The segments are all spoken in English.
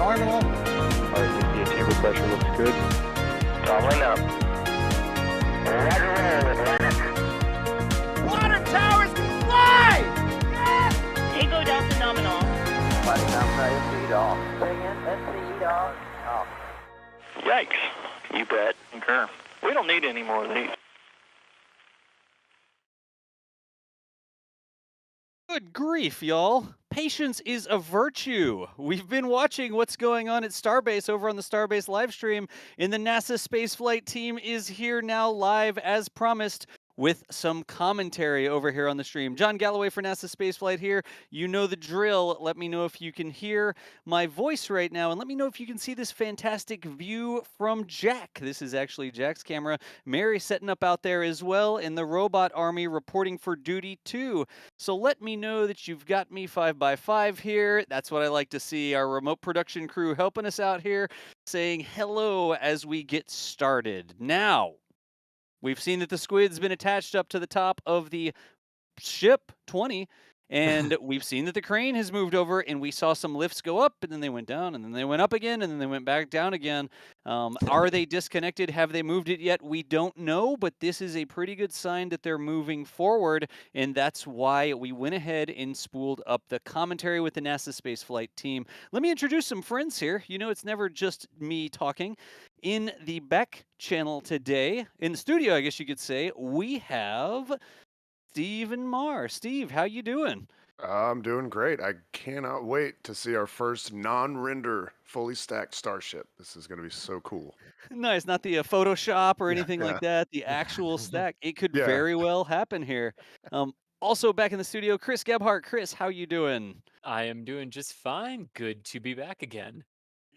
Normal. RCP chamber pressure looks good. Following up. Roger, roll, Atlantic. Water towers fly! Yes! Echo Delta nominal. Body outside lead off. Bring in, let's lead off. Yikes. You bet. Concur. We don't need any more of these. Good grief, y'all. Patience is a virtue. We've been watching what's going on at Starbase over on the Starbase live stream, and the NASA spaceflight team is here now live as promised with some commentary over here on the stream. John Galloway for NASA Spaceflight here. You know the drill. Let me know if you can hear my voice right now, and let me know if you can see this fantastic view from Jack. This is actually Jack's camera. Mary setting up out there as well, and the robot army reporting for duty too. So let me know that you've got me 5x5 here. That's what I like to see. Our remote production crew helping us out here, saying hello as we get started. Now, we've seen that the squid's been attached up to the top of the ship 20, and we've seen that the crane has moved over, and we saw some lifts go up, and then they went down, and then they went up again, and then they went back down again. Are they disconnected? Have they moved it yet? We don't know, but this is a pretty good sign that they're moving forward, and that's why we went ahead and spooled up the commentary with the NASA spaceflight team. Let me introduce some friends here. You know, it's never just me talking. In the Beck channel today, in the studio, I guess you could say, we have Steve and Mar. Steve, how you doing? I'm doing great. I cannot wait to see our first non-render, fully stacked starship. This is going to be so cool. Nice, not the Photoshop or anything Yeah. like that. The actual stack. It could Yeah. very well happen here. Also back in the studio, Chris Gebhardt. Chris, how you doing? I am doing just fine. Good to be back again.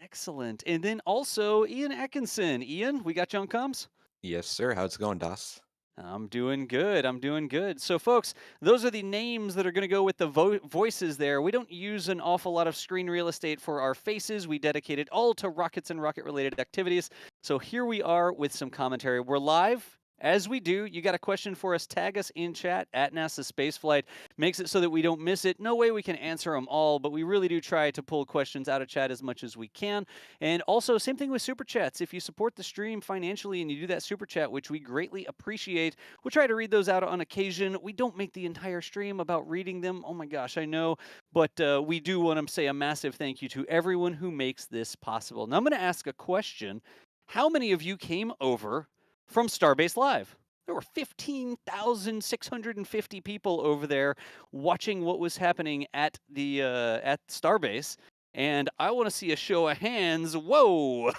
Excellent. And then also Ian Atkinson. Ian, we got you on comms? Yes, sir. How's it going, Das? I'm doing good. I'm doing good. So, folks, those are the names that are going to go with the voices there. We don't use an awful lot of screen real estate for our faces. We dedicate it all to rockets and rocket-related activities. So here we are with some commentary. We're live. As we do, you got a question for us, tag us in chat at NASA Spaceflight. Makes it so that we don't miss it. No way we can answer them all, but we really do try to pull questions out of chat as much as we can. And also, same thing with Super Chats. If you support the stream financially and you do that Super Chat, which we greatly appreciate, we'll try to read those out on occasion. We don't make the entire stream about reading them. Oh my gosh, I know. But we do want to say a massive thank you to everyone who makes this possible. Now, I'm going to ask a question. How many of you came over from Starbase Live? There were 15,650 people over there watching what was happening at the at Starbase, and I want to see a show of hands. Whoa!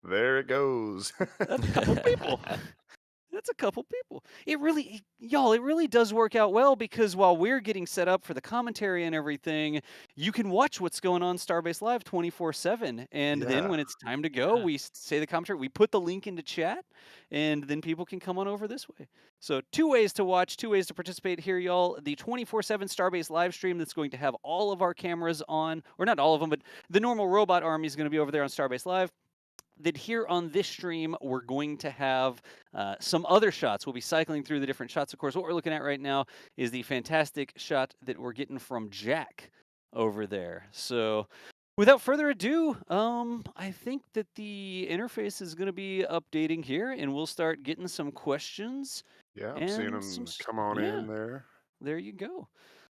There it goes. That's a couple people. That's a couple people. It really, y'all, it really does work out well, because while we're getting set up for the commentary and everything, you can watch what's going on Starbase Live 24/7. And then Yeah. when it's time to go, Yeah. we say the commentary, we put the link into chat, and then people can come on over this way. So 2 ways to watch, 2 ways to participate here, y'all. The 24/7 Starbase live stream that's going to have all of our cameras on, or not all of them, but the normal robot army is going to be over there on Starbase Live. That here on this stream, we're going to have some other shots. We'll be cycling through the different shots. Of course, what we're looking at right now is the fantastic shot that we're getting from Jack over there. So without further ado, I think that the interface is going to be updating here, and we'll start getting some questions. Yeah, I'm seeing And them come on yeah, in there. there you go.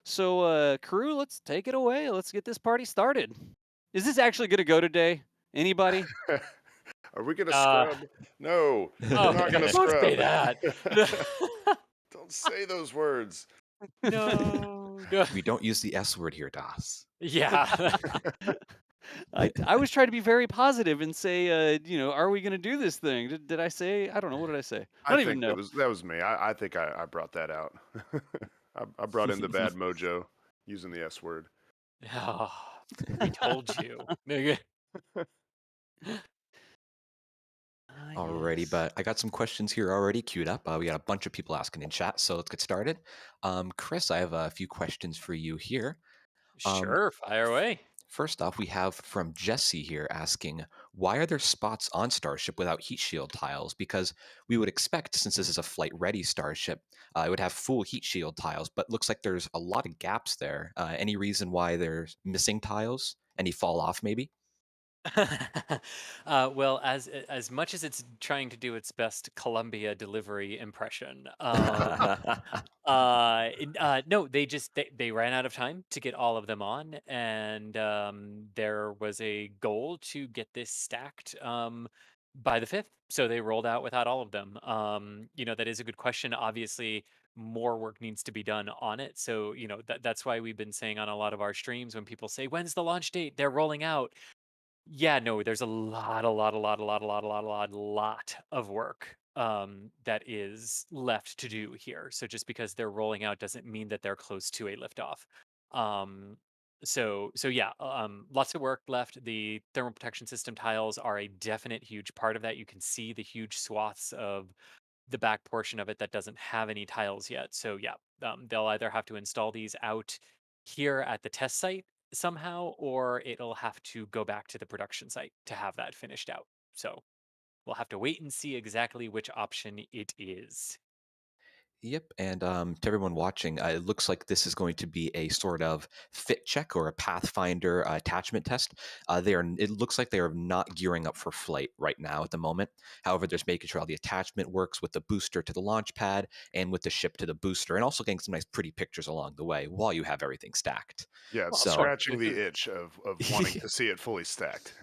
So crew, let's take it away. Let's get this party started. Is this actually going to go today? Anybody? Are we going to Uh, scrub? No, we're Oh, not going to don't scrub. say that. Don't say those words. No. We don't use the S word here, Das. Yeah. I was trying to be very positive and say, are we going to do this thing? Did I say? I don't know. What did I say? I don't even think know. that was me. I think I brought that out. I brought in the bad mojo using the S word. Oh, I told you. Nigga. Alrighty, Yes. but I got some questions here already queued up. We got a bunch of people asking in chat, so let's get started. Chris, I have a few questions for you here. Sure, fire away. First off, we have from Jesse here asking, why are there spots on Starship without heat shield tiles? Because we would expect, since this is a flight ready Starship, it would have full heat shield tiles, but looks like there's a lot of gaps there. Any reason why there's missing tiles? Any fall off, maybe? Well, as much as it's trying to do its best Columbia delivery impression, no, they ran out of time to get all of them on, and there was a goal to get this stacked by the fifth. So they rolled out without all of them. That is a good question. Obviously, more work needs to be done on it. So that's why we've been saying on a lot of our streams when people say, "When's the launch date?" They're rolling out. Yeah, no, there's a lot of work that is left to do here. So just because they're rolling out doesn't mean that they're close to a liftoff. Um, so yeah, lots of work left. The thermal protection system tiles are a definite huge part of that. You can see the huge swaths of the back portion of it that doesn't have any tiles yet. So yeah, they'll either have to install these out here at the test site somehow, or it'll have to go back to the production site to have that finished out. So we'll have to wait and see exactly which option it is. Yep, and to everyone watching, it looks like this is going to be a sort of fit check or a Pathfinder attachment test. It looks like they are not gearing up for flight right now at the moment. However, they're just making sure all the attachment works with the booster to the launch pad and with the ship to the booster, and also getting some nice pretty pictures along the way while you have everything stacked. Yeah, it's Well, So, sure. scratching the itch of wanting to see it fully stacked.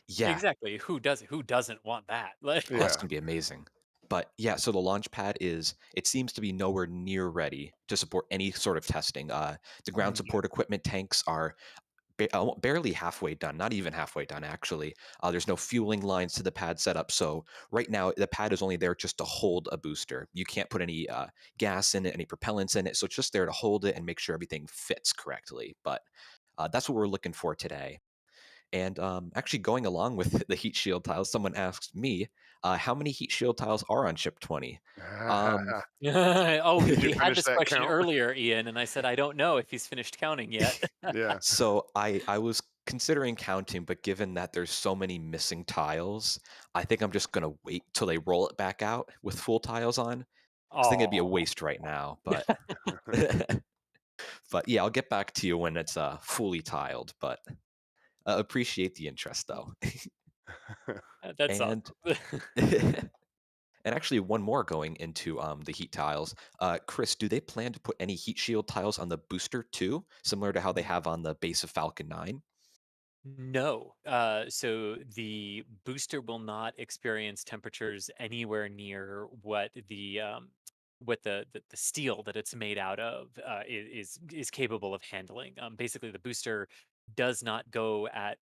yeah, Exactly. Who doesn't want that? Like, oh, that's Yeah. going to be amazing. But yeah, so the launch pad it seems to be nowhere near ready to support any sort of testing. The ground yeah. support equipment tanks are barely halfway done, not even halfway done, actually. There's no fueling lines to the pad setup. So right now, the pad is only there just to hold a booster. You can't put any gas in it, any propellants in it. So it's just there to hold it and make sure everything fits correctly. But that's what we're looking for today. And actually, going along with the heat shield tiles, someone asked me, how many heat shield tiles are on ship 20? Um, Oh, Did you we had finish this that question count? earlier, Ian, and I said I don't know if he's finished counting yet. Yeah. so I was considering counting, but given that there's so many missing tiles, I think I'm just gonna wait till they roll it back out with full tiles on. 'Cause I think it'd be a Oh, waste right now, but but yeah, I'll get back to you when it's fully tiled. But appreciate the interest though. that's And awesome. and actually, one more going into the heat tiles. Chris, do they plan to put any heat shield tiles on the booster too, similar to how they have on the base of Falcon 9? No. So the booster will not experience temperatures anywhere near what the steel that it's made out of is capable of handling. Basically, the booster does not go at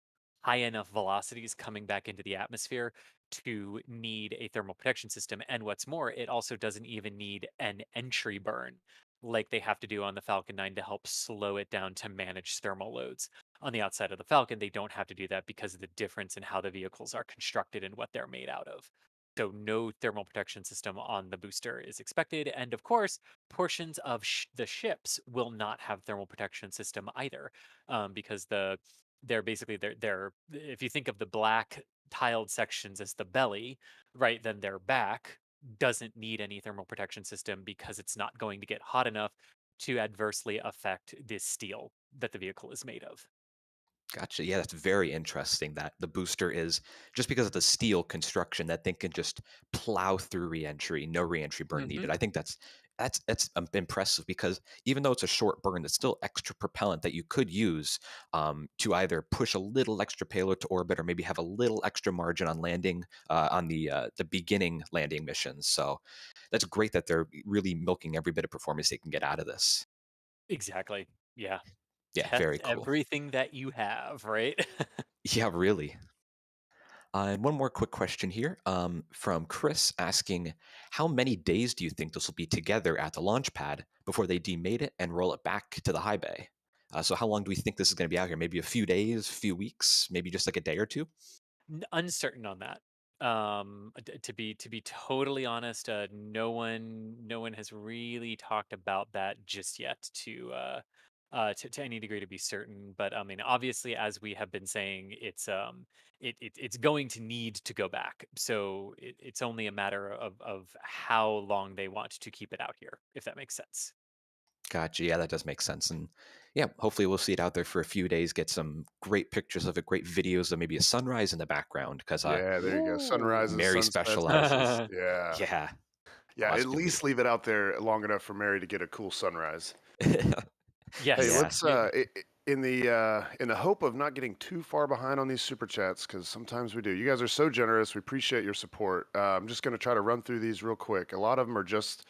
high enough velocities coming back into the atmosphere to need a thermal protection system. And what's more, it also doesn't even need an entry burn like they have to do on the Falcon 9 to help slow it down to manage thermal loads. On the outside of the Falcon, they don't have to do that because of the difference in how the vehicles are constructed and what they're made out of. So, no thermal protection system on the booster is expected. And of course, portions of the ships will not have thermal protection system either, because they're basically they're if you think of the black tiled sections as the belly, right? Then their back doesn't need any thermal protection system because it's not going to get hot enough to adversely affect this steel that the vehicle is made of. Gotcha. Yeah, that's very interesting that the booster is just because of the steel construction that thing can just plow through reentry, no reentry burn Hmm. needed. I think that's impressive because even though it's a short burn, it's still extra propellant that you could use to either push a little extra payload to orbit or maybe have a little extra margin on landing on the beginning landing missions. So that's great that they're really milking every bit of performance they can get out of this. Exactly. Yeah. Yeah, Test very cool. everything that you have, right? Yeah, really. And one more quick question here from Chris asking, how many days do you think this will be together at the launch pad before they demate it and roll it back to the high bay? So how long do we think this is going to be out here? Maybe a few days, few weeks, maybe just like a day or two? Uncertain on that. To be totally honest, no one has really talked about that just yet to any degree to be certain. But I mean, obviously, as we have been saying, it's going to need to go back. So it's only a matter of how long they want to keep it out here, if that makes sense. Gotcha. Yeah, that does make sense. And yeah, hopefully we'll see it out there for a few days, get some great pictures of it, great videos of maybe a sunrise in the background. Because Yeah, there you go. Sunrises, Mary sunsets. specializes. Yeah. Yeah. Yeah, Lots at of least leave it out there long enough for Mary to get a cool sunrise. Yes. Hey, Yeah. let's in the hope of not getting too far behind on these super chats, because sometimes we do. You guys are so generous. We appreciate your support. I'm just going to try to run through these real quick. A lot of them are just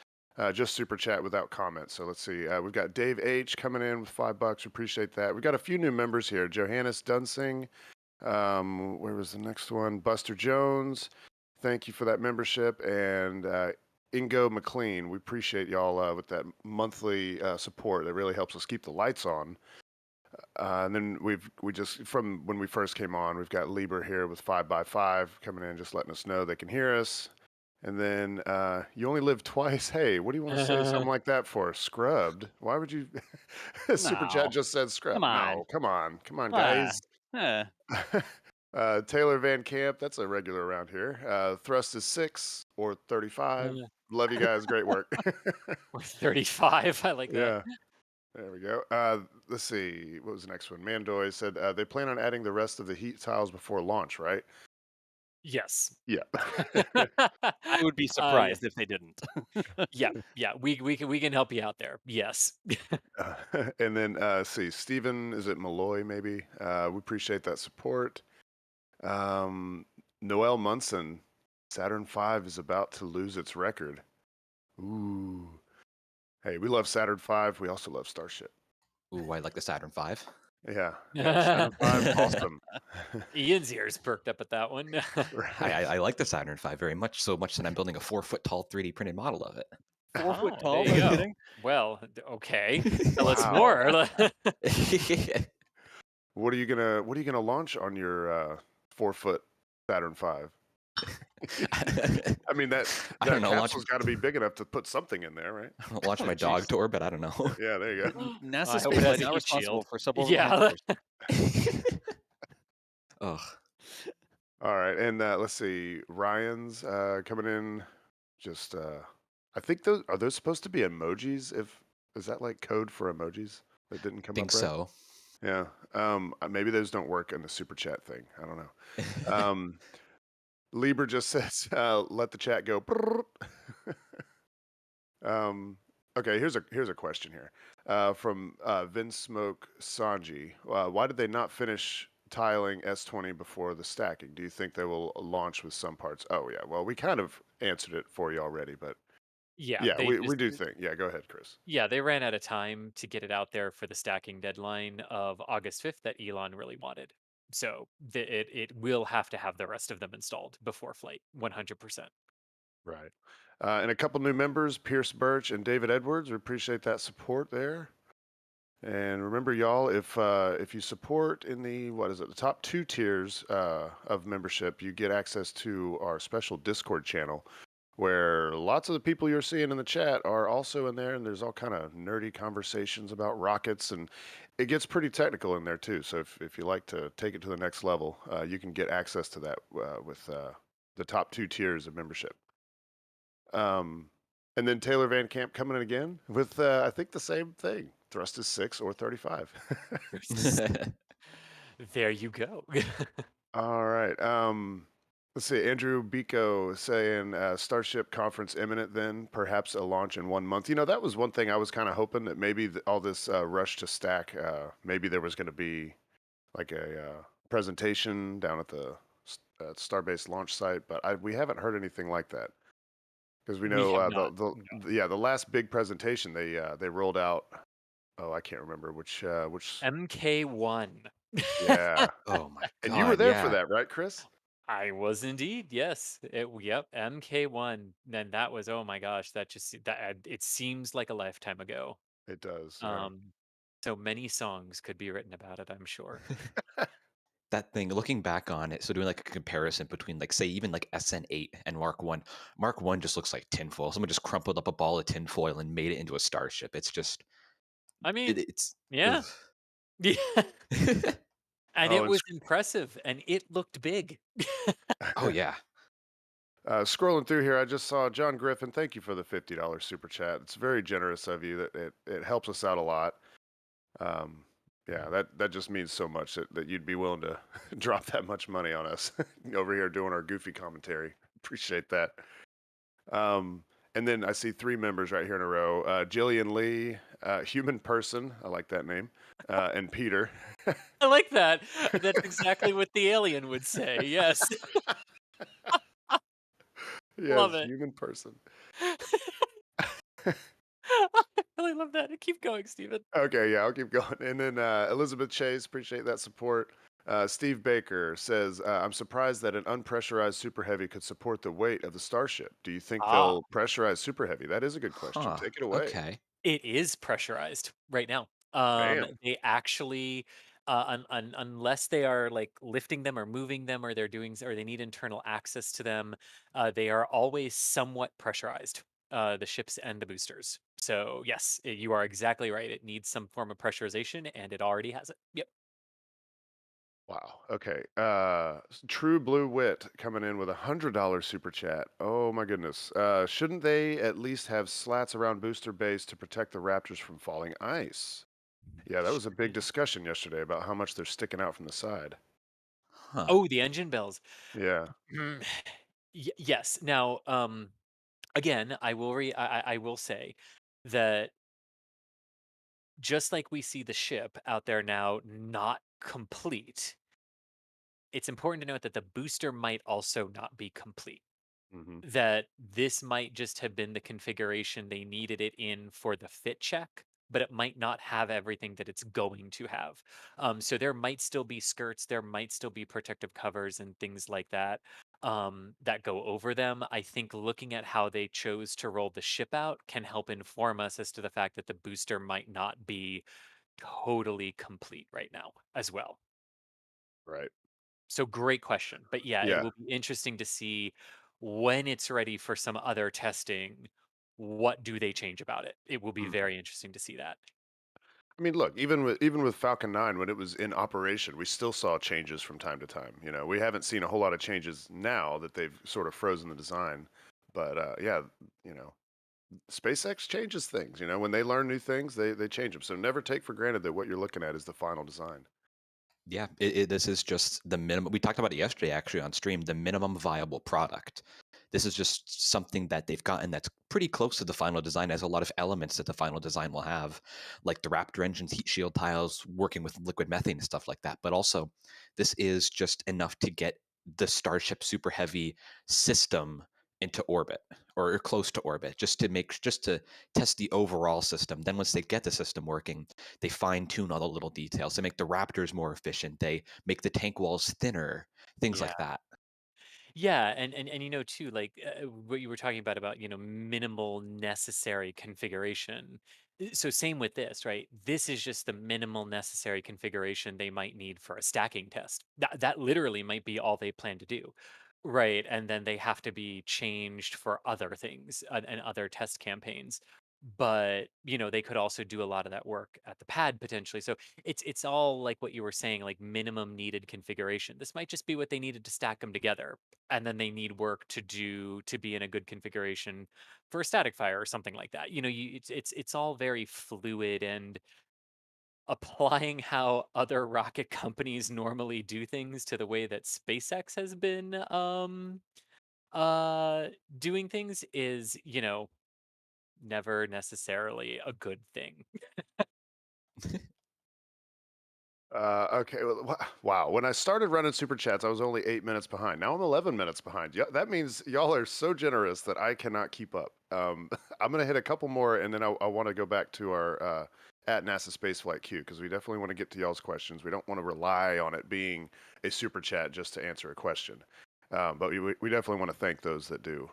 super chat without comments. So let's see. We've got Dave H coming in with $5. We appreciate that. We've got a few new members here. Johannes Dunsing. Where was the next one? Buster Jones. Thank you for that membership. And Ingo McLean, we appreciate y'all with that monthly support. That really helps us keep the lights on. And then we just from when we first came on, we've got Lieber here with 5x5 coming in, just letting us know they can hear us. And then you only live twice. Hey, what do you want to say something like that for? Scrubbed? Why would you? Super No. chat just said scrubbed. Come on. No, come on, Ah, guys. eh. Taylor Van Camp, that's a regular around here. Thrust is 6 or 35. Love you guys. Great work. Or 35. I like that. Yeah. There we go. Let's see. What was the next one? Mandoy said they plan on adding the rest of the heat tiles before launch, right? Yes. Yeah. I would be surprised if they didn't. Yeah. We can help you out there. Yes. And then see, Steven, is it Malloy maybe? We appreciate that support. Noel Munson, Saturn V is about to lose its record. Ooh. Hey, we love Saturn V. We also love Starship. Ooh, I like the Saturn V. Yeah. Saturn V, awesome. Ian's ears perked up at that one. I like the Saturn V very much, so much that I'm building a 4-foot tall 3D printed model of it. 4 foot Oh, tall. there you No go. kidding. Well, okay. Tell us Wow. more. What are you gonna launch on your 4-foot Saturn V? I mean that I don't know, capsule's got to be big enough to put something in there, right? Launch my dog tour, but I don't know. Yeah, there you go. NASA I hope space it has flight a not heat responsible shield. for suborbital Yeah. intercourse. Ugh. All right, and let's see, Ryan's coming in. Just I think those supposed to be emojis? Is that like code for emojis that didn't come Think up right? so. Yeah. Maybe those don't work in the super chat thing. I don't know. Lieber just says, "Let the chat go." Okay, here's a question here from Vince Smoke Sanji. Why did they not finish tiling S20 before the stacking? Do you think they will launch with some parts? Oh yeah, well we kind of answered it for you already, but Yeah. yeah, They we just do think. Yeah, go ahead, Chris. Yeah, they ran out of time to get it out there for the stacking deadline of August 5th that Elon really wanted. So it will have to have the rest of them installed before flight, 100%. Right. And a couple new members, Pierce Birch and David Edwards. We appreciate that support there. And remember, y'all, if you support in the the top 2 tiers of membership, you get access to our special Discord channel, where lots of the people you're seeing in the chat are also in there, and there's all kind of nerdy conversations about rockets, and it gets pretty technical in there too. So if you like to take it to the next level, you can get access to that with the top 2 tiers of membership. And then Taylor Van Camp coming in again with I think the same thing. Thrust is 6 or 35. There you go. All right. Let's see. Andrew Biko saying Starship conference imminent. Then perhaps a launch in 1 month. You know, that was one thing I was kind of hoping that maybe all this rush to stack. Maybe there was going to be like a presentation down at the Starbase launch site, but we haven't heard anything like that. Because we We know have not, no. the last big presentation they rolled out. Oh, I can't remember which. MK1. Yeah, Oh my god. and you were there for yeah. that, right, Chris? I was indeed, yes. Yep, MK1. Then that was, oh my gosh, it seems like a lifetime ago. It does. Yeah. So many songs could be written about it, I'm sure. That thing, looking back on it, so doing like a comparison between like say even like SN8 and Mark 1. Mark 1 just looks like tinfoil. Someone just crumpled up a ball of tinfoil and made it into a starship. It's just I mean, it's. yeah. Ugh. Yeah. And Oh, it and was impressive, and it looked big. Oh yeah. scrolling through here, I just saw John Griffin. Thank you for the $50 super chat. It's very generous of you. That it helps us out a lot. Um, yeah, that just means so much that you'd be willing to drop that much money on us over here doing our goofy commentary. Appreciate that. And then I see three members right here in a row: Jillian Lee, Human Person. I like that name, and Peter. I like that. That's exactly what the alien would say. Yes. Love Yes, it. Human Person. I really love that. Keep going, Steven. Okay, yeah, I'll keep going. And then Elizabeth Chase, appreciate that support. Steve Baker says, I'm surprised that an unpressurized Super Heavy could support the weight of the Starship. Do you think Ah, they'll pressurize Super Heavy? That is a good question. Huh. Take it away. Okay. it is pressurized right now. Bam. They actually, unless they are like lifting them or moving them, or they're doing, or they need internal access to them, they are always somewhat pressurized. The ships and the boosters. So yes, you are exactly right. It needs some form of pressurization, and it already has it. Yep. Wow. Okay. True Blue Wit coming in with $100 super chat. Oh my goodness. Shouldn't they at least have slats around booster base to protect the Raptors from falling ice? Yeah, that was a big discussion yesterday about how much they're sticking out from the side. Huh. Oh, the engine bells. Yeah. Mm, yes. Now, again, I will say that just like we see the ship out there now not complete, it's important to note that the booster might also not be complete. Hmm. That this might just have been the configuration they needed it in for the fit check, but it might not have everything that it's going to have. So there might still be skirts, there might still be protective covers and things like that that go over them. I think looking at how they chose to roll the ship out can help inform us as to the fact that the booster might not be totally complete right now as well. Right. So great question. But yeah, it Yeah. will be interesting to see when it's ready for some other testing, what do they change about it? It will be Mhm. very interesting to see that. I mean, look, even with Falcon 9 when it was in operation, we still saw changes from time to time. We haven't seen a whole lot of changes now that they've sort of frozen the design. But yeah, you know, SpaceX changes things. When they learn new things, they change them. So never take for granted that what you're looking at is the final design. Yeah, this is just the minimum. We talked about it yesterday, actually, on stream. The minimum viable product. This is just something that they've gotten that's pretty close to the final design. Has a lot of elements that the final design will have, like the Raptor engines, heat shield tiles, working with liquid methane and stuff like that. But also, this is just enough to get the Starship Super Heavy system into orbit or close to orbit, just to test the overall system. Then once they get the system working, they fine tune all the little details. They make the Raptors more efficient. They make the tank walls thinner, things Yeah. like that. Yeah, and too, like what you were talking about, minimal necessary configuration. So same with this, right? This is just the minimal necessary configuration they might need for a stacking test. That literally might be all they plan to do. Right, and then they have to be changed for other things and other test campaigns. But, they could also do a lot of that work at the pad potentially. So it's all like what you were saying, like minimum needed configuration. This might just be what they needed to stack them together, and then they need work to do to be in a good configuration for a static fire or something like that. It's all very fluid, and applying how other rocket companies normally do things to the way that SpaceX has been uh doing things is, never necessarily a good thing. Okay. Well, wow. When I started running super chats, I was only 8 minutes behind. Now I'm 11 minutes behind. Yeah, that means y'all are so generous that I cannot keep up. I'm gonna hit a couple more, and then I want to go back to our at NASA Spaceflight queue because we definitely want to get to y'all's questions. We don't want to rely on it being a super chat just to answer a question, but we definitely want to thank those that do.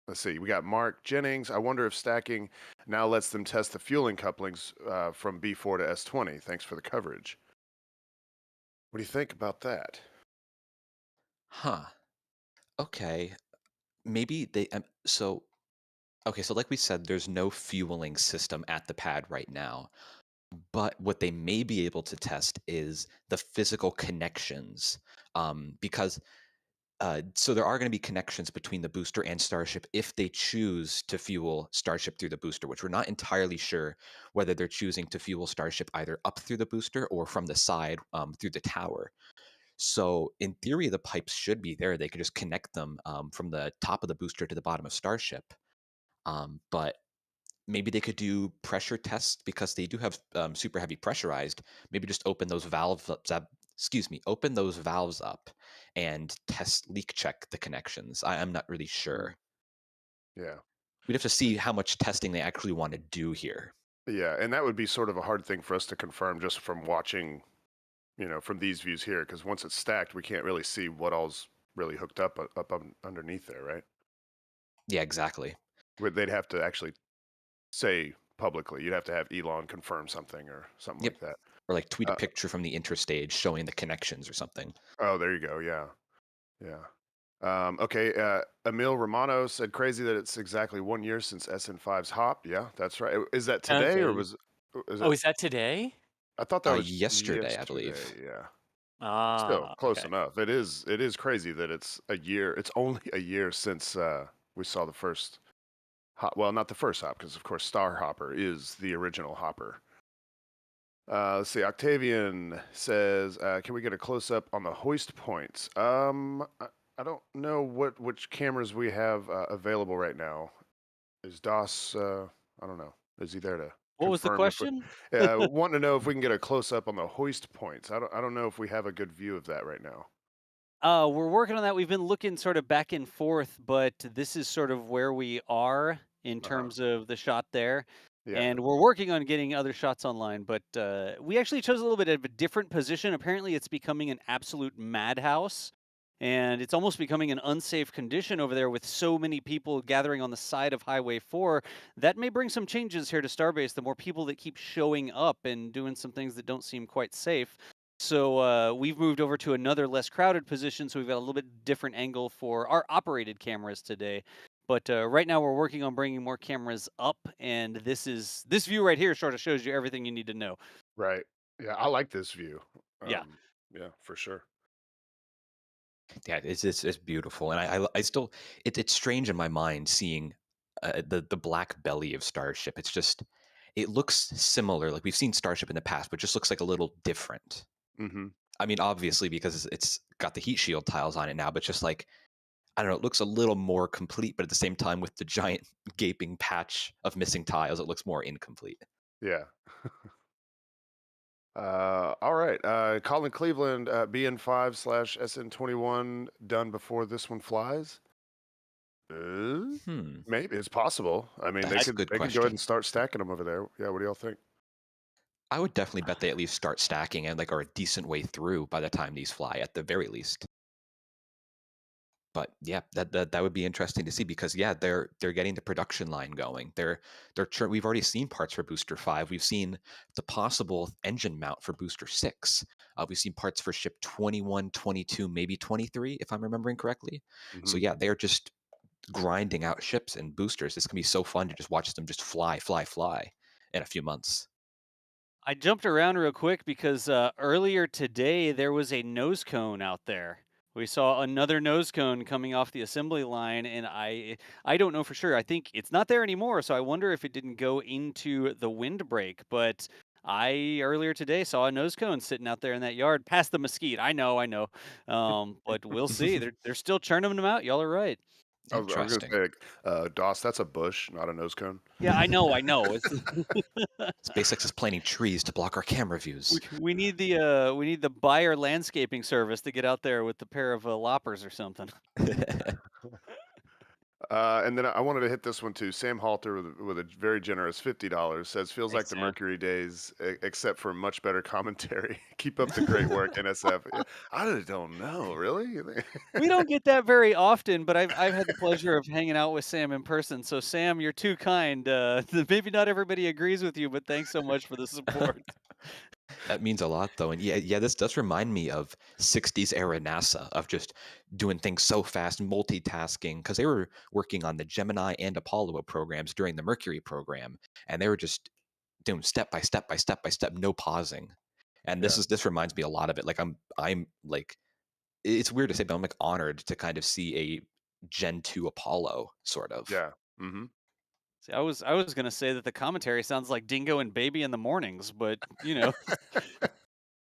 Let's see. We got Mark Jennings. I wonder if stacking now lets them test the fueling couplings from B4 to S20. Thanks for the coverage. What do you think about that? Huh. Okay. Maybe they. So Okay, so like we said, there's no fueling system at the pad right now. But what they may be able to test is the physical connections, because so there are going to be connections between the booster and Starship if they choose to fuel Starship through the booster, which we're not entirely sure whether they're choosing to fuel Starship either up through the booster or from the side through the tower. So in theory, the pipes should be there. They could just connect them from the top of the booster to the bottom of Starship. But maybe they could do pressure tests because they do have super heavy pressurized. Maybe just open those valves up. Open those valves up and test leak check the connections. I'm not really sure. Yeah. We'd have to see how much testing they actually want to do here. Yeah, and that would be sort of a hard thing for us to confirm just from watching, from these views here, because once it's stacked, we can't really see what all's really hooked up underneath there, right? Yeah, exactly. They'd have to actually say publicly. You'd have to have Elon confirm something or something Yep. like that. Or like tweet a Uh, picture from the interstage showing the connections or something. oh, there you go. Yeah, yeah. Okay. Emil Romano said crazy that it's exactly 1 year since SN5's hop. Yeah, that's right. Is that today or Okay. is Oh, it? is that today? I thought that was Yesterday, I believe. Yeah. Still Ah, close okay. enough. It is crazy that it's a year. It's only a year since we saw the first hop. Well, not the first hop, because of course Star Hopper is the original Hopper. Let's see. Octavian says, "Can we get a close up on the hoist points?" I don't know which cameras we have available right now. Is DOS? I don't know. Is he there to What was the confirm if we? question? Want to know if we can get a close up on the hoist points. I don't know if we have a good view of that right now. We're working on that. We've been looking sort of back and forth, but this is sort of where we are in Uh-huh. terms of the shot there. Yeah. And we're working on getting other shots online, but we actually chose a little bit of a different position. Apparently, it's becoming an absolute madhouse, and it's almost becoming an unsafe condition over there with so many people gathering on the side of Highway 4. That may bring some changes here to Starbase. The more people that keep showing up and doing some things that don't seem quite safe. So we've moved over to another less crowded position, so we've got a little bit different angle for our operated cameras today. But right now we're working on bringing more cameras up, and this view right here sort of shows you everything you need to know. Right. Yeah, I like this view. Yeah. Yeah, for sure. Yeah, it's beautiful, and I still it's strange in my mind seeing the black belly of Starship. It's just it looks similar, like we've seen Starship in the past, but just looks like a little different. Mm-hmm. I mean, obviously because it's got the heat shield tiles on it now, but just like I don't know, it looks a little more complete, but at the same time with the giant gaping patch of missing tiles, it looks more incomplete. Yeah. All right. Colin Cleveland, BN5/SN21 done before this one flies. Maybe it's possible. I mean, That's a good they could go ahead question. and start stacking them over there. Yeah. What do y'all think? I would definitely bet they at least start stacking and like are a decent way through by the time these fly at the very least. But yeah, that would be interesting to see because yeah, they're getting the production line going. We've already seen parts for Booster 5. We've seen the possible engine mount for Booster 6. We've seen parts for ship 21, 22, maybe 23, if I'm remembering correctly. So Mhm. yeah, they're just grinding out ships and boosters. It's gonna be so fun to just watch them just fly, fly, fly in a few months. I jumped around real quick because earlier today there was a nose cone out there. We saw another nose cone coming off the assembly line, and I don't know for sure. I think it's not there anymore, so I wonder if it didn't go into the windbreak. But I earlier today saw a nose cone sitting out there in that yard past the mesquite. I know. But we'll see. They're still churning them out. Y'all are right. I was going to Interesting. say, DOS, that's a bush, not a nose cone. Yeah, I know. It's SpaceX is planting trees to block our camera views. we need the buyer landscaping service to get out there with the pair of loppers or something. And then I wanted to hit this one too. Sam Halter with a very generous $50 says, "Feels like Thanks, the Sam. Mercury days, except for much better commentary. Keep up the great work, NSF." Yeah, I don't know, really. We don't get that very often, but I've had the pleasure of hanging out with Sam in person. So Sam, you're too kind. Maybe not everybody agrees with you, but thanks so much for the support. That means a lot, though. And yeah, this does remind me of 60s era NASA of just doing things so fast, multitasking, because they were working on the Gemini and Apollo programs during the Mercury program, and they were just doing step by step by step by step, no pausing. And Yeah. this reminds me a lot of it. Like I'm like it's weird to say, but I'm like honored to kind of see a Gen 2 Apollo sort of. Yeah. Mm-hmm. See, I was gonna say that the commentary sounds like Dingo and Baby in the mornings, but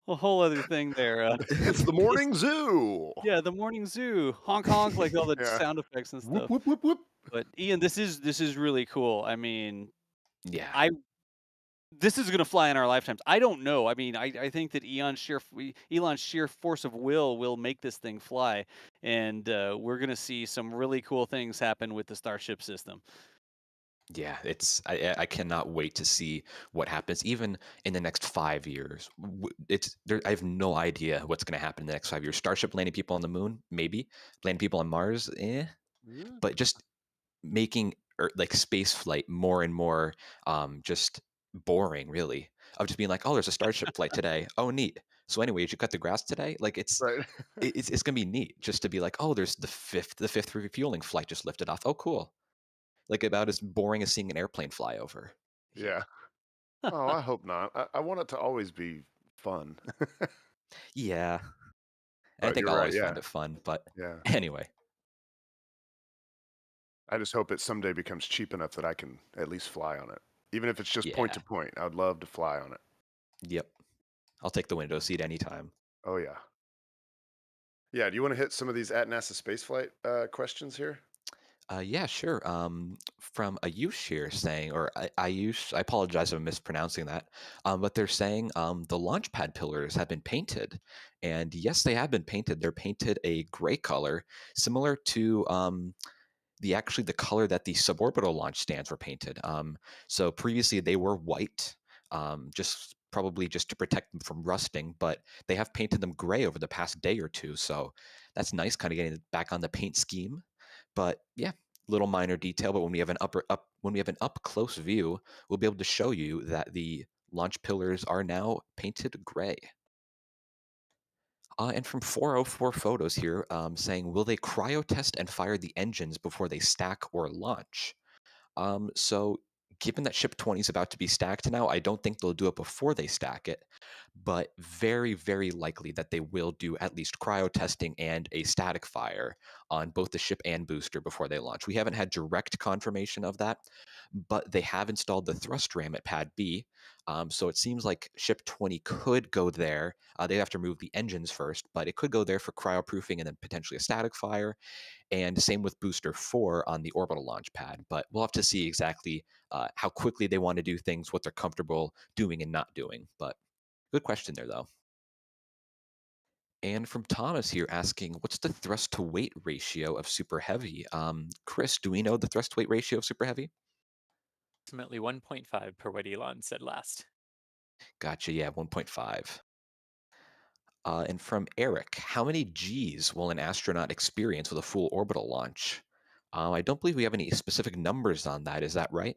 a whole other thing there. It's the morning zoo. Yeah, the morning zoo, honk honk, like all the Yeah. sound effects and Whoop stuff. whoop whoop whoop. But Ian, this is really cool. I mean, Yeah. I this is gonna fly in our lifetimes. I don't know. I mean, I think that Elon's sheer force of will make this thing fly, and we're gonna see some really cool things happen with the Starship system. Yeah, I cannot wait to see what happens even in the next 5 years. It's there. I have no idea what's going to happen in the next 5 years. Starship landing people on the moon, maybe landing people on Mars, Yeah. but just making like space flight more and more just boring, really. Of just being like, oh, there's a Starship flight today. Oh, neat. So anyway, did you cut the grass today? Like Right. it's gonna be neat just to be like, oh, there's the fifth refueling flight just lifted off. Oh, cool. Like about as boring as seeing an airplane fly over. Yeah. Oh, I hope not. I want it to always be fun. Yeah, and I But think you're I'll right. always Yeah. find it fun. But Yeah. anyway, I just hope it someday becomes cheap enough that I can at least fly on it. Even if it's just point yeah, to point, I would love to fly on it. yep. I'll take the window seat anytime. Oh yeah. Yeah. Do you want to hit some of these at NASA spaceflight questions here? Yeah, sure. From Ayush here saying, or Ayush, I apologize if I'm mispronouncing that, but they're saying the launch pad pillars have been painted, and yes, they have been painted. They're painted a gray color, similar to the color that the suborbital launch stands were painted. So previously they were white, just probably just to protect them from rusting, but they have painted them gray over the past day or two. So that's nice, kind of getting it back on the paint scheme. But yeah, little minor detail. But when we have an up close view, we'll be able to show you that the launch pillars are now painted gray. And from 404 photos here, saying, will they cryo test and fire the engines before they stack or launch? So given that ship 20 is about to be stacked now, I don't think they'll do it before they stack it, but very, very likely that they will do at least cryo testing and a static fire on both the ship and booster before they launch. We haven't had direct confirmation of that, but they have installed the thrust ram at pad B. So it seems like ship 20 could go there. They have to remove the engines first, but it could go there for cryoproofing and then potentially a static fire. And same with Booster 4 on the orbital launch pad. But we'll have to see exactly how quickly they want to do things, what they're comfortable doing and not doing. But good question there, though. And from Thomas here asking, what's the thrust to weight ratio of Super Heavy? Chris, do we know the thrust to weight ratio of Super Heavy? Ultimately 1.5 per what Elon said last. Gotcha. Yeah, 1.5. And from Eric, how many Gs will an astronaut experience with a full orbital launch? I don't believe we have any specific numbers on that. Is that right?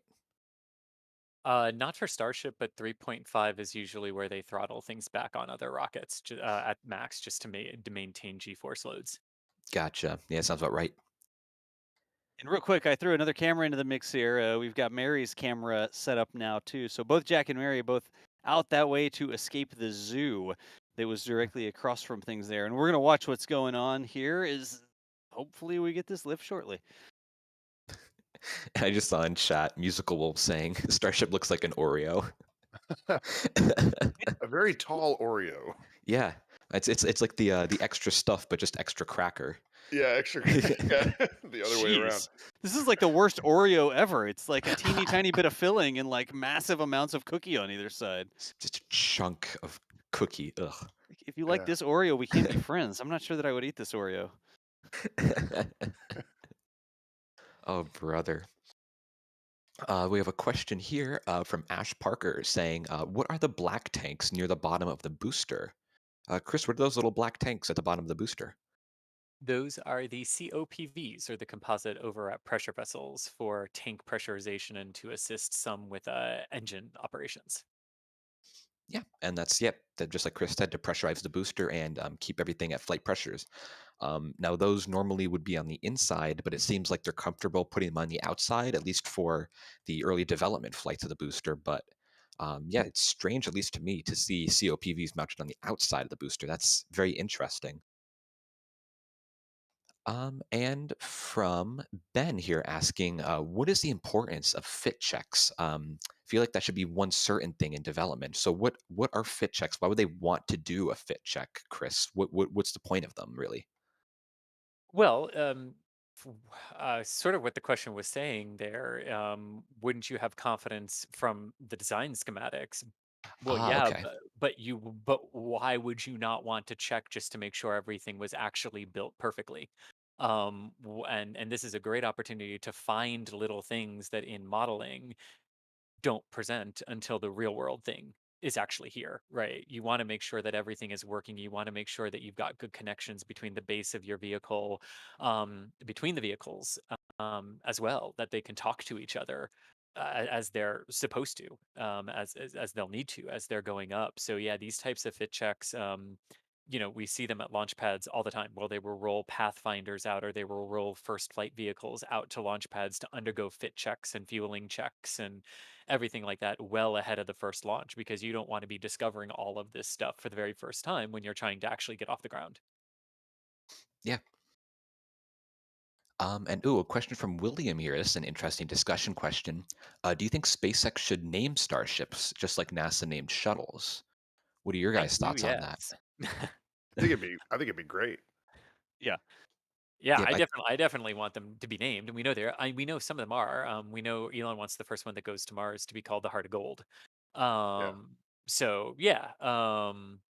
Not for Starship, but 3.5 is usually where they throttle things back on other rockets at max just to maintain G-force loads. Gotcha. Yeah, sounds about right. And real quick, I threw another camera into the mix here. We've got Mary's camera set up now too. So both Jack and Mary are both out that way to escape the zoo that was directly across from things there. And we're gonna watch what's going on here. Is hopefully we get this lift shortly. I just saw in chat Musical Wolf saying Starship looks like an Oreo. A very tall Oreo. Yeah, it's like the extra stuff, but just extra cracker. Yeah, extra. Yeah, the other way around. Jeez. This is like the worst Oreo ever. It's like a teeny tiny bit of filling and like massive amounts of cookie on either side. It's just a chunk of cookie. Ugh. If you like Yeah. this Oreo, we can't be friends. I'm not sure that I would eat this Oreo. Oh, brother. We have a question here from Ash Parker saying, what are the black tanks near the bottom of the booster? Chris, what are those little black tanks at the bottom of the booster? Those are the COPVs, or the composite overwrap pressure vessels, for tank pressurization and to assist some with engine operations. Yeah, and that's yep. That just like Chris said, to pressurize the booster and keep everything at flight pressures. Now those normally would be on the inside, but it seems like they're comfortable putting them on the outside, at least for the early development flights of the booster. But yeah, it's strange, at least to me, to see COPVs mounted on the outside of the booster. That's very interesting. And from Ben here asking, what is the importance of fit checks? Feel like that should be one certain thing in development. So what are fit checks? Why would they want to do a fit check, Chris? What's the point of them, really? Well, sort of what the question was saying there, wouldn't you have confidence from the design schematics? Well, Ah, yeah, okay. but why would you not want to check just to make sure everything was actually built perfectly? And this is a great opportunity to find little things that in modeling don't present until the real world thing is actually here, right? You want to make sure that everything is working. You want to make sure that you've got good connections between the base of your vehicle, between the vehicles as well, that they can talk to each other as they're supposed to, as they'll need to as they're going up. So yeah, these types of fit checks. We see them at launch pads all the time. Well, they will roll pathfinders out, or they will roll first flight vehicles out to launch pads to undergo fit checks and fueling checks and everything like that well ahead of the first launch, because you don't want to be discovering all of this stuff for the very first time when you're trying to actually get off the ground. Yeah. And ooh, a question from William here. This is an interesting discussion question. Do you think SpaceX should name starships just like NASA named shuttles? What are your I guys' do, thoughts on that? yes. I think it'd be great. Yeah. Yeah, Yeah, I definitely want them to be named, and we know some of them are. We know Elon wants the first one that goes to Mars to be called the Heart of Gold. Yeah. So yeah,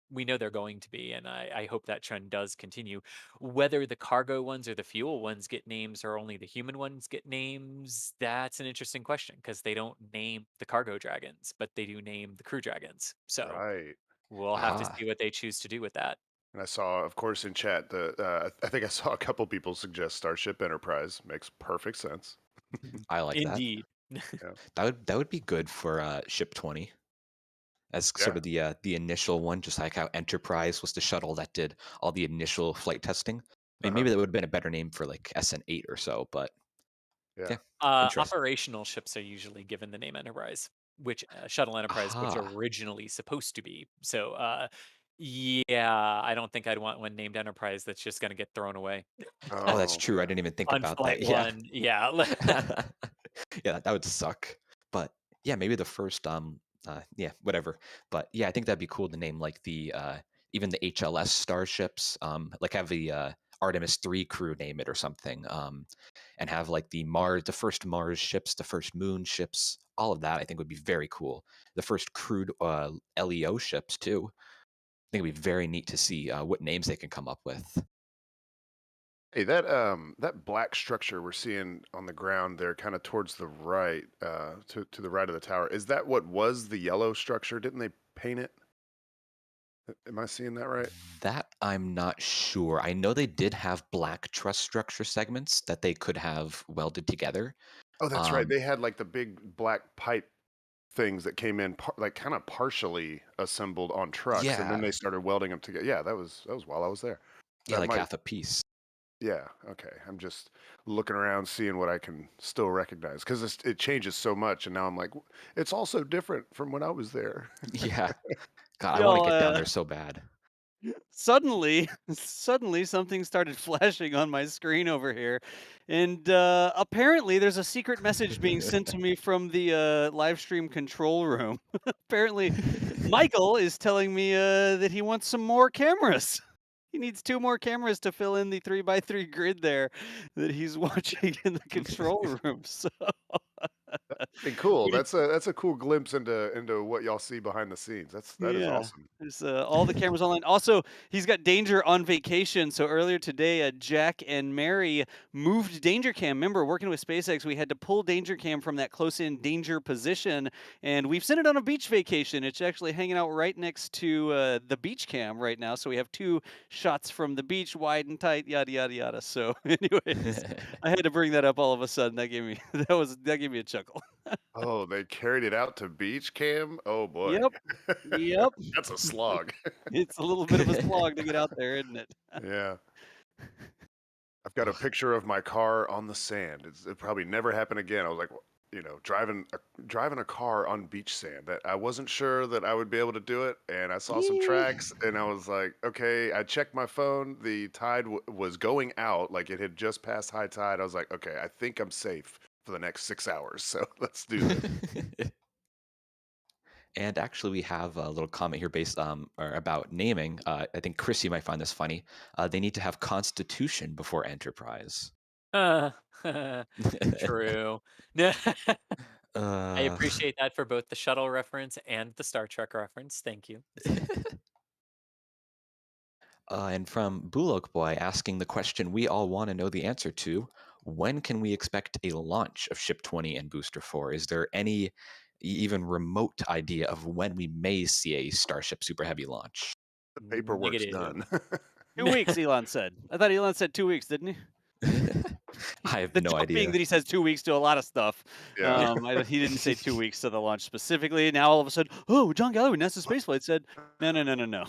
we know they're going to be, and I hope that trend does continue. Whether the cargo ones or the fuel ones get names, or only the human ones get names, that's an interesting question, because they don't name the cargo dragons, but they do name the crew dragons. So Right. we'll have to ah, see what they choose to do with that. And I saw, of course, in chat I think I saw a couple people suggest Starship Enterprise. Makes perfect sense. I like that. Indeed. Yeah. That would be good for Ship 20 as sort Yeah. of the initial one, just like how Enterprise was the shuttle that did all the initial flight testing. I mean, Uh-huh. maybe that would have been a better name for like SN8 or so, but Yeah. yeah, interesting. Operational ships are usually given the name Enterprise, which Shuttle Enterprise was Aha. originally supposed to be. So, yeah, I don't think I'd want one named Enterprise that's just going to get thrown away Oh, that's Oh, true. I yeah. didn't even think on about flight that. Yeah. one. Yeah. Yeah, that would suck. But yeah, maybe the first yeah, whatever. But yeah, I think that'd be cool to name like the even the HLS starships, like have the Artemis 3 crew name it or something. And have like the first Mars ships, the first moon ships, all of that I think would be very cool. The first crewed LEO ships too. I think it'd be very neat to see what names they can come up with. Hey, that black structure we're seeing on the ground there, kind of towards the right, to the right of the tower, is that what was the yellow structure? Didn't they paint it? Am I seeing that right? That I'm not sure. I know they did have black truss structure segments that they could have welded together. Oh, that's right. Um, They had like the big black pipe things that came in like kind of partially assembled on trucks, and then yeah, they started welding them together. Yeah, that was while I was there. yeah, That like might. half a piece. Yeah. Okay. I'm just looking around, seeing what I can still recognize, because it changes so much, and now I'm like, it's also different from when I was there." Yeah. God, I want to Y'all, get down there so bad. suddenly, suddenly something started flashing on my screen over here, and apparently there's a secret message being sent to me from the live stream control room. Apparently, Michael is telling me that he wants some more cameras. He needs 2 more cameras to fill in the 3 by 3 grid there that he's watching in the control room. So, Hey, cool. pretty That's a cool glimpse into what y'all see behind the scenes. That is yeah. awesome. There's, all the cameras online. Also, he's got Danger on vacation, so earlier today, Jack and Mary moved Danger Cam. Remember, working with SpaceX, we had to pull Danger Cam from that close-in danger position, and we've sent it on a beach vacation. It's actually hanging out right next to, the beach cam right now, so we have 2 shots from the beach, wide and tight, yada, yada, yada. So anyways, I had to bring that up all of a sudden. That gave me that gave me a chuckle. Oh, they carried it out to beach cam? Oh boy. Yep. Yep. That's a slog. It's a little bit of a slog to get out there, isn't it? Yeah. I've got a Ugh. picture of my car on the sand. It probably never happen again. I was like, driving a car on beach sand. That I wasn't sure that I would be able to do it, and I saw some Yee. tracks, and I was like, okay. I checked my phone. The tide was going out, like it had just passed high tide. I was like, okay, I think I'm safe for the next 6 hours. So let's do this. And actually, we have a little comment here based or about naming. I think Chris, you might find this funny. They need to have Constitution before Enterprise. Uh, True. No, I uh, appreciate that for both the shuttle reference and the Star Trek reference. Thank you. and from Bullock Boy asking the question we all want to know the answer to: when can we expect a launch of Ship 20 and Booster 4? Is there any even remote idea of when we may see a Starship Super Heavy launch? The paperwork's Negative. done. 2 weeks, Elon said. I thought Elon said 2 weeks, didn't he? I have The no joke being idea. that he says 2 weeks to a lot of stuff. Yeah. He didn't say 2 weeks to the launch specifically. Now all of a sudden, oh, John Galloway, NASA spaceflight said, no, no, no, no, no.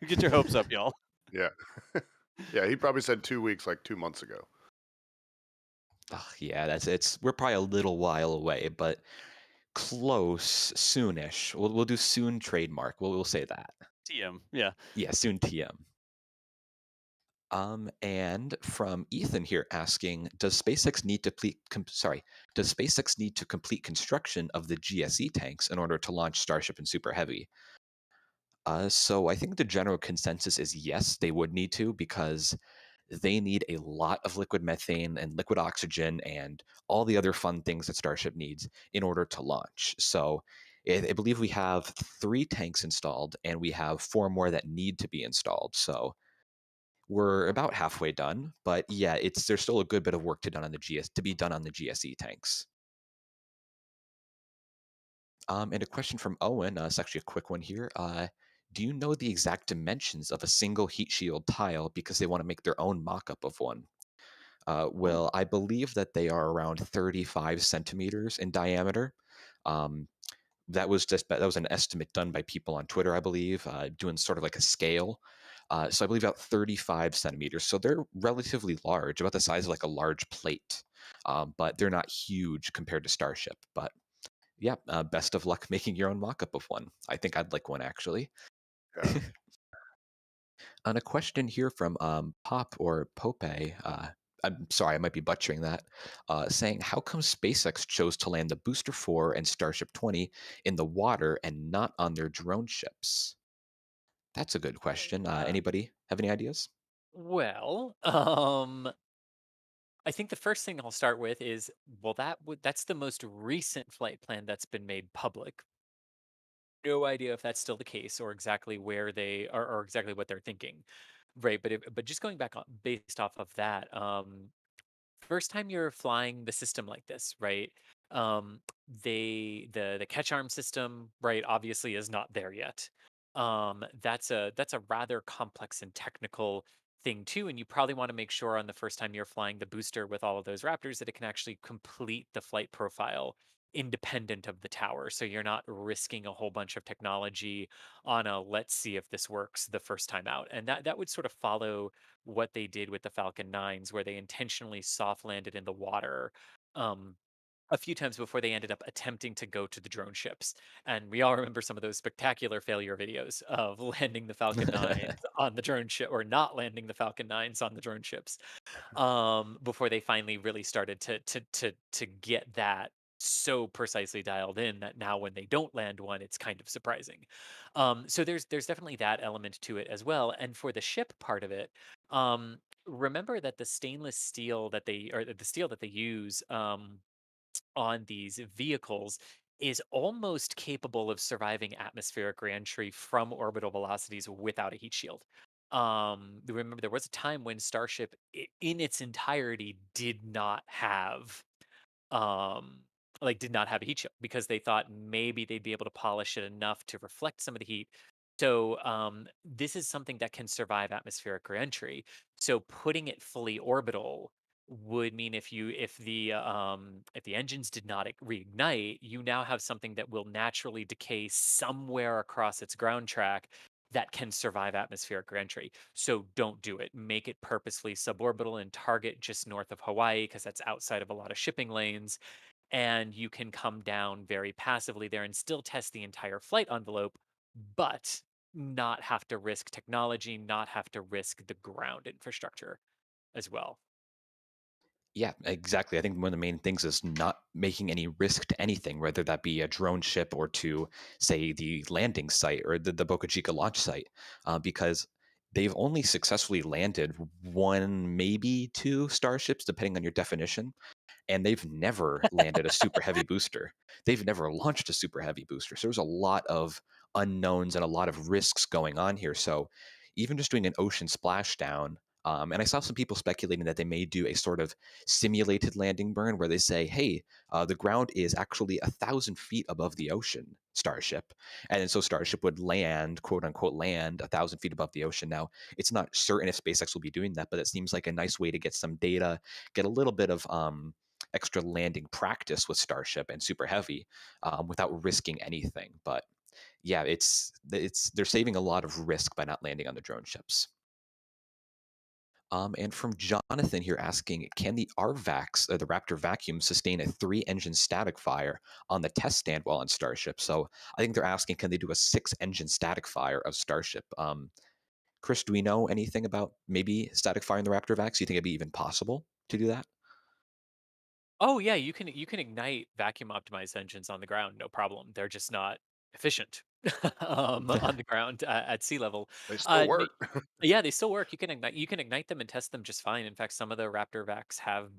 Get your hopes up, y'all. Yeah. Yeah, he probably said 2 weeks like 2 months ago. Ugh, yeah, it's. We're probably a little while away, but close, soonish. We'll do soon trademark. We'll say that. TM, yeah. Yeah, soon TM. And from Ethan here asking, does SpaceX need to does SpaceX need to complete construction of the GSE tanks in order to launch Starship and Super Heavy? So I think the general consensus is yes, they would need to, because they need a lot of liquid methane and liquid oxygen and all the other fun things that Starship needs in order to launch. So I believe we have 3 tanks installed, and we have 4 more that need to be installed. So we're about halfway done, but yeah, there's still a good bit of work to be done on the GSE tanks. And a question from Owen. It's actually a quick one here. Do you know the exact dimensions of a single heat shield tile, because they want to make their own mock-up of one? Well, I believe that they are around 35 centimeters in diameter. Um, that was an estimate done by people on Twitter, I believe, doing sort of like a scale. So I believe about 35 centimeters. So they're relatively large, about the size of like a large plate, but they're not huge compared to Starship. But yeah, best of luck making your own mock-up of one. I think I'd like one, actually. Yeah. And a question here from Pop or Pope. I'm sorry, I might be butchering that. Saying, how come SpaceX chose to land the Booster 4 and Starship 20 in the water and not on their drone ships? That's a good question. Anybody have any ideas? Well, I think the first thing I'll start with is, well, that's the most recent flight plan that's been made public. No idea if that's still the case or exactly where they are or exactly what they're thinking. Right, but just going back on based off of that, first time you're flying the system like this, right? The catch arm system, right, obviously is not there yet. That's a rather complex and technical thing too, and you probably want to make sure on the first time you're flying the booster with all of those Raptors that it can actually complete the flight profile independent of the tower, so you're not risking a whole bunch of technology on a let's see if this works the first time out. And that would sort of follow what they did with the Falcon 9s, where they intentionally soft landed in the water um, a few times before they ended up attempting to go to the drone ships. And we all remember some of those spectacular failure videos of landing the Falcon 9s on the drone ship or not landing the Falcon 9s on the drone ships before they finally really started to get that so precisely dialed in that now when they don't land one, it's kind of surprising. So there's definitely that element to it as well. And for the ship part of it, remember that the stainless steel that they or the steel that they use on these vehicles is almost capable of surviving atmospheric reentry from orbital velocities without a heat shield. Remember, there was a time when Starship, in its entirety, um, did not have a heat shield because they thought maybe they'd be able to polish it enough to reflect some of the heat. So this is something that can survive atmospheric reentry. So putting it fully orbital would mean if the engines did not reignite, you now have something that will naturally decay somewhere across its ground track that can survive atmospheric entry. So don't do it. Make it purposefully suborbital and target just north of Hawaii because that's outside of a lot of shipping lanes, and you can come down very passively there and still test the entire flight envelope, but not have to risk technology, not have to risk the ground infrastructure as well. Yeah, exactly. I think one of the main things is not making any risk to anything, whether that be a drone ship or to, say, the landing site or the Boca Chica launch site, because they've only successfully landed one, maybe two starships, depending on your definition, and they've never landed a super heavy booster. They've never launched a super heavy booster. So there's a lot of unknowns and a lot of risks going on here. So even just doing an ocean splashdown, and I saw some people speculating that they may do a sort of simulated landing burn where they say, hey, the ground is actually 1,000 feet above the ocean, Starship. And then so Starship would land, quote unquote, land 1,000 feet above the ocean. Now, it's not certain if SpaceX will be doing that, but it seems like a nice way to get some data, get a little bit of extra landing practice with Starship and Super Heavy without risking anything. But yeah, it's they're saving a lot of risk by not landing on the drone ships. And from Jonathan here asking, can the RVAX, the Raptor vacuum, sustain a 3-engine static fire on the test stand while on Starship? So I think they're asking, can they do a 6-engine static fire of Starship? Chris, do we know anything about maybe static fire in the Raptor vacs? Do you think it'd be even possible to do that? Oh yeah, you can ignite vacuum optimized engines on the ground, no problem. They're just not efficient on the ground at sea level. They still But work. yeah, they still work. You can ignite them and test them just fine. In fact, some of the Raptor vacs have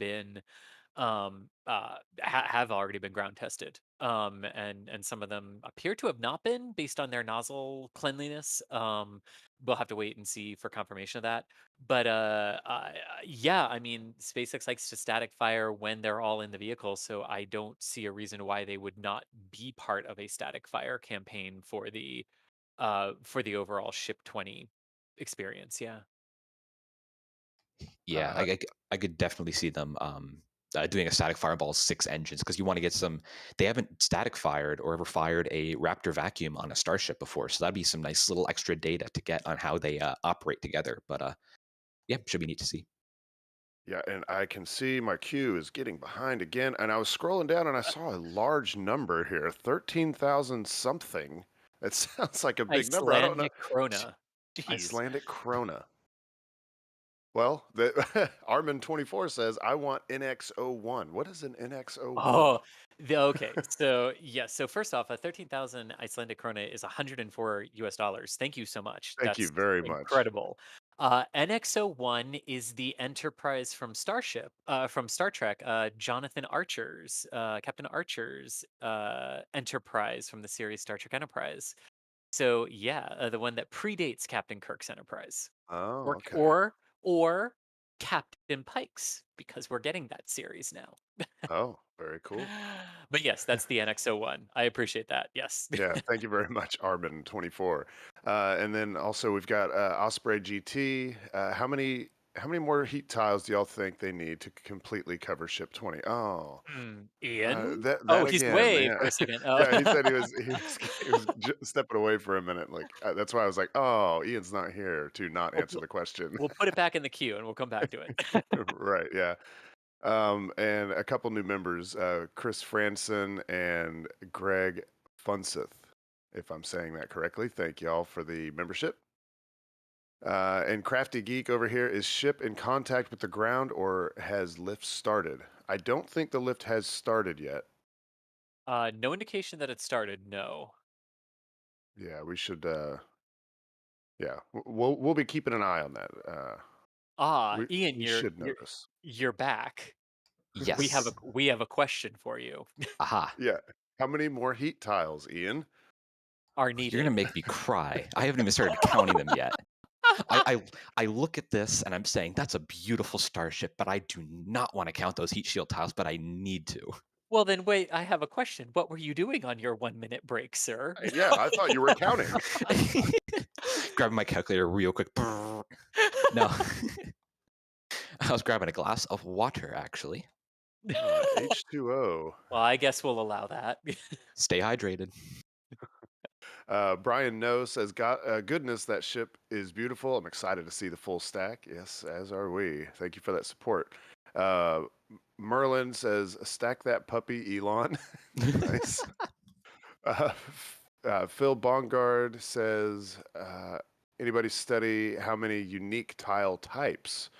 already been ground tested, and some of them appear to have not been based on their nozzle cleanliness. We'll have to wait and see for confirmation of that. But yeah, I mean, SpaceX likes to static fire when they're all in the vehicle, so I don't see a reason why they would not be part of a static fire campaign for the overall Ship 20 experience. Yeah. Yeah, Uh, I could definitely see them doing a static fireball 6 engines because you want to get some. They haven't static fired or ever fired a Raptor vacuum on a Starship before, so that'd be some nice little extra data to get on how they operate together. But yeah, should be neat to see. yeah, and I can see my queue is getting behind again. And I was scrolling down and I saw a large number here, 13,000 something. It sounds like a big number. I don't know. Icelandic Krona. Jeez. Icelandic Krona. Well, the Armin24 says, I want NX01. What is an NX01? Oh, okay. So yes. So first off, a 13,000 Icelandic krona is 104 US dollars. Thank you so much. Thank you That's very much. incredible. NX-01 is the Enterprise from from Star Trek. Jonathan Archer's, Captain Archer's Enterprise from the series Star Trek Enterprise. So yeah, the one that predates Captain Kirk's Enterprise, Oh, or okay. or or Captain Pike's, because we're getting that series now. Oh, very cool. But yes, that's the NX-01. I appreciate that. Yes. Yeah, thank you very much, Armin24. And then also we've got Osprey GT. How many more heat tiles do y'all think they need to completely cover Ship 20? Oh, Ian? that Oh, he's again, away man. for a second. Yeah, he said he was stepping away for a minute. Like that's why I was like, oh, Ian's not here to not We'll, answer the question. we'll put it back in the queue and we'll come back to it. Right, yeah. And a couple new members, Chris Franson and Greg Funseth, if I'm saying that correctly. Thank y'all for the membership. And Crafty Geek over here, is ship in contact with the ground or has lift started? I don't think the lift has started yet. No indication that it started. No. Yeah, we should. Yeah, we'll be keeping an eye on that. Ah, We Ian, we you're should you're notice. you're back. Yes. We have a question for you. Aha. Yeah. How many more heat tiles, Ian? Are You're gonna needed. make me cry. I haven't even started counting them yet. I, I I look at this and I'm saying that's a beautiful starship, but I do not want to count those heat shield tiles, but I need to. Well, then wait, I have a question. What were you doing on your 1 minute break, sir? Yeah, I thought you were counting. Grabbing my calculator real quick. No. I was grabbing a glass of water, actually. H2O. Well, I guess we'll allow that. Stay hydrated. Brian No says, "God, goodness, that ship is beautiful. I'm excited to see the full stack." Yes, as are we. Thank you for that support. Merlin says, "Stack that puppy, Elon." Nice. Phil Bongard says, "Anybody study how many unique tile types?"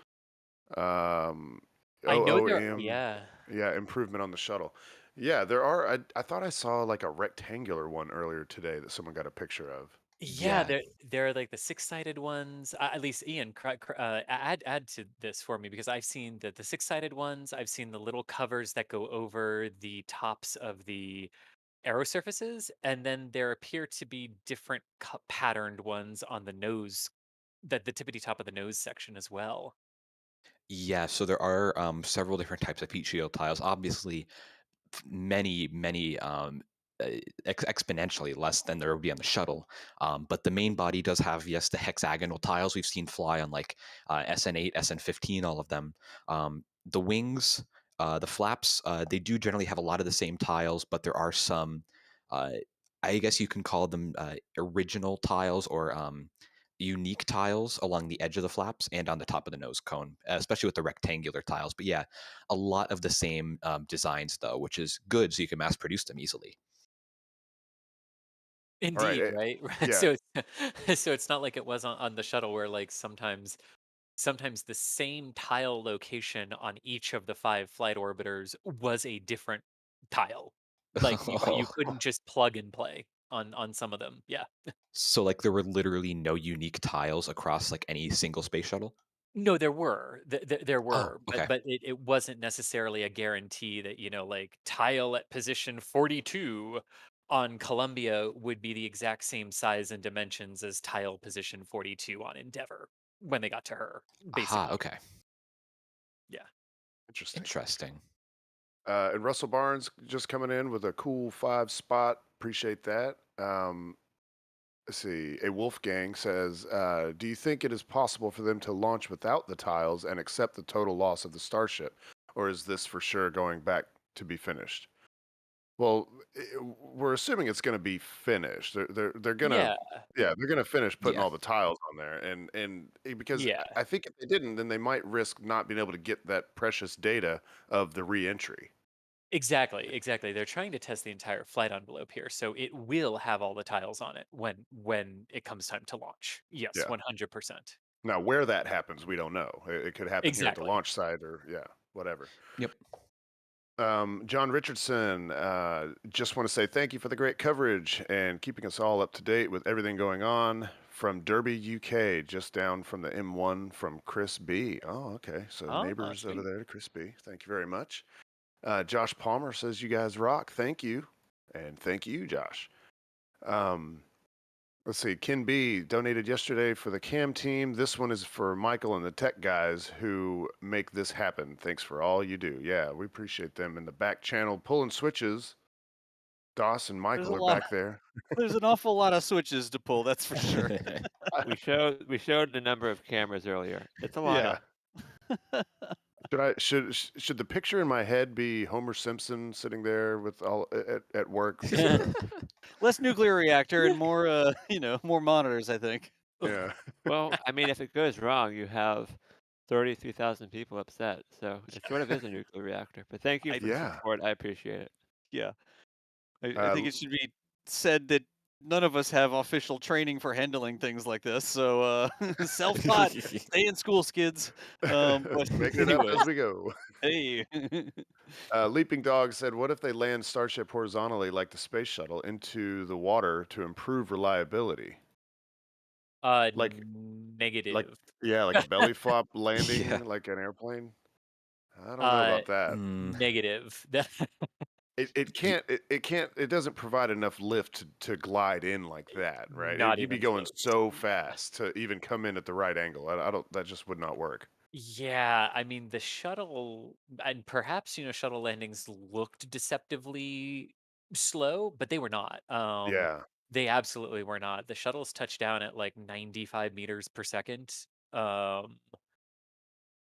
Um, I know there. OOM, Yeah. yeah, improvement on the shuttle. Yeah, there are. I thought I saw like a rectangular one earlier today that someone got a picture of. Yeah, Yeah. there are like the six-sided ones. At least Ian, add to this for me because I've seen the six-sided ones. I've seen the little covers that go over the tops of the arrow surfaces, and then there appear to be different patterned ones on the nose, that the tippity top of the nose section as well. Yeah, so there are several different types of heat shield tiles. Obviously, many exponentially less than there would be on the shuttle. But the main body does have, yes, the hexagonal tiles we've seen fly on like SN8, SN15, all of them. The wings, the flaps, they do generally have a lot of the same tiles, but there are some, uh, I guess you can call them original tiles or unique tiles along the edge of the flaps and on the top of the nose cone, especially with the rectangular tiles. But yeah, a lot of the same designs though, which is good, so you can mass produce them easily. All right. Indeed, right? Yeah. So so it's not like it was on the shuttle where like sometimes the same tile location on each of the five flight orbiters was a different tile. Like you couldn't just plug and play on some of them. Yeah. So like there were literally no unique tiles across like any single space shuttle. No, there were. There Oh, were, but okay. it wasn't necessarily a guarantee that, like tile at position 42 on Columbia would be the exact same size and dimensions as tile position 42 on Endeavor when they got to her, Aha, basically. okay. Yeah. Interesting. Interesting. And Russell Barnes just coming in with a cool 5 spot. Appreciate that. Let's see. A Wolfgang says, "Do you think it is possible for them to launch without the tiles and accept the total loss of the starship, or is this for sure going back to be finished?" Well, we're assuming it's going to be finished. They're gonna, Yeah. yeah, they're gonna finish putting Yeah. all the tiles on there, and because Yeah. I think if they didn't, then they might risk not being able to get that precious data of the reentry. Exactly, exactly. They're trying to test the entire flight envelope here, so it will have all the tiles on it when it comes time to launch. Yes, Yeah. 100%. Now, where that happens, we don't know. It could happen here at the Exactly. launch site, or yeah, whatever. Yep. John Richardson, just want to say thank you for the great coverage and keeping us all up to date with everything going on from Derby, UK, just down from the M1 from Chris B. Oh, okay. So Oh, neighbors over sweet. there to Chris B. Thank you very much. Josh Palmer says you guys rock. Thank you. And thank you, Josh. Um, let's see. Ken B donated yesterday for the cam team. This one is for Michael and the tech guys who make this happen. Thanks for all you do. Yeah, we appreciate them in the back channel pulling switches. Doss and There's a Michael are lot. back there. There's an awful lot of switches to pull. That's for sure. We showed the number of cameras earlier. It's a lot Yeah. of. Should the picture in my head be Homer Simpson sitting there with all at work? Less nuclear reactor and more, more monitors. I think. Yeah. Well, I mean, if it goes wrong, you have 33,000 people upset. So it sort of is a nuclear reactor. But thank you I for the Yeah. support. I appreciate it. Yeah, I Uh, think it should be said that none of us have official training for handling things like this. So self-taught. Stay in school, kids. But making it up anyways, as we go. hey. Leaping Dog said, "What if they land Starship horizontally like the space shuttle into the water to improve reliability? Like, like, Negative. yeah, like a belly flop Yeah. landing like an airplane? I don't know Uh, about that. Mm, Negative. It y- can't, it can't, it doesn't provide enough lift to glide in like that, right? Not You'd be even going close. so fast to even come in at the right angle. I don't, that just would not work. Yeah, I mean the shuttle, and perhaps shuttle landings looked deceptively slow, but they were not. Yeah. They absolutely were not. The shuttles touched down at like 95 meters per second. Um,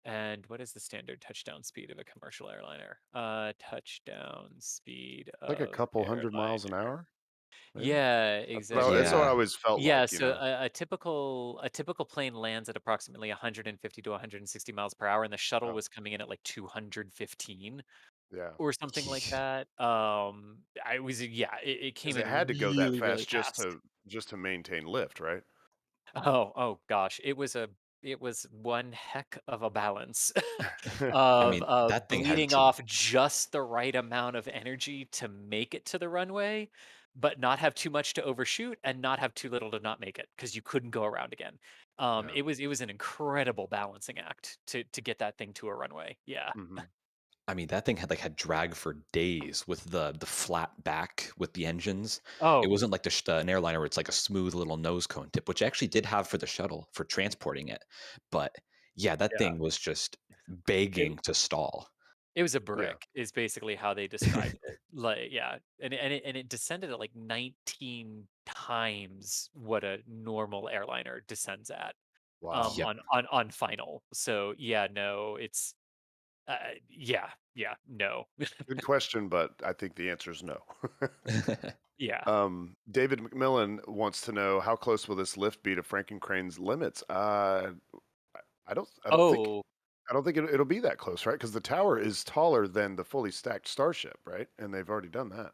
And what is the standard touchdown speed of a commercial airliner? Touchdown speed Like a of couple hundred miles an airliner. hour, maybe. Yeah, That's what I exactly. Yeah. always felt Yeah, like. so a typical plane lands at approximately 150 to 160 miles per hour, and the shuttle Oh, was coming in at like 215 yeah, or something like that. I was yeah, it came because it in had to go that really, really fast fast. just to maintain lift, right? Oh gosh, it was one heck of a balance I of mean, of that thing had bleeding dr- off just the right amount of energy to make it to the runway, but not have too much to overshoot and not have too little to not make it because you couldn't go around again. Yeah. It was an incredible balancing act to get that thing to a runway. Yeah. Hmm. I mean, that thing had drag for days with the flat back with the engines. It Oh, wasn't like an airliner where it's like a smooth little nose cone tip, which I actually did have for the shuttle for transporting it. But yeah, that yeah. thing was just It begging to stall. It was a Yeah. brick is basically how they described it. Like, yeah, and it descended at like 19 times what a normal airliner descends at, Wow. Yep. on final. So yeah, no, it's yeah, no, Good question, but I think the answer is no. yeah. David McMillan wants to know how close will this lift be to Frankencrane's limits? I don't. I don't think. Oh, I don't think it'll be that close, right? Because the tower is taller than the fully stacked Starship, right? And they've already done that.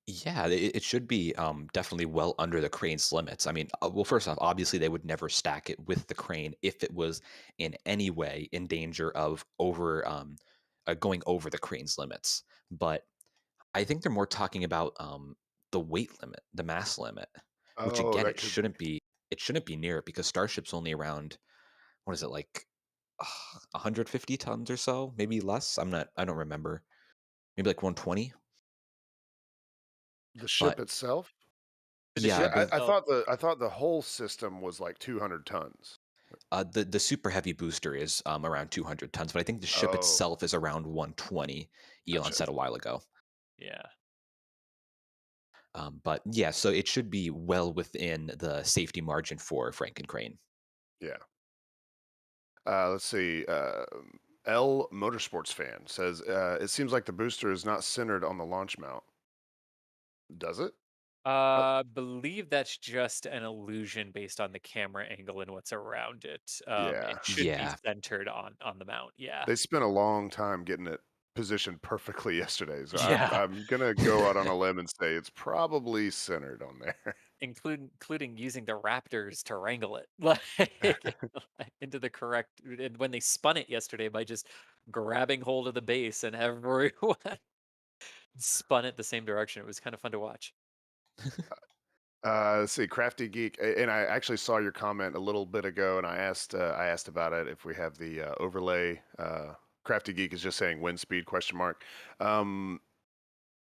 Yeah, it should be definitely well under the crane's limits. I mean, well, first off, obviously they would never stack it with the crane if it was in any way in danger of going over the crane's limits. But I think they're more talking about the weight limit, the mass limit, which Oh, again, that could be. it shouldn't be near it because Starship's only around what is it like 150 tons or so, maybe less. I don't remember. Maybe like 120. The ship But itself? for the yeah, I ship Yeah, believe itself. I thought the whole system was like 200 tons. the super heavy booster is around 200 tons, but I think the ship Oh, itself is around 120. Elon gotcha. said a while ago. Yeah. But yeah, so it should be well within the safety margin for Frank and Crane. Yeah. Let's see. L Motorsports fan says it seems like the booster is not centered on the launch mount. Does it? Uh, Believe that's just an illusion based on the camera angle and what's around it. It yeah. should be Yeah, centered on the mount. Yeah. They spent a long time getting it positioned perfectly yesterday, so Yeah. I'm gonna go out on a limb and say it's probably centered on there. Including using the Raptors to wrangle it like into the correct and when they spun it yesterday by just grabbing hold of the base and everyone spun it the same direction. It was kind of fun to watch. Let's see, Crafty Geek, and I actually saw your comment a little bit ago, and I asked about it if we have the overlay. Crafty Geek is just saying wind speed question mark. Um,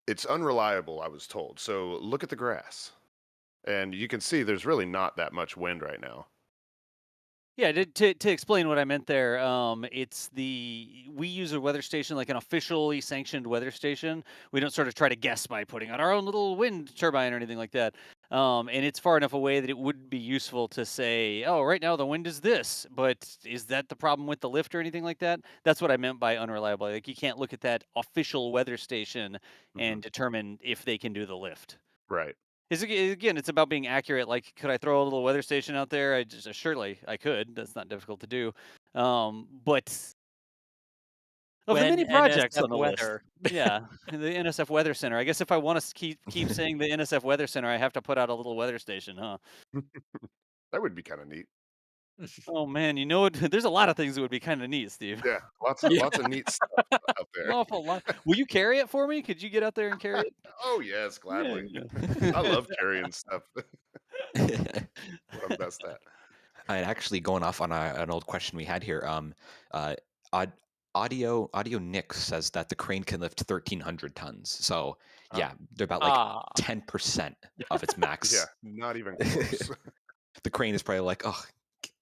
it's unreliable, I was told. So look at the grass, and you can see there's really not that much wind right now. Yeah, to explain what I meant there, it's we use a weather station like an officially sanctioned weather station. We don't sort of try to guess by putting on our own little wind turbine or anything like that. And it's far enough away that it would be useful to say, oh, right now the wind is this, but is that the problem with the lift or anything like that? That's what I meant by unreliable. Like you can't look at that official weather station Hmm. and determine if they can do the lift. Right. Again, it's about being accurate. Like, could I throw a little weather station out there? Surely I could. That's not difficult to do. But of the When many projects NSF on the list, weather. yeah, the NSF Weather Center. I guess if I want to keep saying the NSF Weather Center, I have to put out a little weather station, huh? That would be kind of neat. Oh man, you know what? There's a lot of things that would be kind of neat, Steve. Yeah, Yeah. lots of neat stuff out An there. awful lot. Will you carry it for me? Could you get out there and carry it? Oh yes, Yeah. gladly. I Yeah. love carrying stuff. What I'm best at. and actually going off on an old question we had here. Uh, Aud- audio Nick says that the crane can lift 1,300 tons. So Oh, yeah, they're about like Ah. 10% of its max. yeah, not even close. The crane is probably like, oh,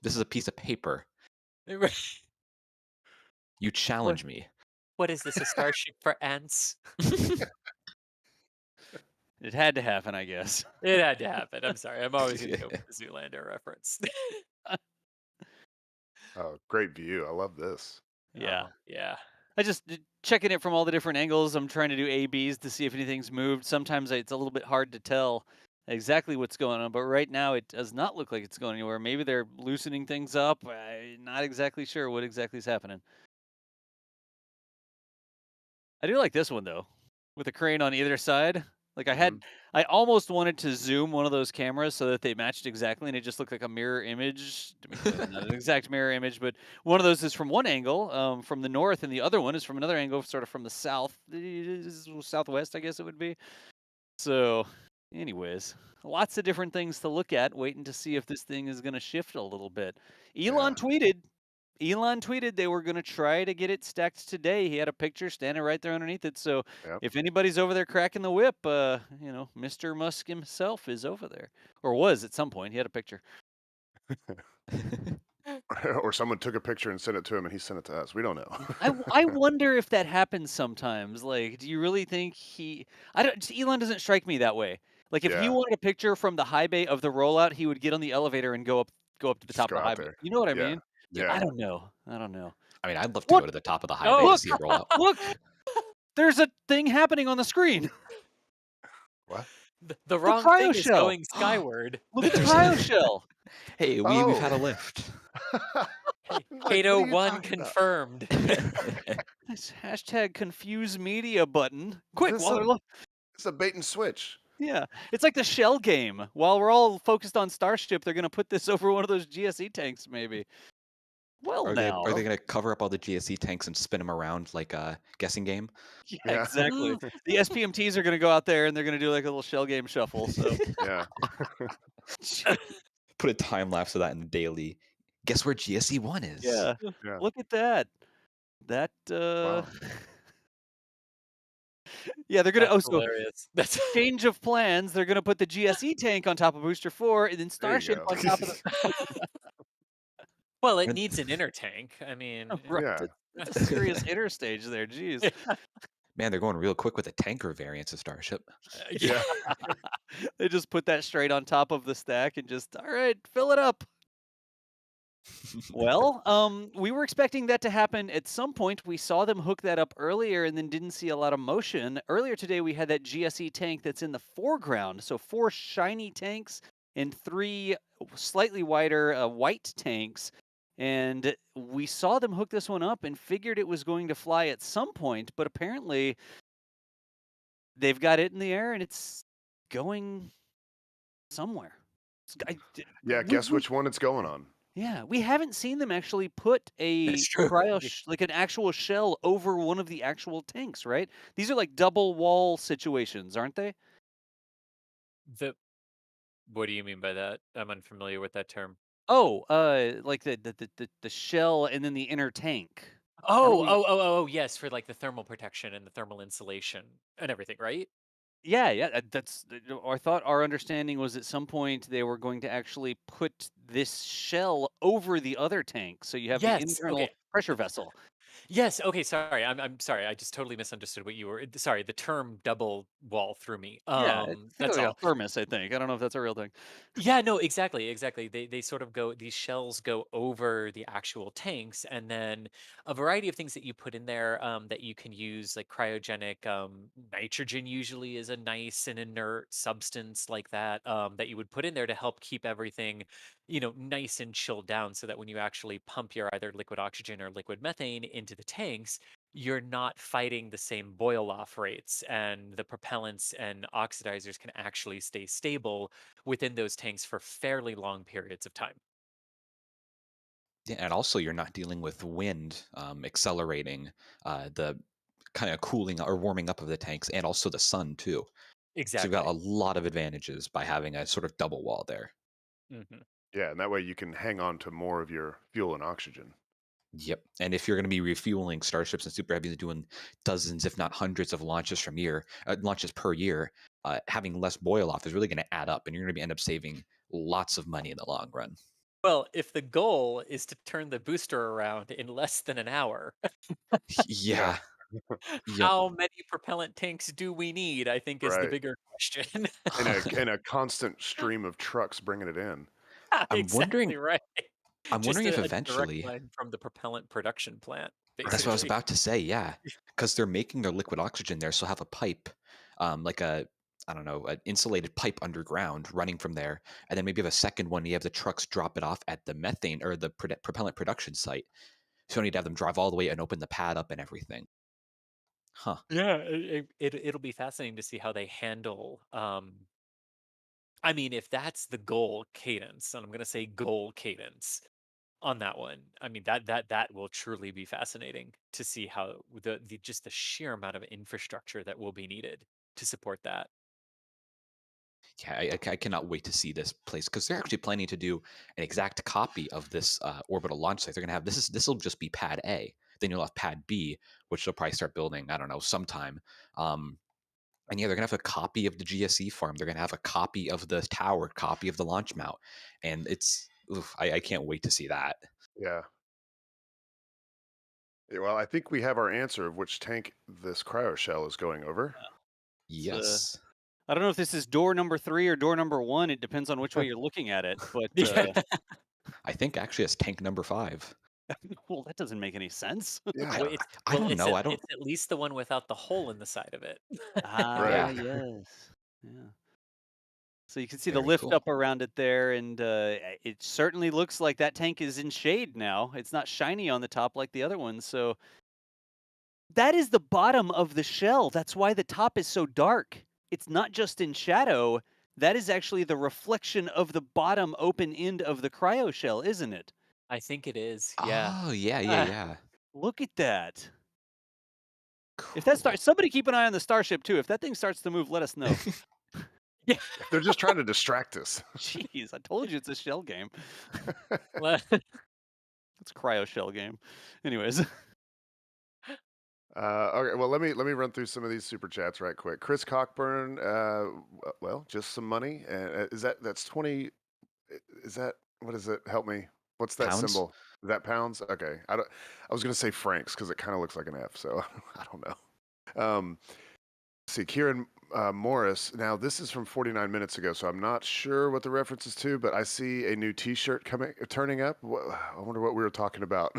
this is a piece of paper. You What challenge me. what is this, a starship for ants? It had to happen, I guess. It had to happen. I'm sorry. I'm always gonna go with the Zoolander reference. Oh, great view. I love this. Yeah. Yeah. I just checking it from all the different angles. I'm trying to do ABs to see if anything's moved. Sometimes it's a little bit hard to tell exactly what's going on, but right now it does not look like it's going anywhere. Maybe they're loosening things up. I'm not exactly sure what exactly is happening. I do like this one though, with the crane on either side. Like I almost wanted to zoom one of those cameras so that they matched exactly, and it just looked like a mirror image. I mean, not an exact mirror image, but one of those is from one angle, from the north, and the other one is from another angle, sort of from the south, southwest, I guess it would be. So, anyways, lots of different things to look at, waiting to see if this thing is going to shift a little bit. Elon tweeted they were going to try to get it stacked today. He had a picture standing right there underneath it. So Yep. if anybody's over there cracking the whip, Mr. Musk himself is over there, or was at some point. He had a picture. Or someone took a picture and sent it to him, and he sent it to us. We don't know. I wonder if that happens sometimes. Like, do you really think Elon doesn't strike me that way. Like, if he Yeah. wanted a picture from the high bay of the rollout, he would get on the elevator and go up to the Just top go of the high out bay. there. You know what I Yeah. mean? Yeah. I don't know. I mean, I'd love to Look! go to the top of the high Oh, bay to Look! see it roll out. Look! There's a thing happening on the screen. What? The wrong thing is cryo shell. going skyward. Look at the cryo shell. Hey, we've had a lift. Like, what Kato are you 1 talking about? confirmed. This hashtag confuse media button. Quick, This while they're a- look. It's a bait and switch. Yeah, it's like the shell game. While we're all focused on Starship, they're gonna put this over one of those GSE tanks, maybe. Well, Are now. they going to cover up all the GSE tanks and spin them around like a guessing game? Yeah, Yeah. exactly. The SPMTs are gonna go out there and they're gonna do like a little shell game shuffle. So Yeah. Put a time lapse of that in the daily. Guess where GSE 1 is? yeah, Yeah. look at that. That Wow. yeah, they're gonna That's so hilarious. That's change of plans. They're gonna put the GSE tank on top of Booster 4, and then There you Starship go. on top of the. well, it And- needs an inner tank. I mean, Right, Yeah. that's a serious interstage there. Jeez. Man, they're going real quick with the tanker variants of Starship. Yeah. They just put that straight on top of the stack and just, all right, fill it up. Well, we were expecting that to happen at some point. We saw them hook that up earlier and then didn't see a lot of motion. Earlier today, we had that GSE tank that's in the foreground. So 4 shiny tanks and 3 slightly wider white tanks. And we saw them hook this one up and figured it was going to fly at some point. But apparently, they've got it in the air and it's going somewhere. Yeah. Guess which one it's going on. Yeah, we haven't seen them actually put a That's true. like an actual shell over one of the actual tanks, right? These are like double wall situations, aren't they? What do you mean by that? I'm unfamiliar with that term. Oh, like the shell and then the inner tank. Oh, we- yes, for like the thermal protection and the thermal insulation and everything, right? Yeah, that's. I thought our understanding was at some point they were going to actually put this shell over the other tank, so you have the Yes, internal okay. pressure vessel. Yes. Okay. Sorry. I'm sorry. I just totally misunderstood what you were. Sorry. The term double wall threw me. Yeah, it's That's like all. a thermos, I think. I don't know if that's a real thing. Yeah. No. Exactly. They sort of go. These shells go over the actual tanks, and then a variety of things that you put in there that you can use, like cryogenic nitrogen. Usually is a nice and inert substance like that that you would put in there to help keep everything, nice and chilled down, so that when you actually pump your either liquid oxygen or liquid methane into the tanks, you're not fighting the same boil off rates, and the propellants and oxidizers can actually stay stable within those tanks for fairly long periods of time. Yeah, and also you're not dealing with wind accelerating the kind of cooling or warming up of the tanks, and also the sun too. So Exactly. you've got a lot of advantages by having a sort of double wall there. Mhm. Yeah. And that way you can hang on to more of your fuel and oxygen. Yep. And if you're going to be refueling starships and super heavies, doing dozens, if not hundreds, of launches launches per year, having less boil off is really going to add up, and you're going to end up saving lots of money in the long run. Well, if the goal is to turn the booster around in less than an hour, Yeah. Yep. how many propellant tanks do we need? I think is the Right. bigger question. In a constant stream of trucks bringing it in. I'm Exactly wondering- right. I'm Just wondering if a direct eventually. line from the propellant production plant, That's what I was basically. about to say, yeah, because 'cause they're making their liquid oxygen there, so have a pipe, like a I don't know, an insulated pipe underground running from there, and then maybe have a second one, you have the trucks drop it off at the methane or the propellant production site. So you don't need to have them drive all the way and open the pad up and everything. Huh. Yeah, it'll be fascinating to see how they handle. I mean, if that's the goal cadence, and I'm gonna say goal cadence on that one. I mean, that will truly be fascinating to see how the just the sheer amount of infrastructure that will be needed to support that. Yeah, I cannot wait to see this place because they're actually planning to do an exact copy of this orbital launch site. They're gonna have this will just be Pad A. Then you'll have Pad B, which they'll probably start building. I don't know sometime. Um, and yeah, they're gonna have a copy of the GSE farm. They're gonna have a copy of the tower, copy of the launch mount, and I can't wait to see that. Yeah. Yeah, well, I think we have our answer of which tank this cryo shell is going over. It's, Yes. I don't know if this is door number 3 or door number 1. It depends on which way you're looking at it. But Yeah. I think actually it's tank number 5. well, that doesn't make any sense. Yeah. Well, it's I don't know. I don't. it's at least the one without the hole in the side of it. ah, Right. yes. Yeah. So you can see the Very lift cool. up around it there, and it certainly looks like that tank is in shade now. It's not shiny on the top like the other ones. So that is the bottom of the shell. That's why the top is so dark. It's not just in shadow. That is actually the reflection of the bottom open end of the cryo shell, isn't it? I think it is. Yeah. Oh yeah, Ah, yeah. Look at that. If that Cool. starts, somebody keep an eye on the Starship too. If that thing starts to move, let us know. yeah. They're just trying to distract us. Jeez, I told you it's a shell game. Well, Uh, It's a cryo shell game. Anyways, okay, well let me run through some of these super chats right quick. Chris Cockburn, well, just some money. Is that's 20? Is that what is it? Help me. What's that Pounds? symbol? Is that pounds? Okay, I don't. I was gonna say francs because it kind of looks like an F, so I don't know. See, Kieran Morris. Now this is from 49 minutes ago, so I'm not sure what the reference is to, but I see a new T-shirt turning up. I wonder what we were talking about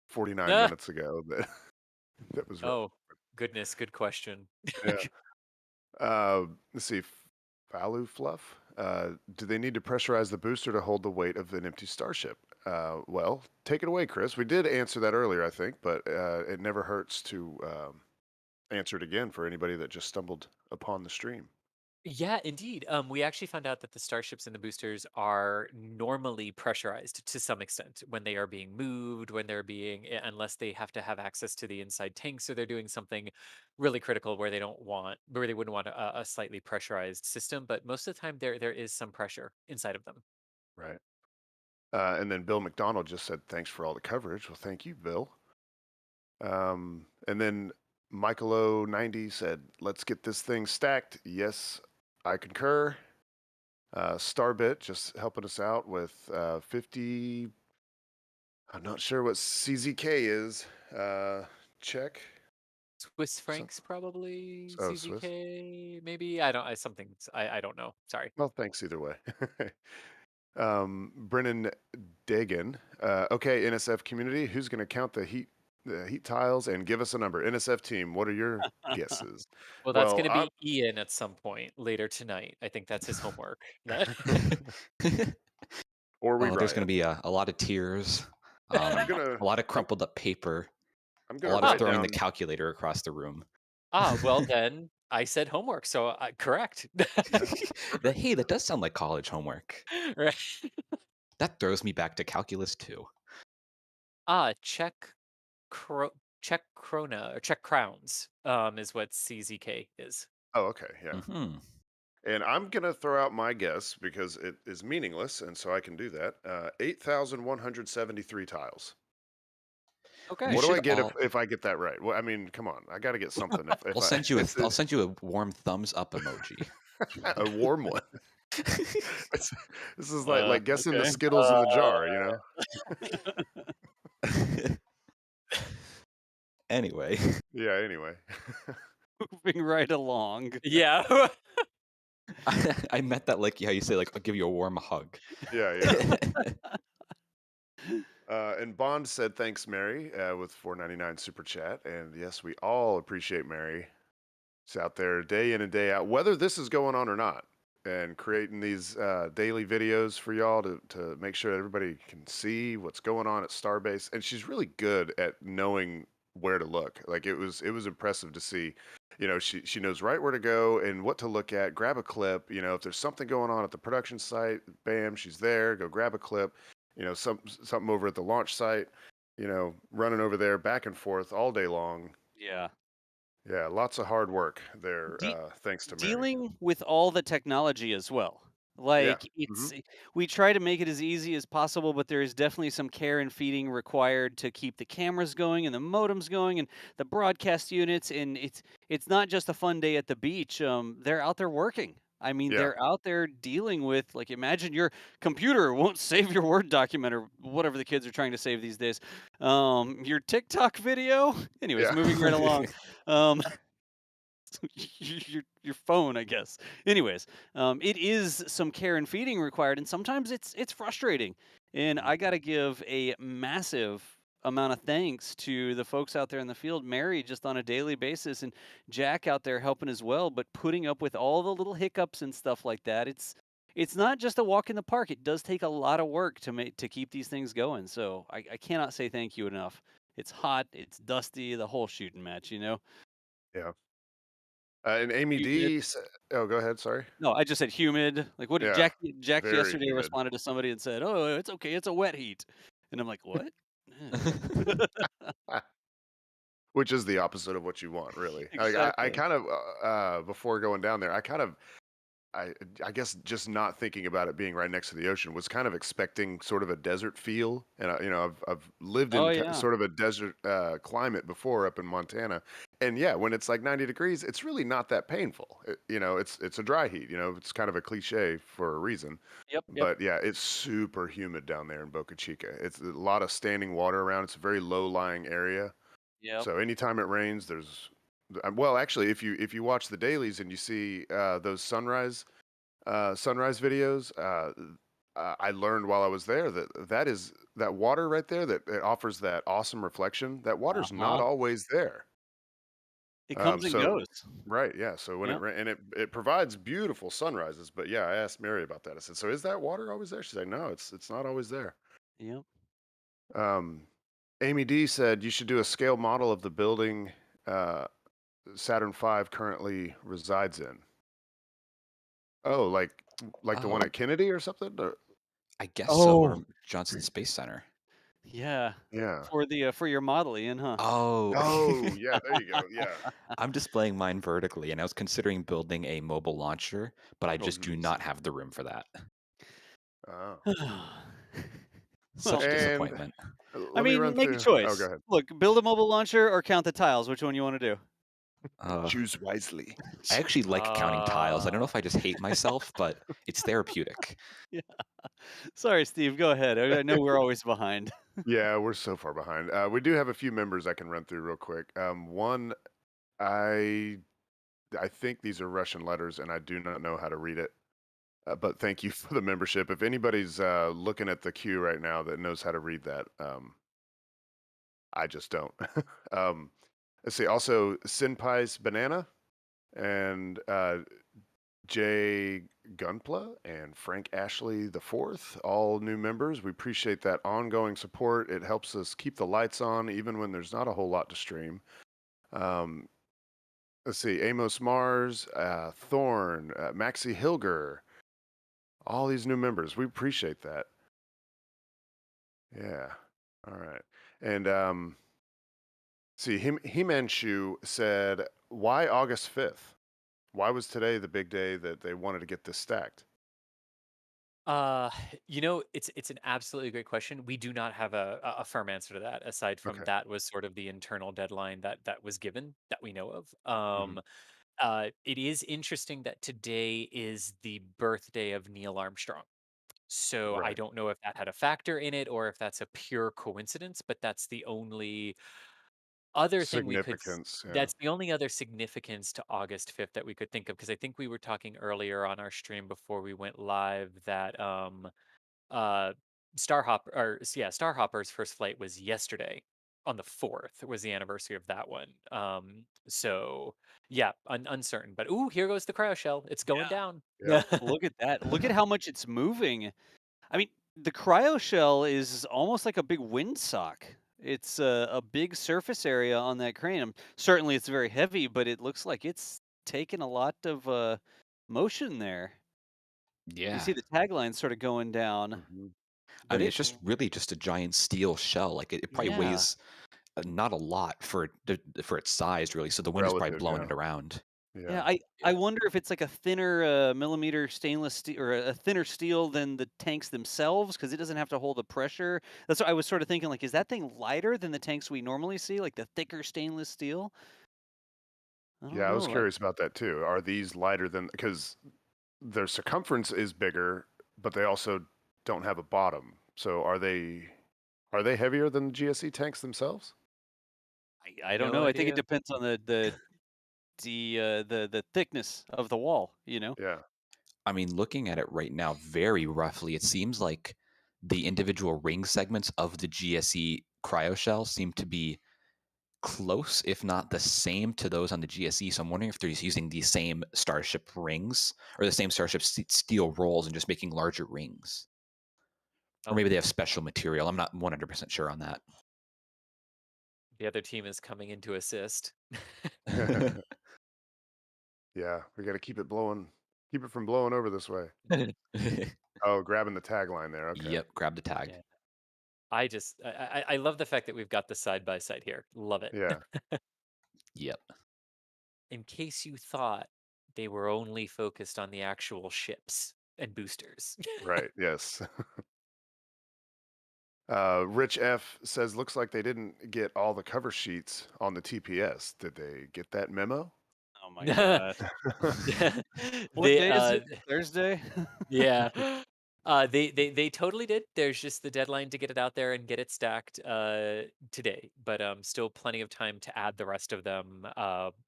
49 ah, minutes ago. That was oh goodness, good question. yeah. Let's see. Falu Fluff. Do they need to pressurize the booster to hold the weight of an empty starship? Well, take it away, Chris. We did answer that earlier, I think, but it never hurts to answer it again for anybody that just stumbled upon the stream. Yeah, indeed. We actually found out that the starships and the boosters are normally pressurized to some extent when they are being moved, when they're being, unless they have to have access to the inside tanks, or they're doing something really critical where where they wouldn't want a slightly pressurized system. But most of the time, there is some pressure inside of them. Right. And then Bill McDonald just said, thanks for all the coverage. Well, thank you, Bill. And then Michael O90 said, let's get this thing stacked. Yes, I concur. Starbit just helping us out with 50. I'm not sure what CZK is. Check. Swiss francs, probably Oh, Swiss. CZK, maybe. I don't. I something. I don't know. Sorry. Well, thanks either way. Brennan Dagan. Okay, NSF community, who's going to count the heat tiles and give us a number? NSF team, what are your guesses? Well, that's Well, going to be Ian at some point later tonight. I think that's his homework. or we Oh, there's going to Ryan. be a lot of tears, I'm gonna a lot of crumpled up paper, I'm a gonna lot of write throwing the down. calculator across the room. Well then I said homework, so correct. Hey, that does sound like college homework. Right. That throws me back to calculus 2. Check check krona or check crowns is what CZK is. Oh, okay, yeah. Hmm. And I'm gonna throw out my guess because it is meaningless, and so I can do that. 8,173 tiles. okay. We What do I should get all. if I get that right? Well, I mean, come on, I got to get something. If I'll I send you a. I'll send you a warm thumbs up emoji. a warm one. It's, this is like guessing the Okay. Skittles in the jar, you know? Anyway, Yeah. Anyway. Moving right along. Yeah. I meant that like how you say like I'll give you a warm hug. Yeah. Yeah. And Bond said, "Thanks, Mary," with 4.99 super chat. And yes, we all appreciate Mary. She's out there day in and day out, whether this is going on or not, and creating these daily videos for y'all to make sure that everybody can see what's going on at Starbase. And she's really good at knowing where to look. Like it was impressive to see. She knows right where to go and what to look at. Grab a clip. If there's something going on at the production site, bam, she's there. Go grab a clip. Something over at the launch site. Running over there back and forth all day long. Yeah. Yeah, lots of hard work there, De- thanks to Mary. Dealing with all the technology as well. Yeah. Like Mhm. we try to make it as easy as possible, but there is definitely some care and feeding required to keep the cameras going and the modems going and the broadcast units. And it's not just a fun day at the beach. They're out there working. I mean, Yeah. they're out there dealing with, like, imagine your computer won't save your Word document or whatever the kids are trying to save these days. Your TikTok video. Anyways, Yeah. moving right along. Um, your phone, I guess. Anyways, it is some care and feeding required, and sometimes it's frustrating. And Mhm. I got to give a massive amount of thanks to the folks out there in the field, Mary just on a daily basis, and Jack out there helping as well. But putting up with all the little hiccups and stuff like that, it's not just a walk in the park. It does take a lot of work to keep these things going. So I cannot say thank you enough. It's hot, it's dusty, the whole shooting match, you know. Yeah. And Amy Humid. D oh, go ahead, sorry. No, I just said humid. Like, what did Yeah, Jack very yesterday humid. responded to somebody and said, "Oh, it's okay. It's a wet heat." And I'm like, "What?" Eh. Which is the opposite of what you want, really. Like, I Exactly. kind of, before going down there, I I guess just not thinking about it being right next to the ocean was kind of expecting sort of a desert feel, and I've lived Oh, in yeah. sort of a desert climate before up in Montana, and yeah, when it's like 90 degrees, it's really not that painful. It's a dry heat. It's kind of a cliche for a reason, Yep, yep, but yeah, it's super humid down there in Boca Chica. It's a lot of standing water around. It's a very low lying area, yep. so anytime it rains, well, actually, if you watch the dailies and you see those sunrise videos, I learned while I was there that water right there that it offers that awesome reflection. That water's not Uh-huh. always there. It comes and So goes. right, yeah. So when Yep, it provides beautiful sunrises. But yeah, I asked Mary about that. I said, "So is that water always there?" She's like, "No, it's not always there." yep. Um, Amy D said you should do a scale model of the building uh, Saturn V currently resides in. Oh, like the one Oh, at Kennedy or something? I guess so, or Oh, Johnson Space Center. yeah. Yeah. For your model, Ian, huh? Oh, Oh, yeah, there you go. Yeah. I'm displaying mine vertically, and I was considering building a mobile launcher, but I Oh, just do geez. not have the room for that. Oh. Well, Such And disappointment. I let me mean, run make a through. Oh, go choice. ahead. Look, build a mobile launcher or count the tiles. Which one you want to do? Uh, Choose wisely. I actually like counting tiles. I don't know Uh, if I just hate myself, but it's therapeutic. Yeah. Sorry, Steve. Go ahead. I know we're always behind. Yeah, we're so far behind. We do have a few members I can run through real quick. One, I I think these are Russian letters, and I do not know how to read it. But thank you for the membership. If anybody's looking at the queue right now that knows how to read that, I just don't. um, let's see. Also, Senpai's Banana and Jay Gunpla and Frank Ashley the fourth, all new members. We appreciate that ongoing support. It helps us keep the lights on even when there's not a whole lot to stream. Um, let's see. Amos Mars, Thorn, Maxi Hilger, all these new members. We appreciate that. Yeah. All right. And see, Himanshu said, "Why August 5th? Why was today the big day that they wanted to get this stacked?" uh, it's an absolutely great question. We do not have a firm answer to that, aside from Okay. that was sort of the internal deadline that was given that we know of. Hmm. It is interesting that today is the birthday of Neil Armstrong. So I Right. don't know if that had a factor in it or if that's a pure coincidence, but that's the only other thing we could Significance. Yeah. that's the only other significance to August 5th that we could think of, because I think we were talking earlier on our stream before we went live that uh Starhopper's first flight was yesterday. On the 4th was the anniversary of that one. So yeah, uncertain. But ooh, here goes the cryo shell. It's going down. Yeah. Look at that. Look at how much it's moving. I mean, the cryo shell is almost like a big windsock. It's a big surface area on that crane. Certainly, it's very heavy, but it looks like it's taken a lot of motion there. You Yeah. see the tagline sort of going down, Mhm. I but mean, it, it's just really just a giant steel shell. Like it probably yeah, weighs not a lot for its size, really. So the wind is probably Relative, blowing yeah. it around. yeah. Yeah. I Yeah. wonder if it's like a thinner millimeter stainless steel or a thinner steel than the tanks themselves because it doesn't have to hold the pressure. That's what I was sort of thinking. Like, is that thing lighter than the tanks we normally see, like the thicker stainless steel? I don't Yeah, I was know. curious about that too. Are these lighter than, because their circumference is bigger, but they also don't have a bottom. So are they heavier than the GSE tanks themselves? I don't No know. I think it idea. depends on the thickness of the wall. You know. Yeah. I mean, looking at it right now, very roughly, it seems like the individual ring segments of the GSE cryoshell seem to be close, if not the same, to those on the GSE. So I'm wondering if they're just using the same Starship rings or the same Starship steel rolls and just making larger rings. Or Oh, maybe they have special material. I'm not 100% sure on that. the other team is coming in to assist. Yeah, we got to keep it from blowing over this way. Oh, grabbing the tagline there. Okay. Yep, grab the tag. Yeah. I love the fact that we've got the side by side here. Love it. Yeah. Yep. In case you thought they were only focused on the actual ships and boosters. Right. Yes. Rich F says, looks like they didn't get all the cover sheets on the TPS. Did they get that memo? Oh my god. What they day is it? Thursday. yeah. They totally did. There's just the deadline to get it out there and get it stacked today, but still plenty of time to add the rest of them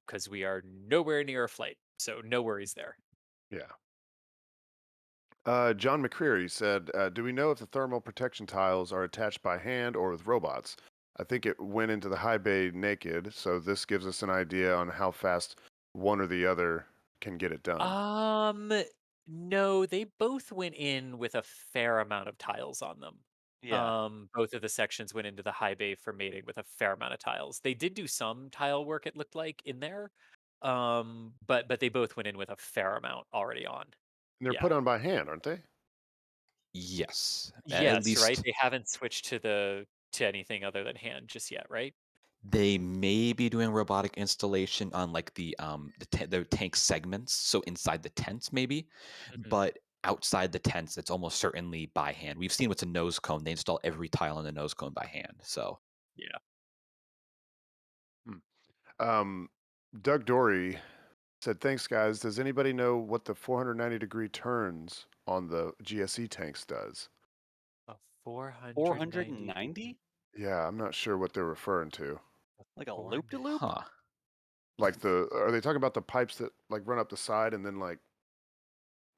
because we are nowhere near a flight, so no worries there. Yeah. John McCreary said, do we know if the thermal protection tiles are attached by hand or with robots? I think it went into the high bay naked, so this gives us an idea on how fast one or the other can get it done. No, they both went in with a fair amount of tiles on them. Yeah. Both of the sections went into the high bay for mating with a fair amount of tiles. They did do some tile work, it looked like, in there. But they both went in with a fair amount already on. And they're Yeah. put on by hand, aren't they? Yes. At Yes, right? least They haven't switched to anything other than hand just yet, right? they may be doing robotic installation on like the tank segments, so inside the tents maybe, Mhm. but outside the tents, it's almost certainly by hand. We've seen what's a nose cone. They install every tile on the nose cone by hand. So Yeah. Um, Doug Dory said, thanks, guys. Does anybody know what the 490-degree turns on the GSE tanks does? A 490 490? Yeah, I'm not sure what they're referring to. Like a loop de loop? huh. Like are they talking about the pipes that like run up the side and then like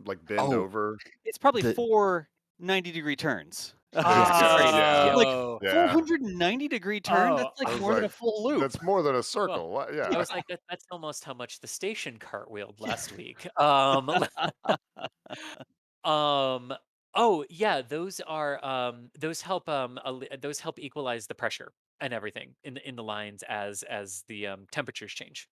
bend Oh, over? It's probably The- 4 90-degree turns. Yes. Yeah. Like Yeah. 490-degree turn? Oh, That's I like was more than a like, full loop. That's more than a circle. What? I Yeah. was like, that's almost how much the station cartwheeled last week. Oh yeah, those help equalize the pressure and everything in the lines as the temperatures change,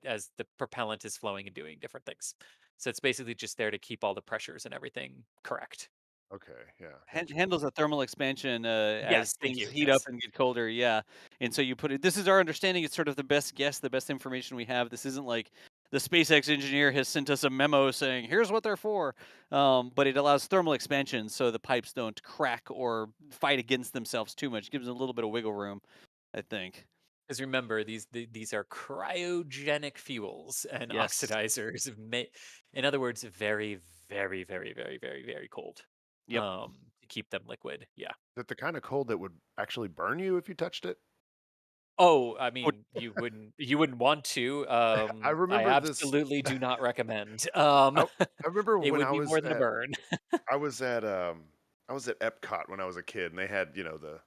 as the propellant is flowing and doing different things. So it's basically just there to keep all the pressures and everything correct. Okay. Yeah. Handles a thermal expansion as Yes, thank things you. heat Yes. up and get colder. Yeah, and so you put it. This is our understanding. It's sort of the best guess, the best information we have. This isn't like the SpaceX engineer has sent us a memo saying here's what they're for. But it allows thermal expansion, so the pipes don't crack or fight against themselves too much. Gives them a little bit of wiggle room, I think. Because remember, these are cryogenic fuels and Yes. oxidizers. In other words, very, very, very, very, very, very cold. Yep. To keep them liquid. Yeah. Is it the kind of cold that would actually burn you if you touched it? Oh, I mean, you wouldn't want to. I remember I this. absolutely do not recommend. I remember It when would be more than a burn. I was at I was at Epcot when I was a kid, and they had, the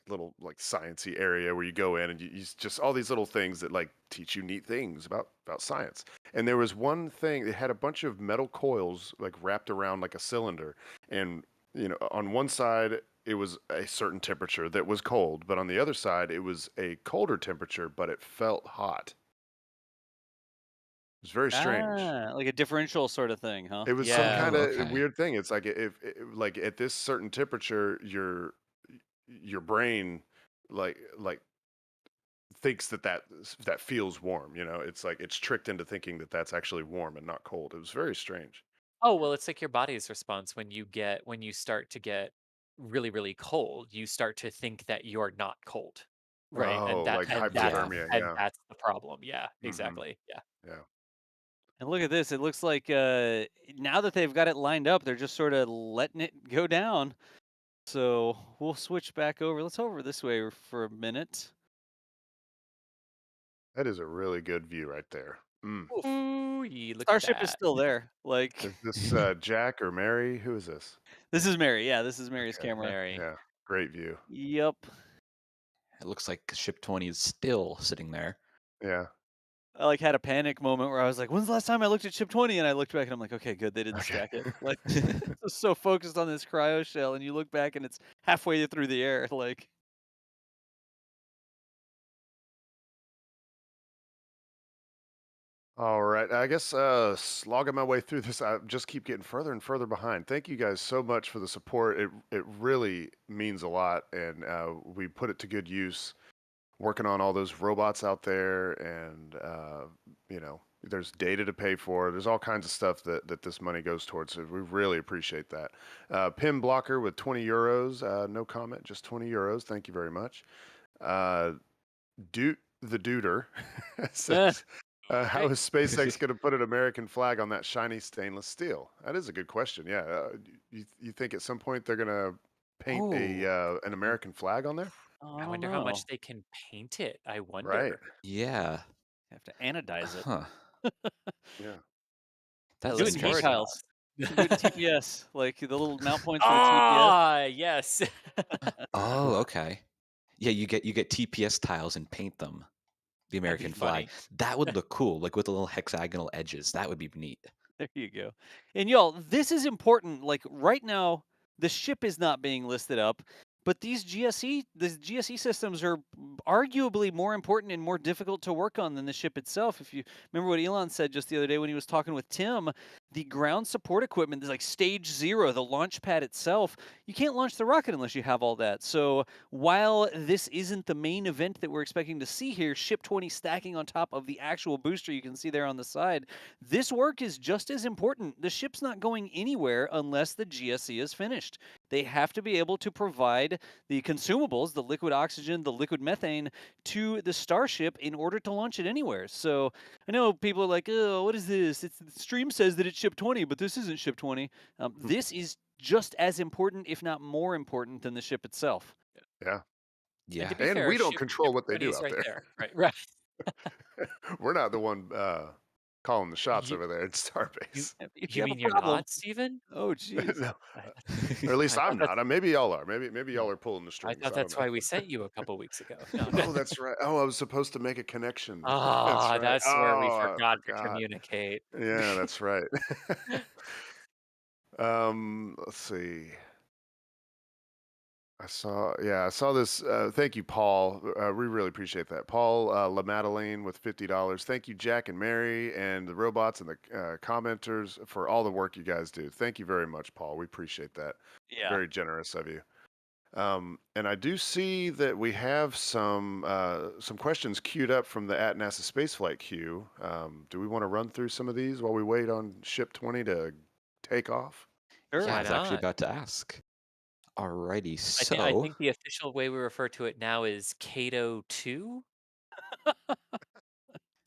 little sciencey area where you go in and you just all these little things that teach you neat things about science. And there was one thing that had a bunch of metal coils wrapped around like a cylinder, and on one side it was a certain temperature that was cold, but on the other side it was a colder temperature, but it felt hot. It was very strange. Like a differential sort of thing, huh? It was some Yeah. kind Oh, of okay. weird thing. It's like like at this certain temperature, your brain like thinks that feels warm. It's like it's tricked into thinking that that's actually warm and not cold. It was very strange. Oh, well, it's like your body's response when you start to get really, really cold, you start to think that you're not cold. Right. And Oh, that like and that's Yeah. hypothermia. and Yeah. that's the problem. Yeah, Hmm. exactly. Yeah. Yeah. And look at this. It looks like now that they've got it lined up, they're just sort of letting it go down. So we'll switch back over. Let's over this way for a minute. That is a really good view right there. Mm. Oof. Ooh, ye look at Starship is that. still there. Like Is this Jack or Mary? Who is this? this is Mary. Yeah, this is Mary's Okay. camera. Mary. Yeah. Great view. Yep. It looks like ship 20 is still sitting there. Yeah. I had a panic moment where I was like, "When's the last time I looked at Ship 20?" And I looked back and I'm like, "Okay, good, they didn't Okay. stack it." Like, just so focused on this cryo shell, and you look back and it's halfway through the air. Like, All right. I guess slogging my way through this, I just keep getting further and further behind. Thank you guys so much for the support. It really means a lot, and we put it to good use working on all those robots out there, and there's data to pay for. There's all kinds of stuff that this money goes towards. So we really appreciate that. Pim Blocker with 20 euros. No comment, just 20 euros. Thank you very much. The Duder says, how Okay. is SpaceX going to put an American flag on that shiny stainless steel? That is a good question. Yeah. You think at some point they're going to paint an American flag on there? I I don't wonder how know. much they can paint it. I Right. wonder. Yeah. Have to anodize it. Huh. Yeah. That's Do it Those in heat Florida interesting. tiles. You can do it in TPS, like the little mount points for the TPS. Ah, yes. Oh, okay. Yeah, you get TPS tiles and paint them. The That'd be American flag. funny. That would look cool, like with the little hexagonal edges. That would be neat. There you go. And y'all, this is important. Like right now, the ship is not being listed up, but these GSE systems are arguably more important and more difficult to work on than the ship itself. If you remember what Elon said just the other day when he was talking with Tim, the ground support equipment is like stage 0, the launch pad itself. You can't launch the rocket unless you have all that. So while this isn't the main event that we're expecting to see here, Ship 20 stacking on top of the actual booster you can see there on the side, this work is just as important. The ship's not going anywhere unless the GSE is finished. They have to be able to provide the consumables, the liquid oxygen, the liquid methane, to the Starship in order to launch it anywhere. So I know people are like, oh, what is this? The stream says that it's Ship 20, but this isn't Ship 20. This is just as important, if not more important, than the ship itself. Yeah. And Yeah. to be And fair, we don't ship control what they 20 do is out right there. there. Right. Right. We're not the one calling the shots You over there at Starbase. If you have mean a you're problem, not, Steven? oh geez. No. I Or at least I I'm thought that's not. Maybe y'all are. Maybe y'all are pulling the I strings. thought I don't that's know. why we sent you a couple weeks ago. No. Oh, that's right. Oh, I was supposed to make a connection. That's Ah, right. that's where we Oh, I forgot to forgot. communicate. Yeah, that's right. Let's see. I saw this. Thank you, Paul. We really appreciate that. Paul LaMadeline with $50. Thank you, Jack and Mary, and the robots and the commenters for all the work you guys do. Thank you very much, Paul. We appreciate that. Yeah. Very generous of you. And I do see that we have some questions queued up from the at NASA Spaceflight queue. Do we want to run through some of these while we wait on Ship 20 to take off? Sure. Yeah, I Why was actually not? about to ask. Alrighty, I so think the official way we refer to it now is Cato 2, I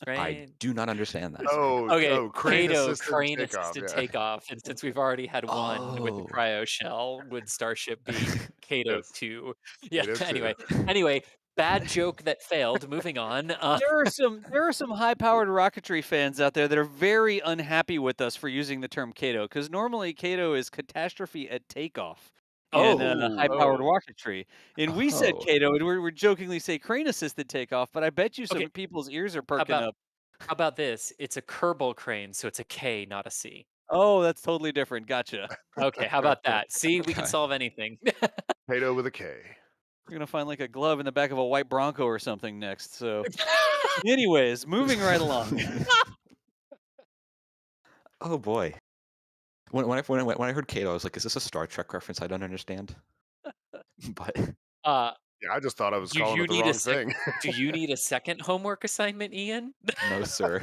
right? do not understand that. Okay, Crane Cato, assisted crane takeoff. assisted Yeah. takeoff, and since we've already had one with the Oh. cryo shell, would Starship be Cato Yes. 2? Yeah. Cato 2. Anyway, bad joke that failed. Moving on. There are some high-powered rocketry fans out there that are very unhappy with us for using the term Cato, because normally Cato is catastrophe at takeoff. in Oh, high-powered Oh. rocketry. And we said Oh, Kato, and we're jokingly say crane-assisted takeoff, but I bet you some Okay. people's ears are How perking about up. how about this? It's a Kerbal Crane, so it's a K, not a C. Oh, that's totally different. Gotcha. Okay, how about that? See, we can okay. solve anything. Kato with a K. We're gonna find like a glove in the back of a white Bronco or something next. So, anyways, moving right along. Oh boy. When I heard Kato, I was like, "Is this a Star Trek reference I don't understand?" But uh, Yeah, I just thought I was do calling you it the need a wrong sec thing. do you need a second homework assignment, Ian? no, sir.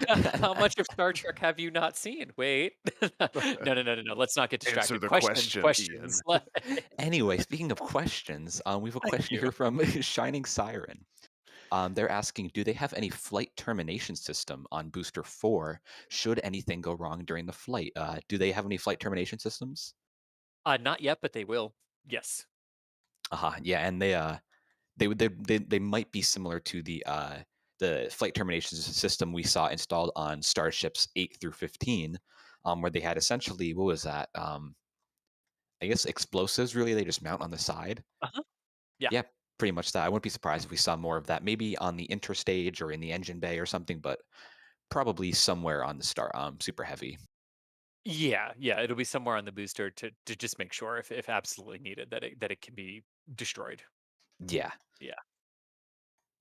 How much of Star Trek have you not seen? Wait. No, no, no, no, no. Let's not get Answer distracted. the Questions, question, Ian. questions. Anyway, speaking of questions, we have a Thank question you. here from Shining Siren. They're asking, do they have any flight termination system on Booster 4 should anything go wrong during the flight? Do they have any flight termination systems? Not yet, but they will. Yes. Yeah, and they might be similar to the flight termination system we saw installed on starships 8 through 15, where they had essentially what was that? I guess explosives. Really, they just mount on the side. Uh-huh. Yeah. Yeah, pretty much that. I wouldn't be surprised if we saw more of that, maybe on the interstage or in the engine bay or something, but probably somewhere on the super heavy. Yeah, yeah. It'll be somewhere on the booster to just make sure if absolutely needed that it can be destroyed. Yeah. Yeah.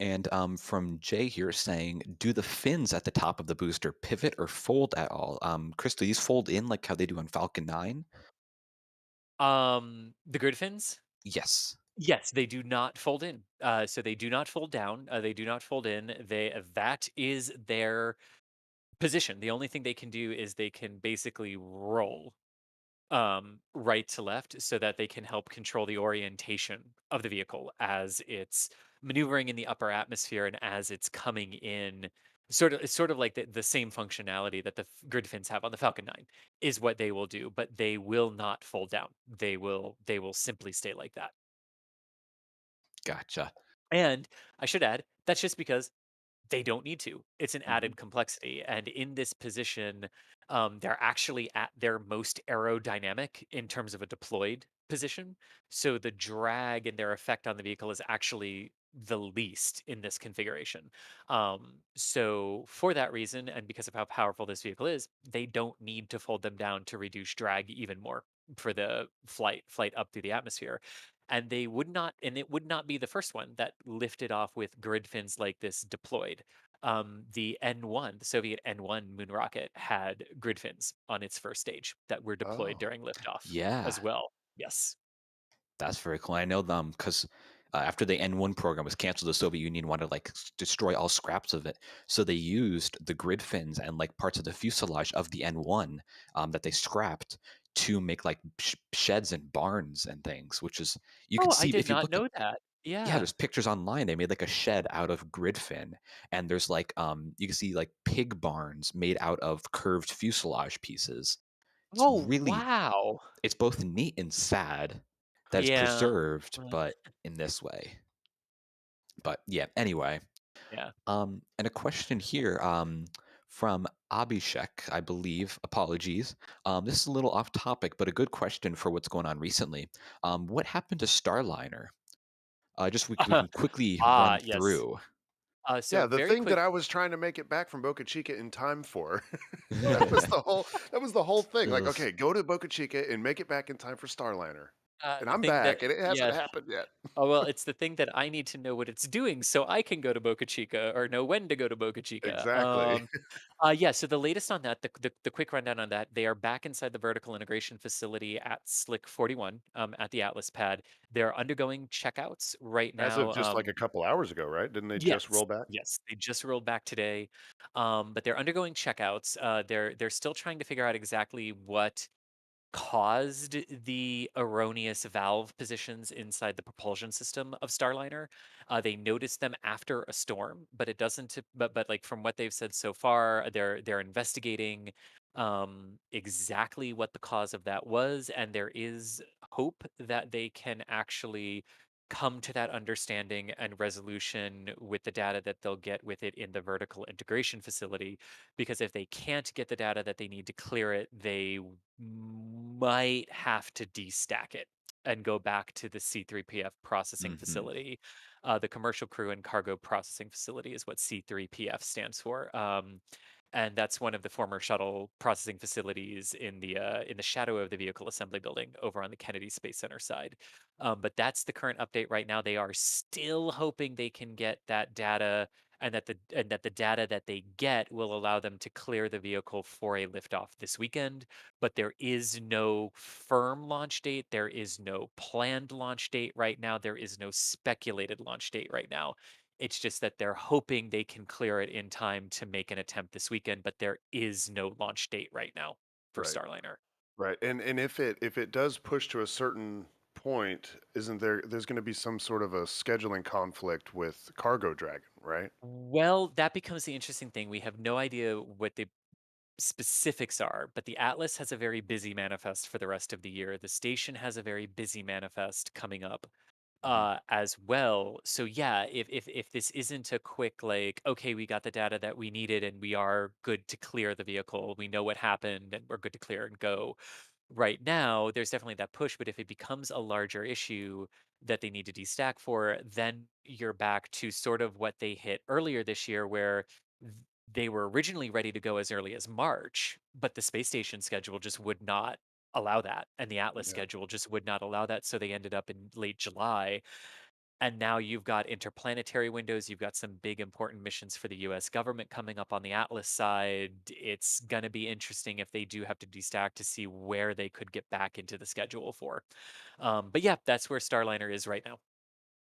And from Jay here saying, do the fins at the top of the booster pivot or fold at all? Chris, do these fold in like how they do on Falcon 9? The grid fins? Yes. Yes, they do not fold in. So they do not fold down. They do not fold in. That is their position. The only thing they can do is they can basically roll right to left so that they can help control the orientation of the vehicle as it's maneuvering in the upper atmosphere and as it's coming in. It's sort of like the same functionality that the grid fins have on the Falcon 9 is what they will do, but they will not fold down. They will simply stay like that. Gotcha. And I should add, that's just because they don't need to. It's an Mhm. added complexity. And in this position, they're actually at their most aerodynamic in terms of a deployed position. So the drag and their effect on the vehicle is actually the least in this configuration. So for that reason, and because of how powerful this vehicle is, they don't need to fold them down to reduce drag even more for the flight up through the atmosphere. And it would not be the first one that lifted off with grid fins like this deployed. The N1, the Soviet N1 moon rocket, had grid fins on its first stage that were deployed Oh, during liftoff Yeah. as well. Yes. That's very cool. I know them because after the N1 program was canceled, the Soviet Union wanted to like destroy all scraps of it. So they used the grid fins and like parts of the fuselage of the N1 that they scrapped to make like sheds and barns and things, which is you can Oh, I see did if you not look up. know that. Yeah, Yeah. there's pictures online. They made like a shed out of grid fin, and there's like you can see like pig barns made out of curved fuselage pieces. It's Oh, really wow. it's both neat and sad that it's Yeah. preserved, uh, but in this way. But yeah, anyway. Yeah. And a question here from Abhishek, I believe. Apologies. This is a little off topic, but a good question for what's going on recently. What happened to Starliner? We can quickly run Yes. through. So yeah, the very thing that quick. I was trying to make it back from Boca Chica in time for. That was the whole thing. Like, Ugh. okay, go to Boca Chica and make it back in time for Starliner. And The I'm thing that back, and it hasn't yeah. happened yet. Oh, well, it's the thing that I need to know what it's doing so I can go to Boca Chica or know when to go to Boca Chica. Exactly. Yeah, so the latest on that, the quick rundown on that, they are back inside the vertical integration facility at Slick 41 at the Atlas pad. They're undergoing checkouts right As of now. just like a couple hours ago, right? Didn't they just Yes, roll back? yes, they just rolled back today, but they're undergoing checkouts. They're still trying to figure out exactly what caused the erroneous valve positions inside the propulsion system of Starliner. They noticed them after a storm, but it doesn't. But like from what they've said so far, they're investigating exactly what the cause of that was, and there is hope that they can actually come to that understanding and resolution with the data that they'll get with it in the vertical integration facility, because if they can't get the data that they need to clear it, they might have to destack it and go back to the C3PF processing Mhm. facility. The Commercial Crew and Cargo Processing Facility is what C3PF stands for. And that's one of the former shuttle processing facilities in the shadow of the vehicle assembly building over on the Kennedy Space Center side. But that's the current update right now. They are still hoping they can get that data, and that the data that they get will allow them to clear the vehicle for a liftoff this weekend. But there is no firm launch date. There is no planned launch date right now. There is no speculated launch date right now. It's just that they're hoping they can clear it in time to make an attempt this weekend, but there is no launch date right now for Right. Starliner. Right. And if it does push to a certain point, isn't there's going to be some sort of a scheduling conflict with Cargo Dragon, right? Well, that becomes the interesting thing. We have no idea what the specifics are, but the Atlas has a very busy manifest for the rest of the year. The station has a very busy manifest coming up Mhm. as well. So yeah, if this isn't a quick like, okay, we got the data that we needed and we are good to clear the vehicle, we know what happened and we're good to clear and go. Right now, there's definitely that push, but if it becomes a larger issue that they need to destack for, then you're back to sort of what they hit earlier this year, where th- they were originally ready to go as early as March, but the space station schedule just would not allow that. And the Atlas Yeah. schedule just would not allow that. So they ended up in late July. And now you've got interplanetary windows. You've got some big important missions for the US government coming up on the Atlas side. It's going to be interesting if they do have to destack to see where they could get back into the schedule for. But yeah, that's where Starliner is right now.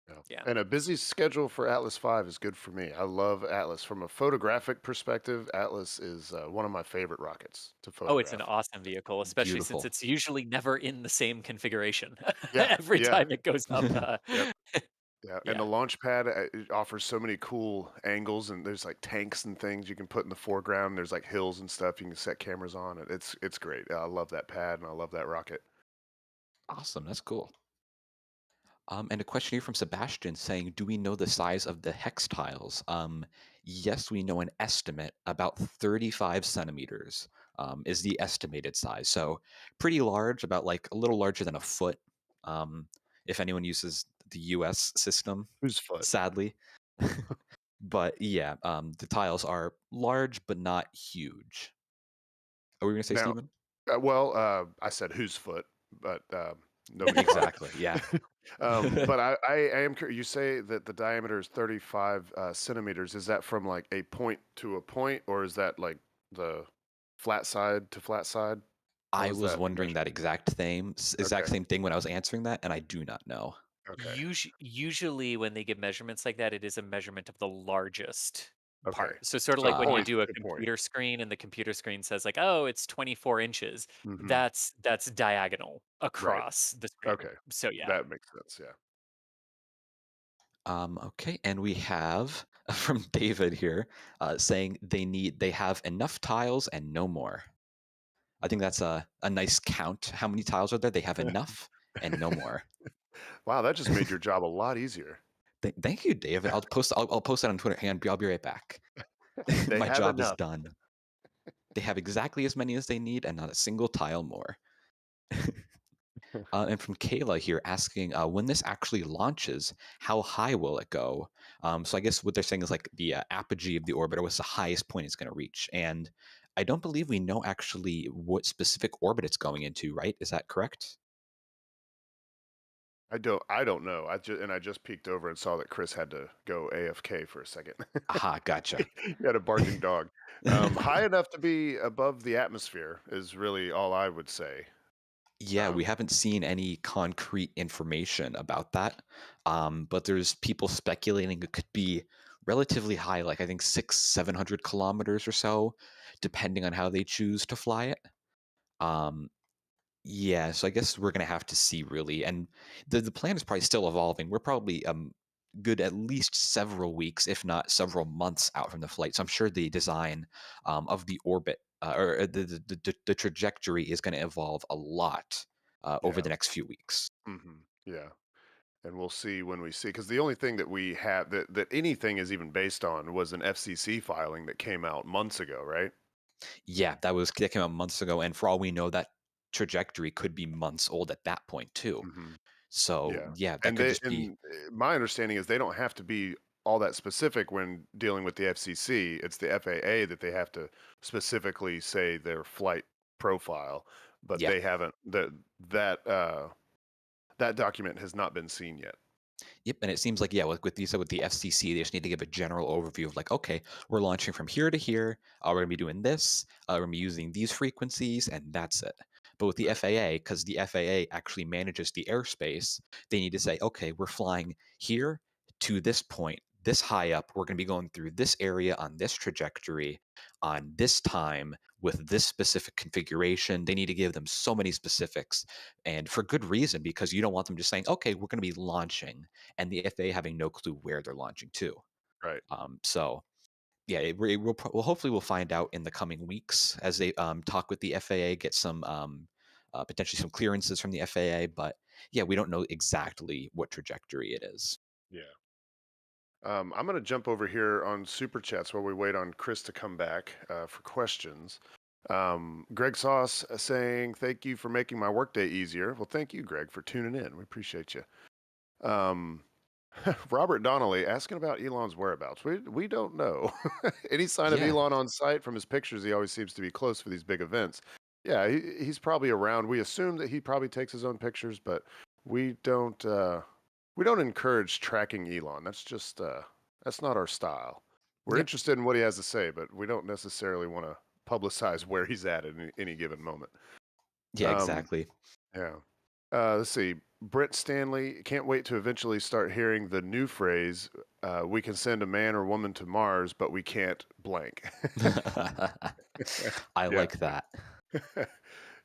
Yeah. Yeah. And a busy schedule for Atlas V is good for me. I love Atlas. From a photographic perspective, Atlas is one of my favorite rockets to Oh, it's an photograph. awesome vehicle, especially since Beautiful. it's usually never in the same configuration Yeah. every Yeah. time it goes up. Yep. Yeah. And Yeah. the launch pad, it offers so many cool angles, and there's like tanks and things you can put in the foreground. There's like hills and stuff you can set cameras on. It's great. I love that pad and I love that rocket. Awesome. That's cool. And a question here from Sebastian saying, "Do we know the size of the hex tiles?" Yes, we know an estimate. About 35 centimeters is the estimated size. So pretty large, about like a little larger than a foot. Um, if anyone uses the U.S. system, Whose foot? sadly. But yeah, the tiles are large but not huge. Are we going to say, Now, Stephen? I said whose foot, but nobody caught it. Exactly. Yeah. But I am curious. You say that the diameter is 35 centimeters. Is that from like a point to a point, or is that like the flat side to flat side? How I is was that wondering measured? that exact Okay. same thing when I was answering that, and I do not know. Okay. Usually, when they give measurements like that, it is a measurement of the largest Okay. part. So, sort of So like when you Ah, point do a to point. computer screen, and the computer screen says like, "Oh, it's 24 inches." Hmm. That's diagonal Right. across the screen. Okay. So yeah. That makes sense. Yeah. okay, and we have from David here saying they have enough tiles and no more. I think that's a nice count. How many tiles are there? They have enough and no more. Wow, that just made your job a lot easier. Thank you, David. I'll post that on Twitter. Hang on, I'll be right back. They My have job is enough. done. They have exactly as many as they need and not a single tile more. And from Kayla here asking, when this actually launches, how high will it go? So I guess what they're saying is like the apogee of the orbiter was the highest point it's going to reach. And I don't believe we know actually what specific orbit it's going into, right? Is that correct? I don't know. I just peeked over and saw that Chris had to go AFK for a second. Aha, gotcha. He had a barking dog. High enough to be above the atmosphere is really all I would say. Yeah, we Um, haven't seen any concrete information about that. But there's people speculating it could be relatively high, like I think 700 kilometers or so, depending on how they choose to fly it. Um, Yeah, so I guess we're gonna have to see really, and the plan is probably still evolving. We're probably good at least several weeks, if not several months out from the flight. So I'm sure the design of the orbit or the trajectory is going to evolve a lot over yeah. the next few weeks. Yeah. And we'll see when we see, because the only thing that we have that anything is even based on was an FCC filing that came out months ago, right? Yeah, that came out months ago, and for all we know, that trajectory could be months old at that point too. Hmm. So Yeah, yeah, that and could just be my understanding is they don't have to be all that specific when dealing with the FCC. It's the FAA that they have to specifically say their flight profile, but yeah. they haven't that document has not been seen yet. Yep, and it seems like yeah, with you said with the FCC, they just need to give a general overview of like, okay, we're launching from here to here. We're gonna be doing this. We're gonna be using these frequencies, and that's it. But with the Right. FAA, because the FAA actually manages the airspace, they need to say, okay, we're flying here to this point, this high up. We're gonna be going through this area on this trajectory, on this time with this specific configuration. They need to give them so many specifics, and for good reason, because you don't want them just saying, okay, we're gonna be launching and the FAA having no clue where they're launching to. Right. So yeah, we'll hopefully we'll find out in the coming weeks as they talk with the FAA, get some potentially some clearances from the FAA. But yeah, we don't know exactly what trajectory it is. Yeah. I'm going to jump over here on Super Chats while we wait on Chris to come back for questions. Greg Sauce saying, thank you for making my workday easier. Well, thank you, Greg, for tuning in. We appreciate you. Robert Donnelly asking about Elon's whereabouts. We don't know. Any sign of Yeah, Elon on site? From his pictures, he always seems to be close for these big events. Yeah, he's probably around. We assume that he probably takes his own pictures, but we don't encourage tracking Elon. That's just that's not our style. We're yep, interested in what he has to say, but we don't necessarily want to publicize where he's at any given moment. yeah, Um, exactly. yeah. Let's see. Brent Stanley can't wait to eventually start hearing the new phrase, we can send a man or woman to Mars, but we can't blank. I Yeah. like that.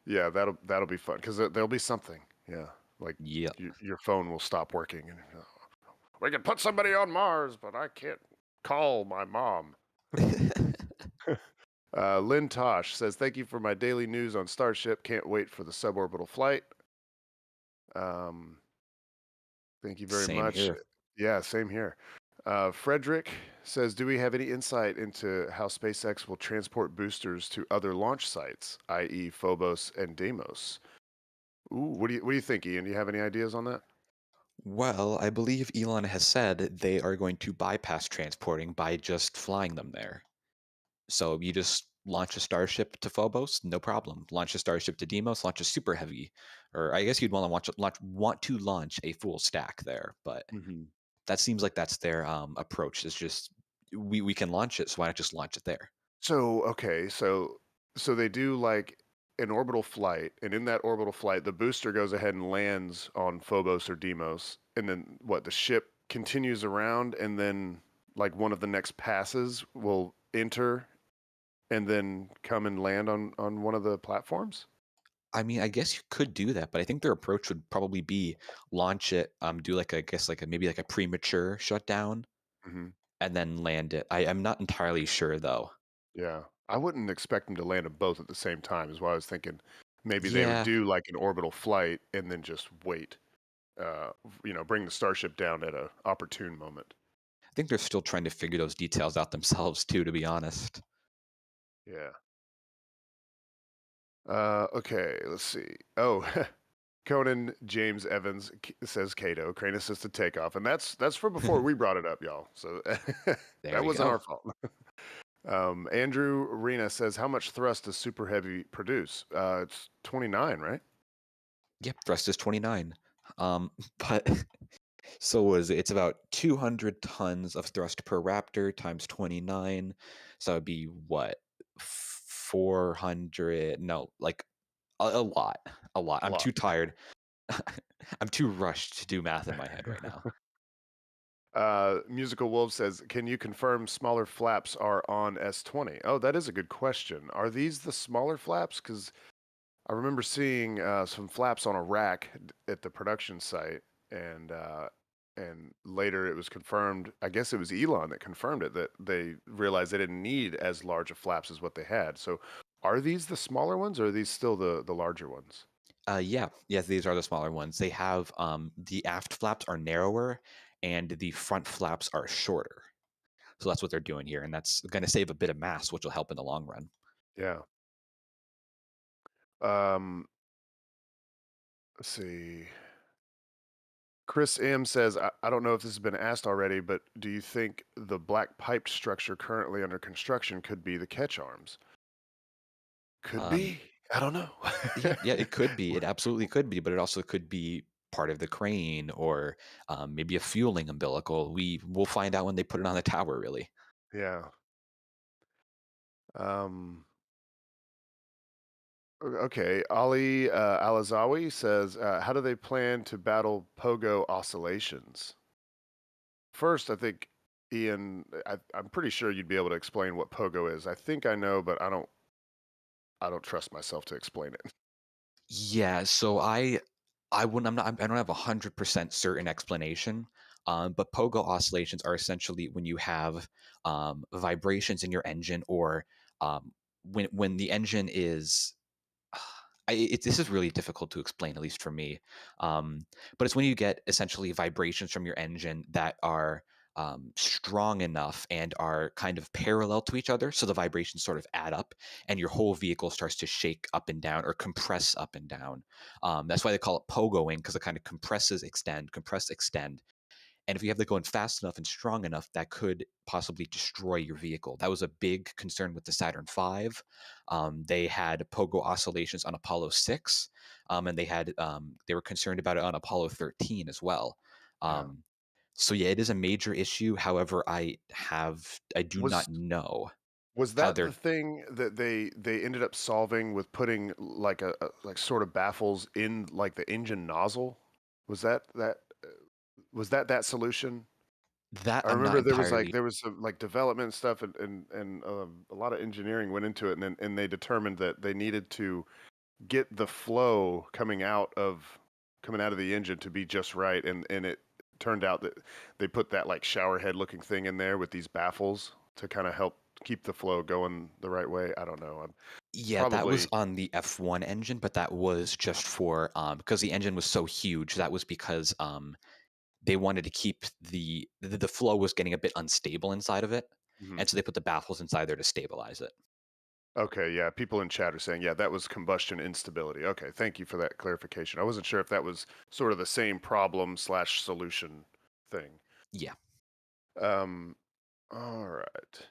Yeah, that'll be fun because there'll be something. Yeah. Like Yep. your phone will stop working and we can put somebody on Mars, but I can't call my mom. Lynn Tosh says, thank you for my daily news on Starship. Can't wait for the suborbital flight. Um, Thank you very Same much. here. Yeah, same here. Frederick says, do we have any insight into how SpaceX will transport boosters to other launch sites, i.e., Phobos and Deimos? Ooh, what do you think, Ian? Do you have any ideas on that? Well, I believe Elon has said they are going to bypass transporting by just flying them there. So you just launch a starship to Phobos, no problem. Launch a starship to Deimos, launch a super heavy, or I guess you'd want to want to launch a full stack there. But Hmm. that seems like that's their approach. Is just we can launch it, so why not just launch it there? So, okay, so they do like an orbital flight, and in that orbital flight, the booster goes ahead and lands on Phobos or Deimos, and then what? The ship continues around, and then like one of the next passes will enter and then come and land on one of the platforms? I mean, I guess you could do that, but I think their approach would probably be launch it, do like I guess like a maybe like a premature shutdown, Hmm. and then land it. I'm not entirely sure though. Yeah. I wouldn't expect them to land them both at the same time, is why I was thinking maybe they would Yeah, do like an orbital flight and then just wait, bring the Starship down at a opportune moment. I think they're still trying to figure those details out themselves too, to be honest. Yeah. Okay, let's see. Oh, Conan James Evans says Cato, crane assisted takeoff. And that's from before we brought it up, y'all. So There that you wasn't go. our fault. Andrew Arena says, how much thrust does Super Heavy produce? It's 29, right? Yep, thrust is 29. But so what is it? It's about 200 tons of thrust per Raptor times 29. So it'd be what? 400? No, like a lot. A lot. A I'm lot. too tired. I'm too rushed to do math in my head right now. Musical Wolf says, can you confirm smaller flaps are on S20? Oh, that is a good question. Are these the smaller flaps? Because I remember seeing some flaps on a rack at the production site, and later it was confirmed. I guess it was Elon that confirmed it, that they realized they didn't need as large of flaps as what they had. So, are these the smaller ones, or are these still the larger ones? Yeah, yes, these are the smaller ones. They have the aft flaps are narrower and the front flaps are shorter. So that's what they're doing here, and that's going to save a bit of mass, which will help in the long run. Yeah. Um, let's see. Chris M says, I don't know if this has been asked already, but do you think the black piped structure currently under construction could be the catch arms? Could Um, be. I don't know. yeah, it could be. It absolutely could be, but it also could be part of the crane or maybe a fueling umbilical. We'll find out when they put it on the tower, really. Yeah. Okay. Ali Alazawi says, how do they plan to battle pogo oscillations? First, I think, Ian, I'm pretty sure you'd be able to explain what pogo is. I think I know, but I don't trust myself to explain it. Yeah, so I wouldn't I don't have 100% certain explanation. But pogo oscillations are essentially when you have vibrations in your engine or when the engine is this is really difficult to explain, at least for me. But it's when you get essentially vibrations from your engine that are strong enough and are kind of parallel to each other. So the vibrations sort of add up and your whole vehicle starts to shake up and down or compress up and down. That's why they call it pogoing, because it kind of compresses, extend, compress, extend. And if you have that going fast enough and strong enough, that could possibly destroy your vehicle. That was a big concern with the Saturn V. They had pogo oscillations on Apollo 6, and they were concerned about it on Apollo 13 as well. Yeah. So yeah, it is a major issue. However, I do Was not know was how that the they're. thing that they ended up solving with putting like a like sort of baffles in like the engine nozzle? Was that solution? That I I'm not remember entirely. there was some like development stuff and a lot of engineering went into it, and they determined that they needed to get the flow coming out of the engine to be just right, and it turned out that they put that like shower head looking thing in there with these baffles to kind of help keep the flow going the right way. I don't know. I'm Yeah, that was probably on the F1 engine, but that was just for because the engine was so huge. That was because they wanted to keep the flow was getting a bit unstable inside of it, Mhm. and so they put the baffles inside there to stabilize it. Okay, yeah. People in chat are saying, yeah, that was combustion instability. Okay, thank you for that clarification. I wasn't sure if that was sort of the same problem slash solution thing. Yeah. Um, all right.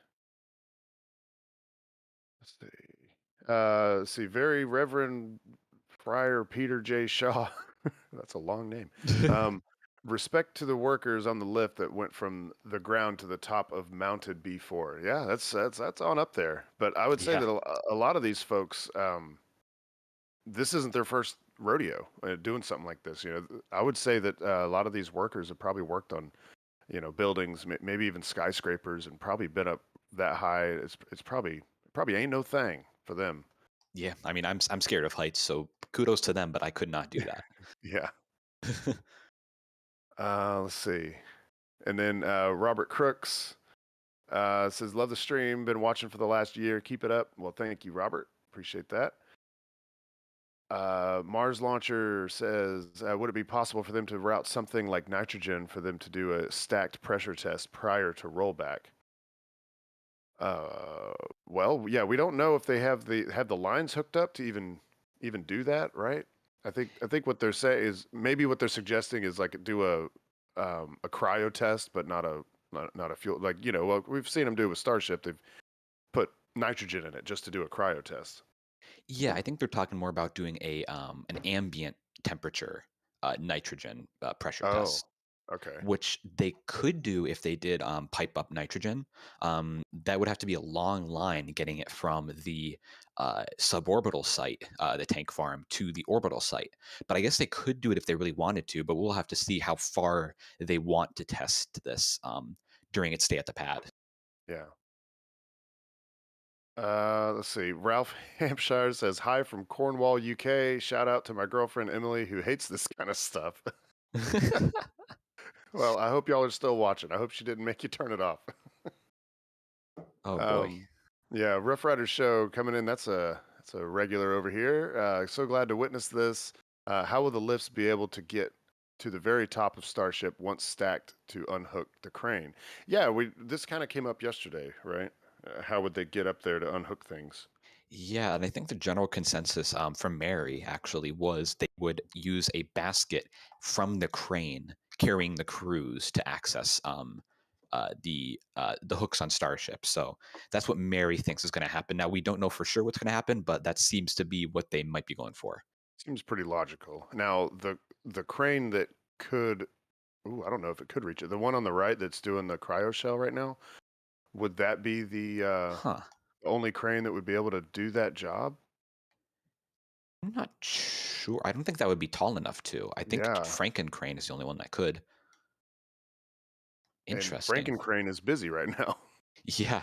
Let's see. Very Reverend Friar Peter J. Shaw. That's a long name. Respect to the workers on the lift that went from the ground to the top of mounted B4. Yeah, that's on up there. But I would say Yeah. that a lot of these folks, this isn't their first rodeo doing something like this. I would say that a lot of these workers have probably worked on, buildings, maybe even skyscrapers, and probably been up that high. It's probably ain't no thing for them. Yeah, I mean, I'm scared of heights, so kudos to them, but I could not do that. Yeah. Let's see. And then Robert Crooks says, "Love the stream. Been watching for the last year. Keep it up." Well, thank you, Robert. Appreciate that. Mars Launcher says, "Would it be possible for them to route something like nitrogen for them to do a stacked pressure test prior to rollback?" Well, yeah, we don't know if they have the lines hooked up to even do that, right? I think what they're saying is maybe what they're suggesting is like do a cryo test, but not a fuel, like well, we've seen them do with Starship. They've put nitrogen in it just to do a cryo test. Yeah, I think they're talking more about doing a an ambient temperature nitrogen pressure Oh, test, okay. which they could do if they did pipe up nitrogen. That would have to be a long line getting it from the suborbital site, the tank farm, to the orbital site. But I guess they could do it if they really wanted to, but we'll have to see how far they want to test this during its stay at the pad. Yeah. Let's see. Ralph Hampshire says, "Hi from Cornwall, UK. Shout out to my girlfriend Emily, who hates this kind of stuff." Well, I hope y'all are still watching. I hope she didn't make you turn it off. Oh boy. Yeah, Rough Riders show coming in. That's a regular over here. So glad to witness this. How will the lifts be able to get to the very top of Starship once stacked to unhook the crane? Yeah, this kind of came up yesterday, right? How would they get up there to unhook things? Yeah, and I think the general consensus from Mary actually was they would use a basket from the crane carrying the crews to access the hooks on Starship. So that's what Mary thinks is going to happen. Now we don't know for sure what's going to happen, but that seems to be what they might be going for. Seems pretty logical. Now the crane that could, ooh, I don't know if it could reach it. The one on the right that's doing the cryo shell right now, would that be the Huh. only crane that would be able to do that job? I'm not sure. I don't think that would be tall enough to. I think Yeah, Franken Crane is the only one that could. and Interesting. Franken crane is busy right now. Yeah.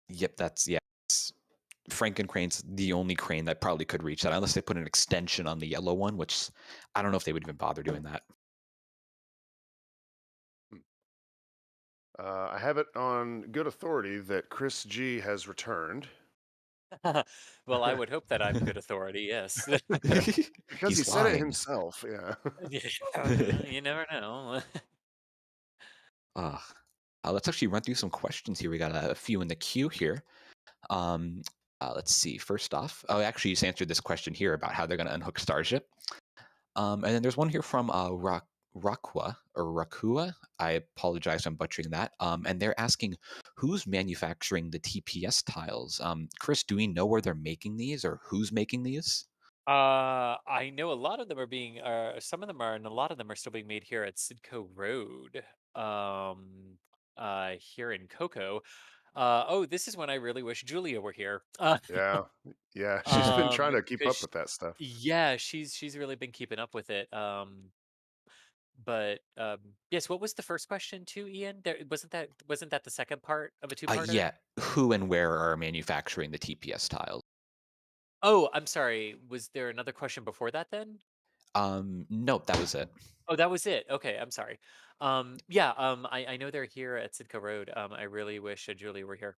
Yep. That's yeah. Franken Crane's the only crane that probably could reach that, unless they put an extension on the yellow one, which I don't know if they would even bother doing that. I have it on good authority that Chris G has returned. Well, I would hope that I'm good authority. Yes. Because he He's said it lying. himself, yeah. Yeah, you never know. Uh, let's actually run through some questions here. We got a few in the queue here. Let's see. First off, oh, actually, you just answered this question here about how they're going to unhook Starship. And then there's one here from Rakua or Rakua. I apologize, if I'm butchering that. And they're asking who's manufacturing the TPS tiles. Chris, do we know where they're making these or who's making these? I know a lot of them are being, some of them are, and a lot of them are still being made here at Sidco Road, here in Cocoa. Oh, this is when I really wish Julia were here. Yeah. Yeah. She's been trying to keep up 'Cause with that stuff. yeah, she's really been keeping up with it. But yes, what was the first question too, Ian? There wasn't that the second part of a two-parter? Yeah, who and where are manufacturing the TPS tiles? Oh, I'm sorry. Was there another question before that then? Nope, that was it. Oh, that was it. Okay, I'm sorry. Yeah, I know they're here at Sitka Road. I really wish Julie were here.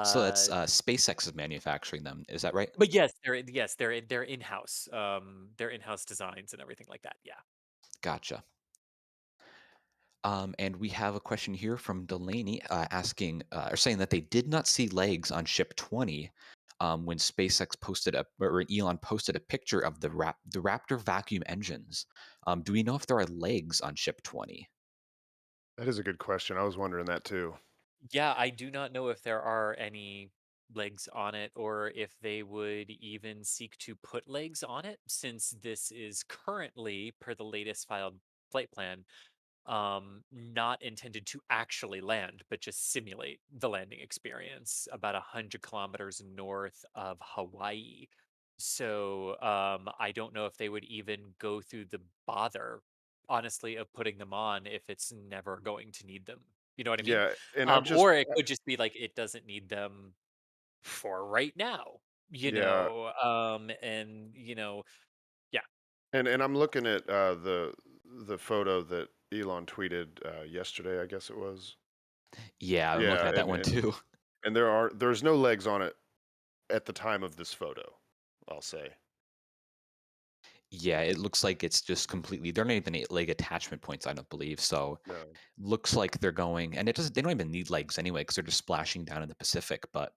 So that's Uh, SpaceX is manufacturing them. Is that right? but yes, they're in-house. They're in-house designs and everything like that. Yeah. Gotcha. And we have a question here from Delaney asking or saying that they did not see legs on Ship 20 when SpaceX posted or Elon posted a picture of the Raptor vacuum engines. Do we know if there are legs on Ship 20? That is a good question. I was wondering that too. Yeah, I do not know if there are any legs on it or if they would even seek to put legs on it since this is currently, per the latest filed flight plan, not intended to actually land, but just simulate the landing experience about 100 kilometers north of Hawaii. So I don't know if they would even go through the bother, honestly, of putting them on if it's never going to need them. You know what I mean? Yeah, and I just Or it could just be like it doesn't need them for right now, yeah, and yeah. and I'm looking at the photo that Elon tweeted yesterday, I guess it was. Yeah, I'm looking Yeah, at that one too. and there's no legs on it at the time of this photo, I'll say. Yeah, it looks like it's just completely. They're not even leg attachment points, I don't believe. So No. looks like they're going, and it doesn't. They don't even need legs anyway because they're just splashing down in the Pacific. But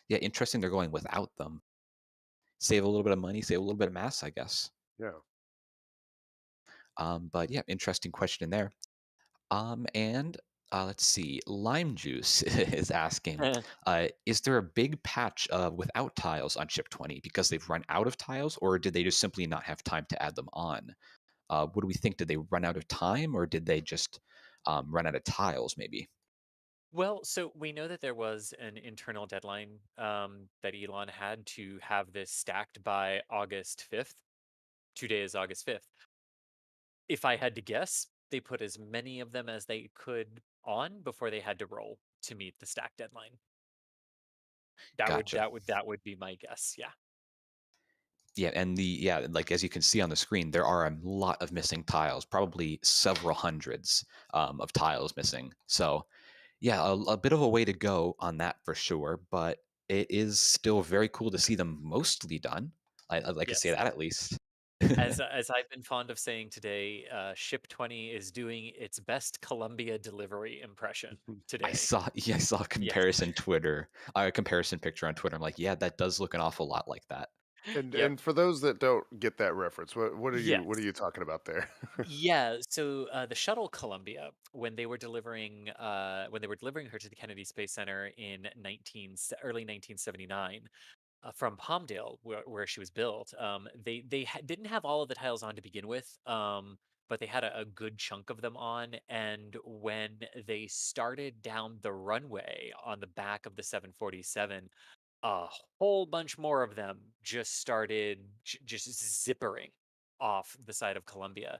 yeah, interesting. They're going without them. Save a little bit of money, save a little bit of mass, I guess. Yeah. But yeah, interesting question in there. And let's see, Lime Juice is asking, is there a big patch without tiles on Ship 20 because they've run out of tiles, or did they just simply not have time to add them on? What do we think? Did they run out of time, or did they just run out of tiles? Maybe. Well, so we know that there was an internal deadline that Elon had to have this stacked by August 5th. Today is August 5th. If I had to guess, they put as many of them as they could on before they had to roll to meet the stack deadline. That would Gotcha. that would that would be my guess. Yeah. Yeah, and like as you can see on the screen, there are a lot of missing tiles, probably several hundreds of tiles missing. So yeah, a bit of a way to go on that for sure, but it is still very cool to see them mostly done. I'd like to say Yes. that at least. As I've been fond of saying today, Ship 20 is doing its best Columbia delivery impression today. I saw a Yes. comparison picture on Twitter. I'm like, yeah, that does look an awful lot like that. And Yep. for those that don't get that reference, what are Yes. you talking about there? Yeah, so the shuttle Columbia, when they were delivering her to the Kennedy Space Center in early 1979, from Palmdale, where she was built, didn't have all of the tiles on to begin with, but they had a good chunk of them on. And when they started down the runway on the back of the 747, a whole bunch more of them just started just zippering off the side of Columbia.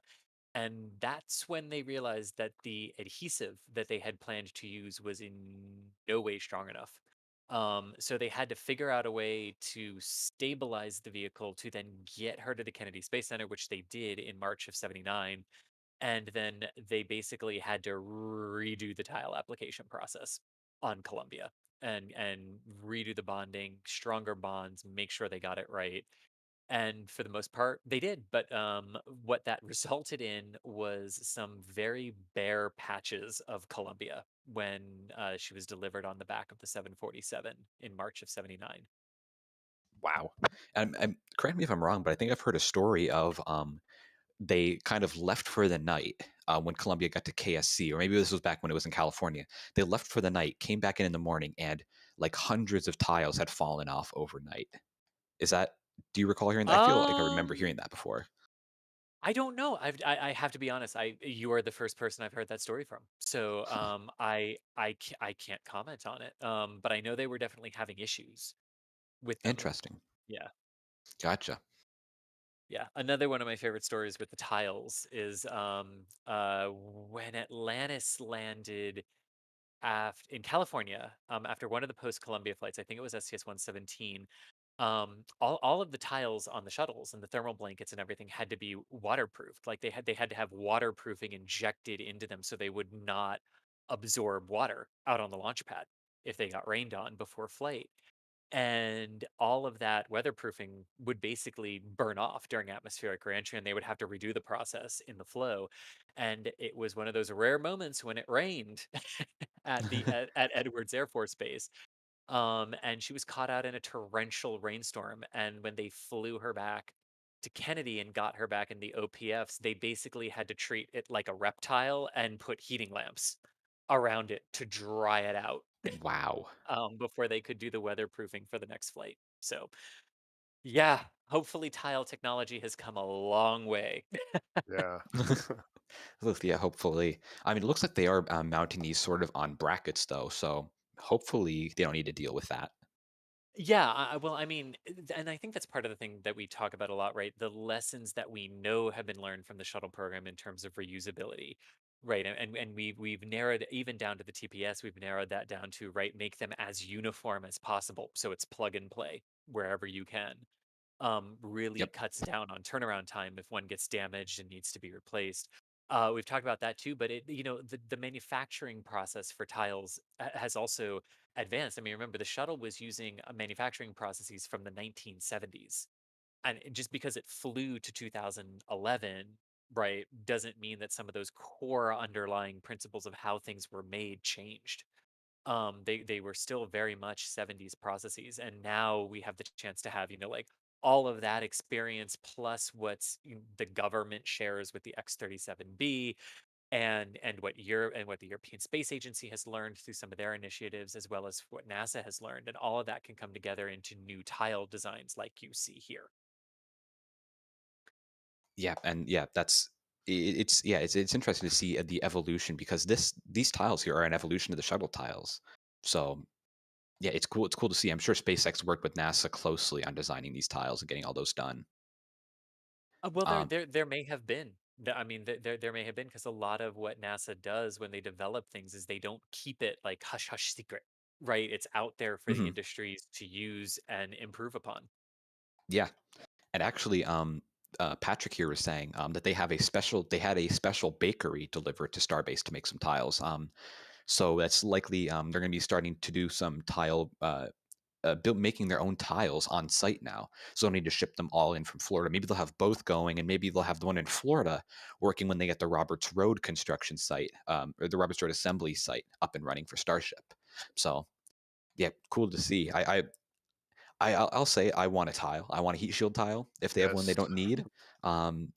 And that's when they realized that the adhesive that they had planned to use was in no way strong enough. So they had to figure out a way to stabilize the vehicle to then get her to the Kennedy Space Center, which they did in March of '79. And then they basically had to redo the tile application process on Columbia and redo the bonding, stronger bonds, make sure they got it right. And for the most part, they did. But what that resulted in was some very bare patches of Columbia when she was delivered on the back of the 747 in March of '79. Wow. And correct me if I'm wrong, but I think I've heard a story of they kind of left for the night when Columbia got to KSC, or maybe this was back when it was in California. They left for the night, came back in the morning, and like hundreds of tiles had fallen off overnight. Is that? Do you recall hearing that? I feel like I remember Um, hearing that before. I don't know. I have to be honest. You are the first person I've heard that story from. So Huh. I can't comment on it. But I know they were definitely having issues with them. Interesting. Yeah. Gotcha. Yeah, another one of my favorite stories with the tiles is when Atlantis landed in California after one of the post Columbia flights. I think it was STS 117. All of the tiles on the shuttles and the thermal blankets and everything had to be waterproofed. Like they had to have waterproofing injected into them so they would not absorb water out on the launch pad if they got rained on before flight. And all of that weatherproofing would basically burn off during atmospheric reentry, and they would have to redo the process in the flow. And it was one of those rare moments when it rained at Edwards Air Force Base. And she was caught out in a torrential rainstorm. And when they flew her back to Kennedy and got her back in the OPFs, they basically had to treat it like a reptile and put heating lamps around it to dry it out Wow. before they could do the weatherproofing for the next flight. So, yeah, hopefully tile technology has come a long way. Yeah. Look, yeah, hopefully. I mean, it looks like they are mounting these sort of on brackets, though. So hopefully they don't need to deal with that. Yeah, well, I mean, and I think that's part of the thing that we talk about a lot, right? The lessons that we know have been learned from the shuttle program in terms of reusability, right? And we've narrowed even down to the TPS. We've narrowed that down to right, make them as uniform as possible, so it's plug and play wherever you can. Really Yep. cuts down on turnaround time if one gets damaged and needs to be replaced. We've talked about that too, but the manufacturing process for tiles has also advanced. I mean, remember the shuttle was using manufacturing processes from the 1970s, and just because it flew to 2011, right, doesn't mean that some of those core underlying principles of how things were made changed. They were still very much 70s processes, and now we have the chance to have like all of that experience plus what's the government shares with the X-37B and what the European Space Agency has learned through some of their initiatives, as well as what NASA has learned, and all of that can come together into new tile designs like you see here. Yeah, and yeah, it's interesting to see the evolution because these tiles here are an evolution of the shuttle tiles. So yeah, it's cool. It's cool to see. I'm sure SpaceX worked with NASA closely on designing these tiles and getting all those done. Well, Um, there may have been. I mean, there may have been because a lot of what NASA does when they develop things is they don't keep it like hush hush secret, right? It's out there for the mhm, industries to use and improve upon. yeah, and actually, Patrick here was saying that they had a special bakery delivered to Starbase to make some tiles. So that's likely they're going to be starting to do some tile making their own tiles on site now. So they'll need to ship them all in from Florida. Maybe they'll have both going, and maybe they'll have the one in Florida working when they get the Roberts Road construction site or the Roberts Road assembly site up and running for Starship. So yeah, cool to see. I'll say I want a tile. I want a heat shield tile. If they have one they Yes. don't need,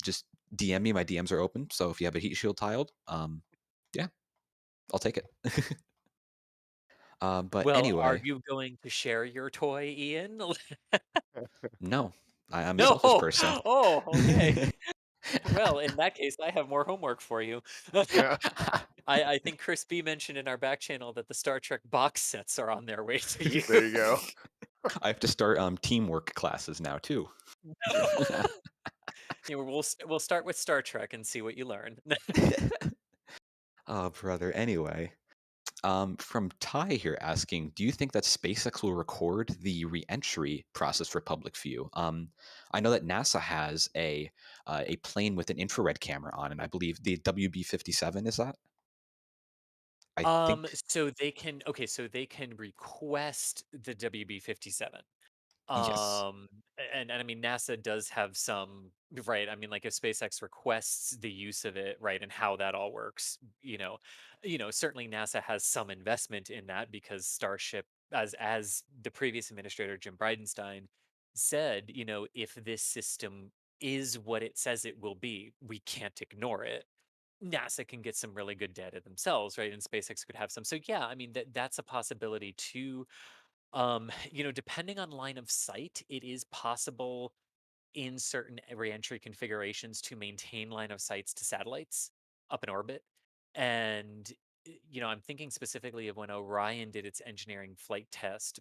just DM me. My DMs are open. So if you have a heat shield tiled, yeah, I'll take it. But Well, are anyway, you going to share your toy, Ian? no, I'm a No. selfish person. Oh, okay. Well, in that case, I have more homework for you. Yeah. I think Chris B mentioned in our back channel that the Star Trek box sets are on their way to you. There you go. I have to start teamwork classes now too. Yeah, we'll start with Star Trek and see what you learn. Oh, brother. Anyway, from Ty here asking, do you think that SpaceX will record the reentry process for public view? I know that NASA has a plane with an infrared camera on, and I believe the WB-57 is that? I think So they can request the WB-57. yes. And I mean, NASA does have some, right? I mean, like if SpaceX requests the use of it, right, and how that all works, certainly NASA has some investment in that because Starship, as the previous administrator Jim Bridenstine said, if this system is what it says it will be, we can't ignore it. NASA can get some really good data themselves, right? And SpaceX could have some. So yeah, I mean that's a possibility too. Depending on line of sight, it is possible in certain reentry configurations to maintain line of sights to satellites up in orbit. And, I'm thinking specifically of when Orion did its engineering flight test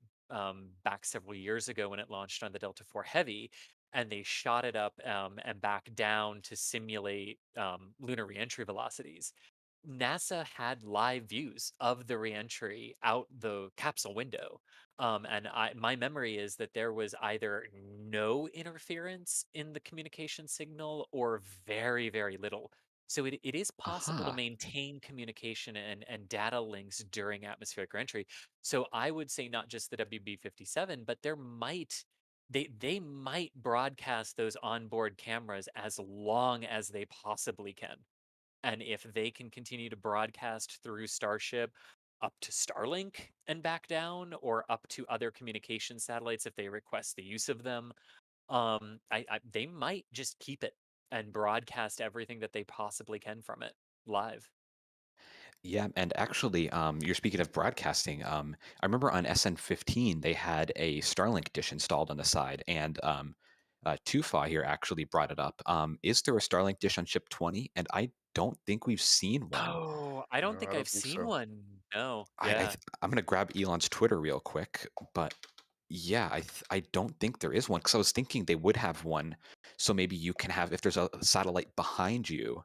back several years ago when it launched on the Delta IV Heavy. And they shot it up and back down to simulate lunar reentry velocities. NASA had live views of the reentry out the capsule window. And my memory is that there was either no interference in the communication signal or very, very little. So it is possible to Aha. maintain communication and data links during atmospheric reentry. So I would say not just the WB-57, but they might broadcast those onboard cameras as long as they possibly can. And if they can continue to broadcast through Starship up to Starlink and back down, or up to other communication satellites if they request the use of them, they might just keep it and broadcast everything that they possibly can from it live. Yeah, and actually, you're speaking of broadcasting. I remember on SN15 they had a Starlink dish installed on the side, and Tufa here actually brought it up. Is there a Starlink dish on Ship 20? And I don't think we've seen one. Oh, I don't No, think I I've don't think seen so. one. No. I, I Yeah. th- I'm gonna grab Elon's Twitter real quick, but yeah, I don't think there is one because I was thinking they would have one, so maybe you can have if there's a satellite behind you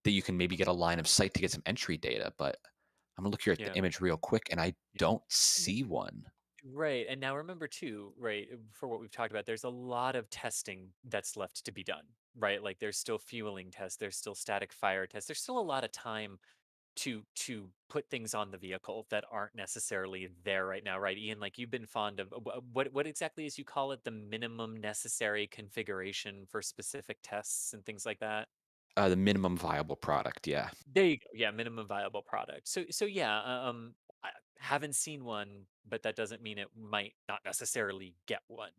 that you can maybe get a line of sight to get some entry data. But I'm gonna look here at the Yeah. image real quick, and I Yeah. don't see one. Right. And now remember too, right, for what we've talked about, there's a lot of testing that's left to be done, right? Like there's still fueling tests, there's still static fire tests. There's still a lot of time to put things on the vehicle that aren't necessarily there right now, right? Ian, like you've been fond of what exactly is you call it the minimum necessary configuration for specific tests and things like that? The minimum viable product, yeah. There you go. Yeah, minimum viable product. So yeah, I haven't seen one, but that doesn't mean it might not necessarily get one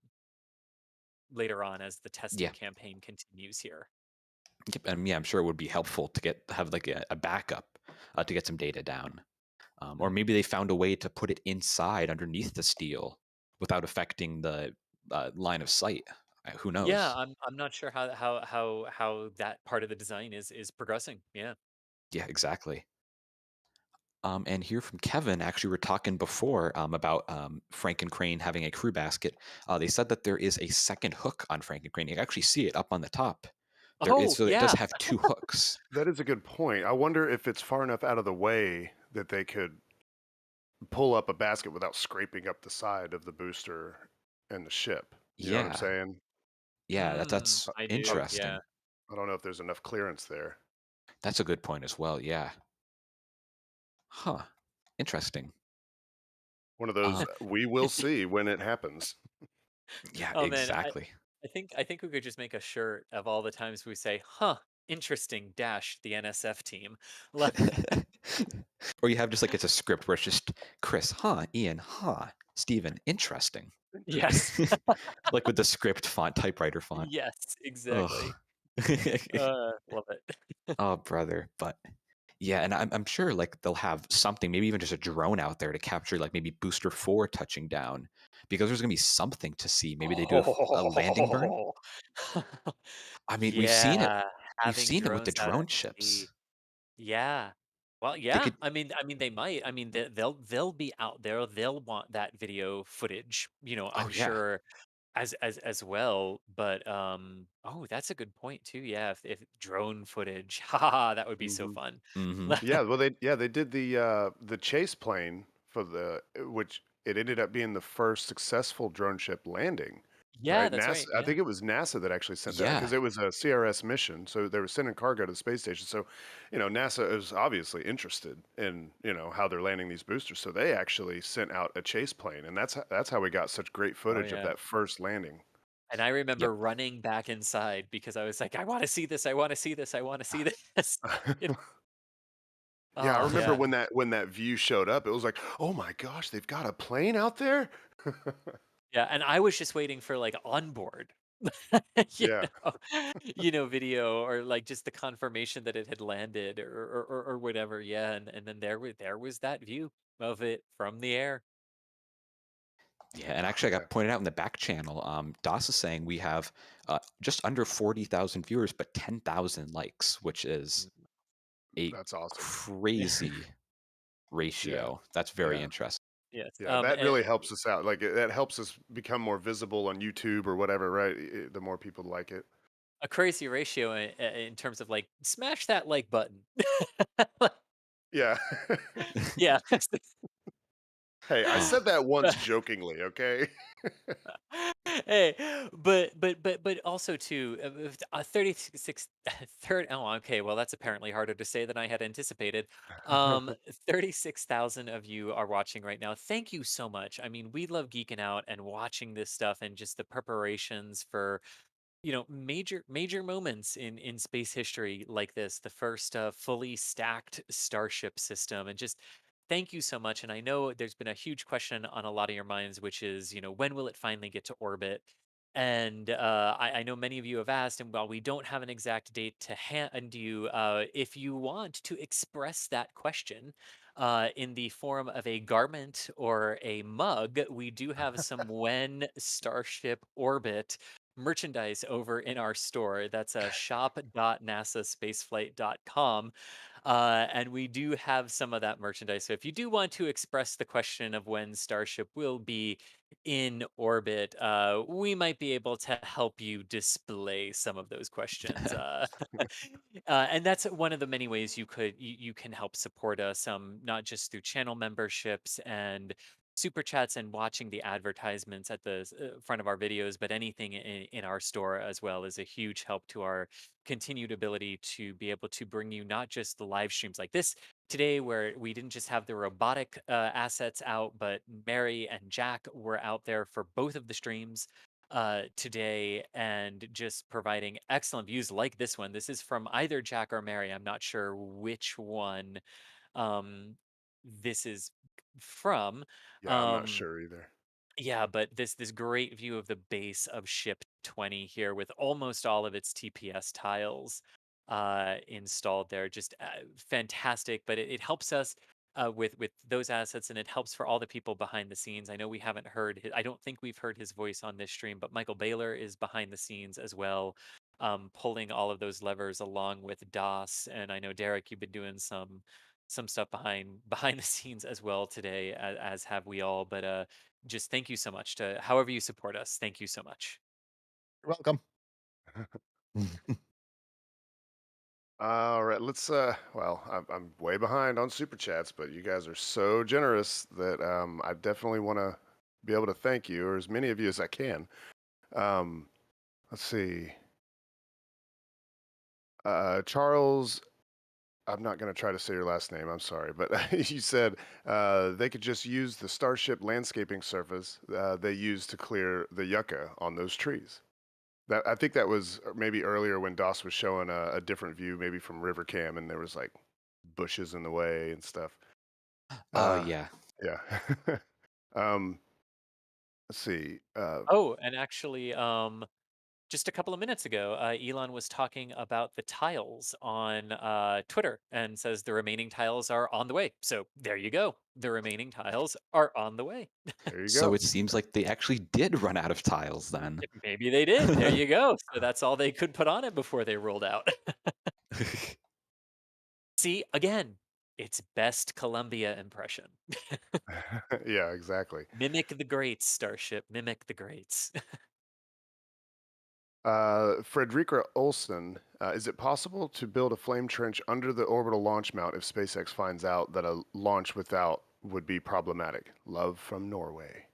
later on as the testing Yeah. campaign continues here. Yep, and yeah, I'm sure it would be helpful to have like a backup to get some data down. Or Mhm. maybe they found a way to put it inside underneath the steel without affecting the line of sight. Who Yeah, knows? I'm not sure how that part of the design is progressing. Yeah. Yeah, exactly. And here from Kevin, actually, we're talking before about Frank and Crane having a crew basket. They said that there is a second hook on Frank and Crane. You can actually see it up on the top. There is, Oh, so it does yeah. have two hooks. That is a good point. I wonder if it's far enough out of the way that they could pull up a basket without scraping up the side of the booster and the ship. You know what I'm Yeah, saying? yeah, that's I do. Yeah. interesting. I don't know if there's enough clearance there. That's a good point as well. Yeah. Huh. Interesting. One of those Uh, we will see when it happens. yeah, Oh man, exactly. I think we could just make a shirt of all the times we say, "Huh, interesting." Dash the NSF team. Like, Or you have just like it's a script where it's just Chris, huh? Ian, huh? Steven, interesting. Yes. Like with the script font, typewriter font. Yes, exactly. Ugh. Love it. Oh, brother. But yeah, and I'm sure like they'll have something, maybe even just a drone out there to capture like maybe Booster 4 touching down because there's gonna be something to see. Maybe they do a landing burn. Oh. I mean, we've seen it. Yeah, We've having seen it with the drones out at drone ships. sea. Yeah. Well, They yeah. could, I mean, they might. I mean, they'll be out there. They'll want that video footage. oh I'm yeah. sure as well. But oh, that's a good point too. Yeah, if drone footage, haha, that would be so Hmm. fun. Hmm. Yeah, well, they did the chase plane for the which it ended up being the first successful drone ship landing, Yeah, right? that's NASA, right. I Yeah. think it was NASA that actually sent that because Yeah. it was a CRS mission, so they were sending cargo to the space station. So, NASA is obviously interested in how they're landing these boosters, so they actually sent out a chase plane, and that's how we got such great Oh footage of yeah. that first landing. And I Yep. remember running back inside because I was like, I want to see this. I want to see this. I want to see this. It, Yeah, I oh remember yeah. when that view showed up, it was like, oh my gosh, they've got a plane out there. Yeah, and I was just waiting for like onboard, you Yeah. video or like just the confirmation that it had landed or whatever. Yeah, and then there was that view of it from the air. Yeah, and Oh, actually, I yeah. got pointed out in the back channel. DOS is saying we have just under 40,000 viewers, but 10,000 likes, which is Mm, a That's awesome. crazy Yeah. ratio. That's very Yeah. interesting. yes. Yeah, that really helps us out. Like that helps us become more visible on YouTube or whatever, right? The more people like it. A crazy ratio in terms of like smash that like button. Yeah. Yeah. Hey, I said that once jokingly, okay? Hey, but also too, 36 third. Oh, okay. Well, that's apparently harder to say than I had anticipated. 36,000 of you are watching right now. Thank you so much. I mean, we love geeking out and watching this stuff and just the preparations for major moments in space history like this, the first fully stacked starship system. And just thank you so much. And I know there's been a huge question on a lot of your minds, which is, when will it finally get to orbit? And I know many of you have asked, and while we don't have an exact date to hand you, if you want to express that question in the form of a garment or a mug, we do have some when Starship Orbit merchandise over in our store. That's shop.nasaspaceflight.com. And we do have some of that merchandise. So if you do want to express the question of when Starship will be in orbit, we might be able to help you display some of those questions. And that's one of the many ways you can help support us, not just through channel memberships and super chats and watching the advertisements at the front of our videos, but anything in our store as well is a huge help to our continued ability to be able to bring you not just the live streams like this today, where we didn't just have the robotic assets out, but Mary and Jack were out there for both of the streams today and just providing excellent views like this one. This is from either Jack or Mary. I'm not sure which one um, this is from. Yeah, I'm not Um, sure either. yeah, but this great view of the base of ship 20 here with almost all of its TPS tiles installed there. Just fantastic, but it helps us with those assets, and it helps for all the people behind the scenes. I know we haven't heard I don't think we've heard his voice on this stream, but Michael Baylor is behind the scenes as well, pulling all of those levers along with DOS. And I know Derek, you've been doing some stuff behind the scenes as well today, as have we all. But just thank you so much to however you support us. Thank you so much. You're welcome. All right, let's well, I'm way behind on super chats, but you guys are so generous that I definitely want to be able to thank you, or as many of you as I can. Um, let's see. Charles, I'm not going to try to say your last name. I'm sorry, but you said they could just use the Starship landscaping surface they use to clear the yucca on those trees. That I think that was maybe earlier when DOS was showing a different view, maybe from River Cam, and there was like bushes in the way and stuff. Oh Uh, yeah. yeah. um, let's see. Oh, and actually, just a couple of minutes ago, Elon was talking about the tiles on Twitter and says the remaining tiles are on the way. So there you go. The remaining tiles are on the way. There you So go. it seems like they actually did run out of tiles then. Maybe they did. There you go. So that's all they could put on it before they rolled out. See, again, it's best Columbia impression. Yeah, exactly. Mimic the greats, Starship. Mimic the greats. Frederica Olson, is it possible to build a flame trench under the orbital launch mount if SpaceX finds out that a launch without would be problematic? Love from Norway.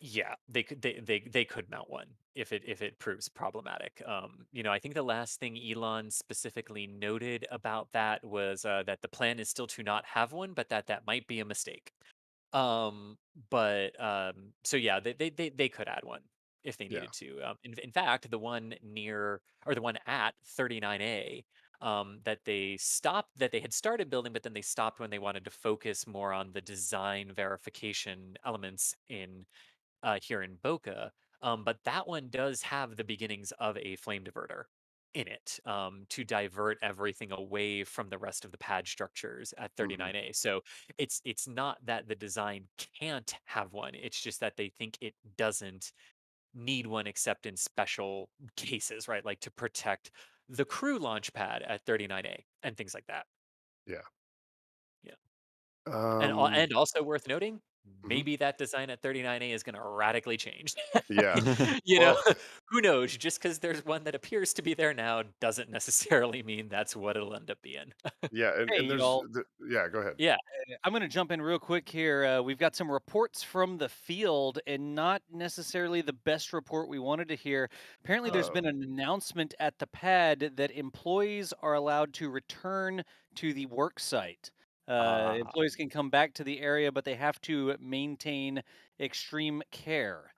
Yeah, they could mount one if it proves problematic. I think the last thing Elon specifically noted about that was that the plan is still to not have one, but that might be a mistake. Um, so yeah, they could add one if they Yeah. needed to. In fact, the one near or the one at 39A that they had started building, but then they stopped when they wanted to focus more on the design verification elements in here in Boca. But that one does have the beginnings of a flame diverter in it to divert everything away from the rest of the pad structures at Hmm. 39A. So it's not that the design can't have one. It's just that they think it doesn't need one except in special cases, right? Like to protect the crew launch pad at 39A and things like that. Yeah. Yeah. Um, And also worth noting, mhm. maybe that design at 39A is gonna radically change. Yeah. You know, Well, who knows? Just because there's one that appears to be there now doesn't necessarily mean that's what it'll end up being. yeah, Hey, and there's, y'all. yeah, go ahead. Yeah. I'm going to jump in real quick here. We've got some reports from the field, and not necessarily the best report we wanted to hear. Apparently, there's Oh, been an announcement at the pad that employees are allowed to return to the work site. Ah, Employees can come back to the area, but they have to maintain extreme care.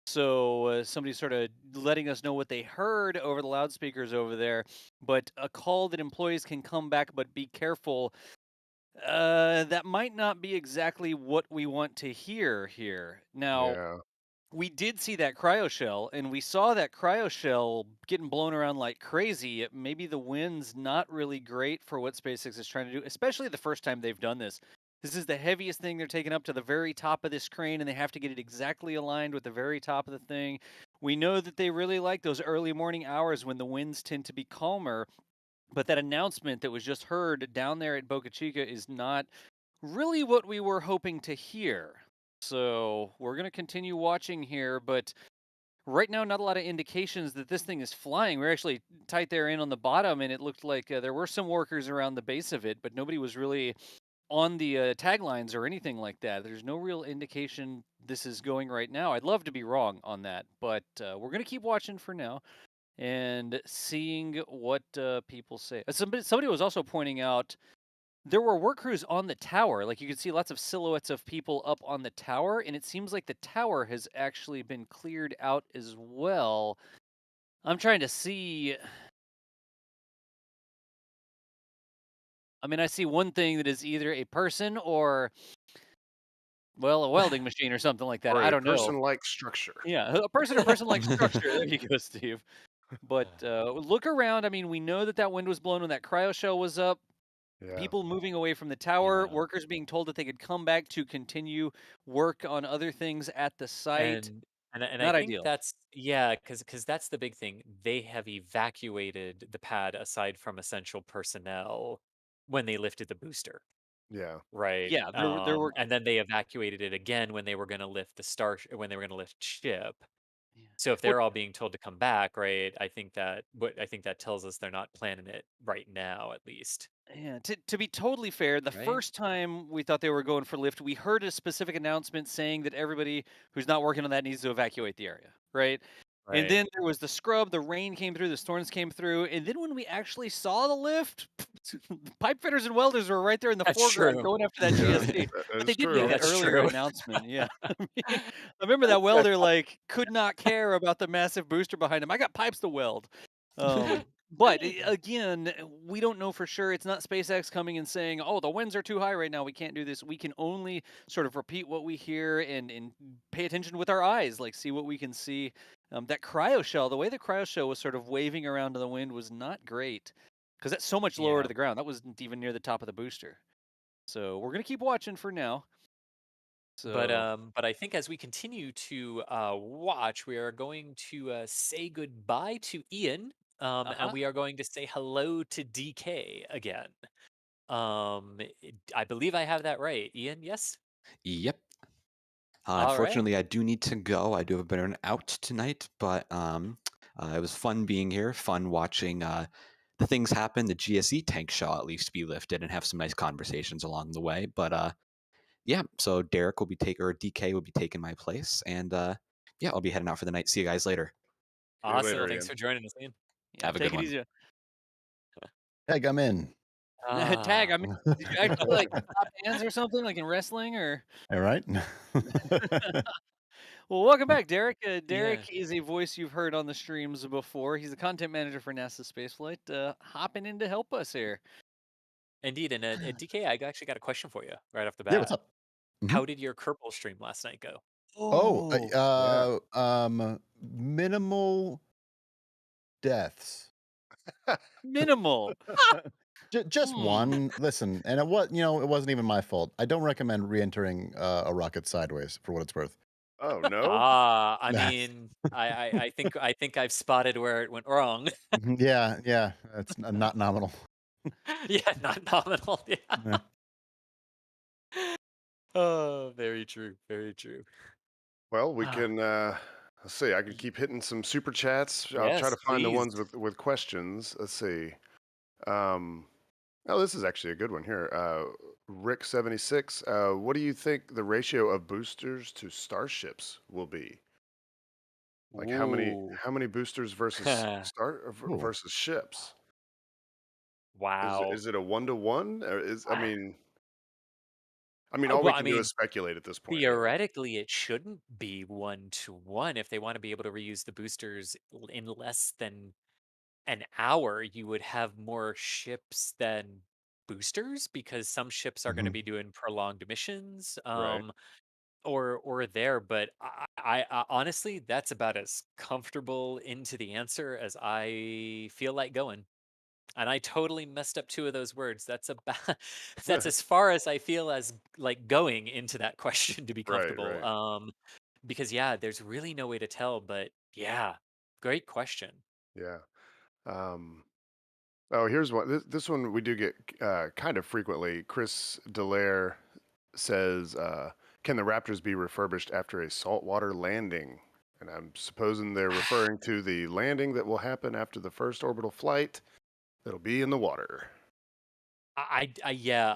So somebody sort of letting us know what they heard over the loudspeakers over there, but a call that employees can come back, but be careful. That might not be exactly what we want to hear here. Now, yeah. we did see that cryo shell, and we saw that cryo shell getting blown around like crazy. Maybe the wind's not really great for what SpaceX is trying to do, especially the first time they've done this. This is the heaviest thing they're taking up to the very top of this crane, and they have to get it exactly aligned with the very top of the thing. We know that they really like those early morning hours when the winds tend to be calmer, but that announcement that was just heard down there at Boca Chica is not really what we were hoping to hear. So we're going to continue watching here, but right now, not a lot of indications that this thing is flying. We're actually tight there in on the bottom, and it looked like there were some workers around the base of it, but nobody was really on the taglines or anything like that. There's no real indication this is going right now. I'd love to be wrong on that, but we're going to keep watching for now and seeing what people say. Somebody was also pointing out there were work crews on the tower. Like you could see lots of silhouettes of people up on the tower, and it seems like the tower has actually been cleared out as well. I'm trying to see. I mean, I see one thing that is either a person or, well, a welding machine or something like that. Or I a don't know. person-like structure. Yeah, a person or person like structure. There you go, Steve. But look around. I mean, we know that that wind was blown when that cryo shell was up. Yeah. People moving away from the tower, yeah. workers being told that they could come back to continue work on other things at the site. And I Not think ideal. that's yeah, because that's the big thing. They have evacuated the pad aside from essential personnel when they lifted the booster, Yeah. right? Yeah, there were. And then they evacuated it again when they were going to lift when they were going to lift ship. Yeah. So if What they're all being told to come back, right? I think that tells us they're not planning it right now, at least, Yeah, to be totally fair, the right? first time we thought they were going for lift, we heard a specific announcement saying that everybody who's not working on that needs to evacuate the area, right? And Right. then there was the scrub, the rain came through, the storms came through, and then when we actually saw the lift, pipe fitters and welders were right there in the That's foreground true. going after that Yeah. GSD. That But they is did make true. that That's earlier true. announcement. Yeah. I mean, I remember that welder like could not care about the massive booster behind him. I got pipes to weld. Um, But mean, again, we don't know for sure. It's not SpaceX coming and saying, "Oh, the winds are too high right now. We can't do this." We can only sort of repeat what we hear and pay attention with our eyes, like see what we can see. That cryo shell, the way the cryo shell was sort of waving around in the wind was not great because that's so much lower yeah. to the ground. That wasn't even near the top of the booster. So we're gonna keep watching for now. So But I think as we continue to watch, we are going to say goodbye to Ian, and uh-huh. we are going to say hello to DK again. I believe I have that right, Ian. Yes. Yep. All right. Unfortunately, I do need to go. I do have a bit of an out tonight, but it was fun being here. Fun watching the things happen. The GSE tank shall at least be lifted and have some nice conversations along the way. But yeah, so Derek will be or DK will be taking my place, and yeah, I'll be heading out for the night. See you guys later. See you Awesome. Well, later, thanks Ian. for joining us, Ian. Yeah, Have a take good it one. easy. Tag, I'm in. Tag. Ah, I mean, did you actually like clap hands or something like in wrestling or? All right. Well, welcome back, Derek. yeah. Derek is a voice you've heard on the streams before. He's the content manager for NASA Spaceflight, hopping in to help us here. Indeed. And DK, I actually got a question for you right off the Yeah, what's bat. up? Mhm. How did your Kerbal stream last night go? Oh, Oh, minimal deaths. minimal. Just Hmm. one. Listen, and it wasn't even my fault. I don't recommend re-entering a rocket sideways for what it's worth. Oh no. Ah, I mean, I think I've spotted where it went wrong. Yeah, it's not nominal. Yeah, not nominal. Yeah. Yeah. Oh, very true. Very true. Well, we Ah, can let's see. I can y- keep hitting some super chats. I'll try yes, to find the please. ones with questions. Let's see. Um, oh, this is actually a good one here. Rick76. What do you think the ratio of boosters to starships will be? Like Ooh. how many boosters versus Ooh. versus ships? Wow. Is it a 1-to-1? Or I mean all we Well, I can do is mean, speculate at this point, really. theoretically, it shouldn't be 1-to-1. If they want to be able to reuse the boosters in less than an hour, you would have more ships than boosters because some ships are going to Mhm. be doing prolonged missions. Right. Or there, but I honestly, that's about as comfortable into the answer as I feel like going. And I totally messed up two of those words. That's about that's as far as I feel as like going into that question to be Right, comfortable. right. Because yeah, there's really no way to tell, but yeah, great question. Yeah. Um, oh, here's one. This one we do get kind of frequently. Chris Delaire says, "Can the Raptors be refurbished after a saltwater landing?" And I'm supposing they're referring to the landing that will happen after the first orbital flight. That'll be in the water. Yeah,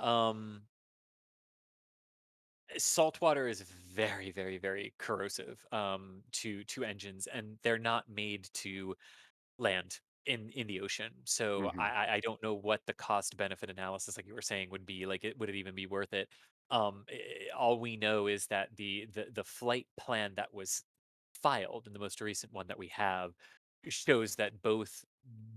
saltwater is very, very, very corrosive to engines, and they're not made to land in the ocean. So Hmm. I don't know what the cost benefit analysis, like you were saying, would be. Like, would it even be worth it? All we know is that the flight plan that was filed, and the most recent one that we have, shows that both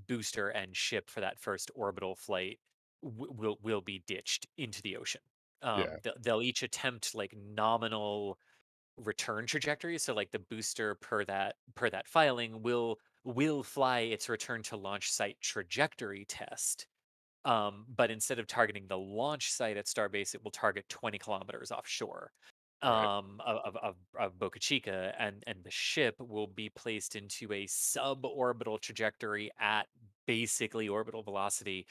booster and ship for that first orbital flight will be ditched into the ocean. Yeah, They'll each attempt like nominal return trajectory. So like the booster per that filing will fly its return to launch site trajectory test. But instead of targeting the launch site at Starbase, it will target 20 kilometers offshore right. of Boca Chica, and the ship will be placed into a suborbital trajectory at basically orbital velocity,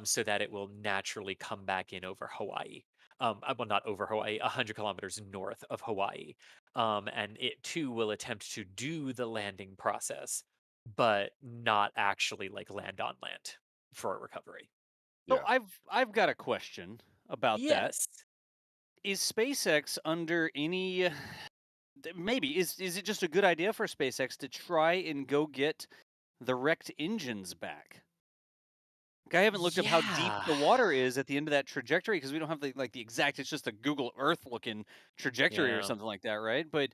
so that it will naturally come back in over Hawaii. Well, not over Hawaii, 100 kilometers north of Hawaii. And it too will attempt to do the landing process, but not actually like land on land for a recovery. So Yeah. I've got a question about that. Yes. Is SpaceX under any maybe is it just a good idea for SpaceX to try and go get the wrecked engines back? I haven't looked up how deep Yeah. the water is at the end of that trajectory because we don't have the exact. It's just a Google Earth looking trajectory or Yeah. something like that, right? But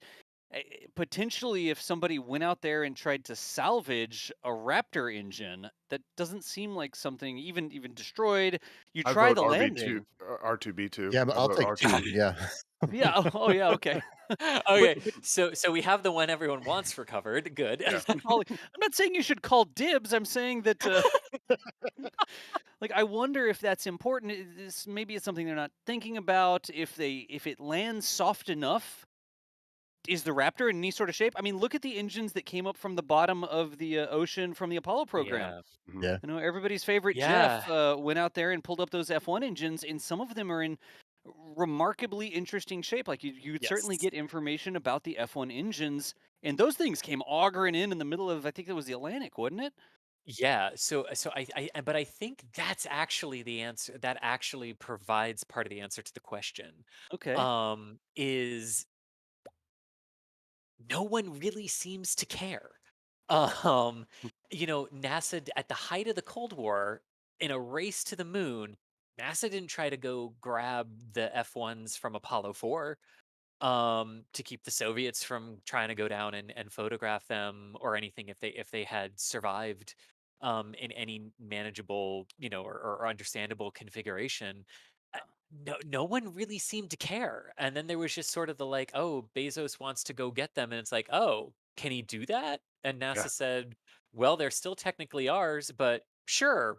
potentially, if somebody went out there and tried to salvage a Raptor engine, that doesn't seem like something even destroyed. You I try vote the RB2, landing. R2B2. Yeah, but I I'll vote take R2. 2. Yeah. Yeah. Oh, yeah. Okay. Okay, But so we have the one everyone wants for covered. Good. Yeah. I'm not saying you should call dibs. I'm saying that, like, I wonder if that's important. Maybe it's something they're not thinking about. If it lands soft enough, is the Raptor in any sort of shape? I mean, look at the engines that came up from the bottom of the ocean from the Apollo program. Yeah. Mhm. Yeah. I know everybody's favorite Yeah. Jeff went out there and pulled up those F1 engines, and some of them are in remarkably interesting shape. Like you'd certainly Yes. get information about the F1 engines, and those things came auguring in the middle of, I think it was the Atlantic, wasn't it? Yeah. But I think that's actually the answer. That actually provides part of the answer to the question. Okay. Is no one really seems to care. Um, NASA at the height of the Cold War, in a race to the moon, NASA didn't try to go grab the F1s from Apollo 4 to keep the Soviets from trying to go down and photograph them or anything if they had survived in any manageable, or understandable configuration. Uh, no one really seemed to care. And then there was just sort of the like, oh, Bezos wants to go get them, and it's like, oh, can he do that? And Yeah. NASA said, well, they're still technically ours, but sure,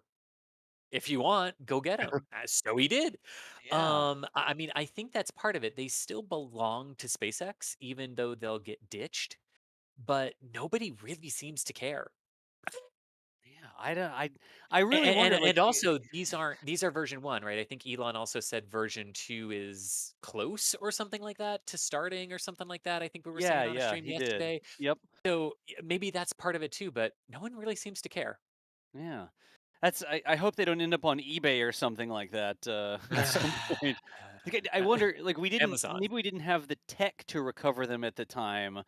if you want, go get them. So he did. Yeah. I mean, I think that's part of it. They still belong to SpaceX, even though they'll get ditched. But nobody really seems to care. Yeah. I really And, wonder, and, like, and also, these are version 1, right? I think Elon also said version 2 is close or something like that to starting or something like that. I think we were yeah, saying on a yeah, stream he did. yesterday. Yep. So maybe that's part of it too. But no one really seems to care. Yeah. I hope they don't end up on eBay or something like that at some point. Like, I wonder, like, Amazon. maybe we didn't have the tech to recover them at the time,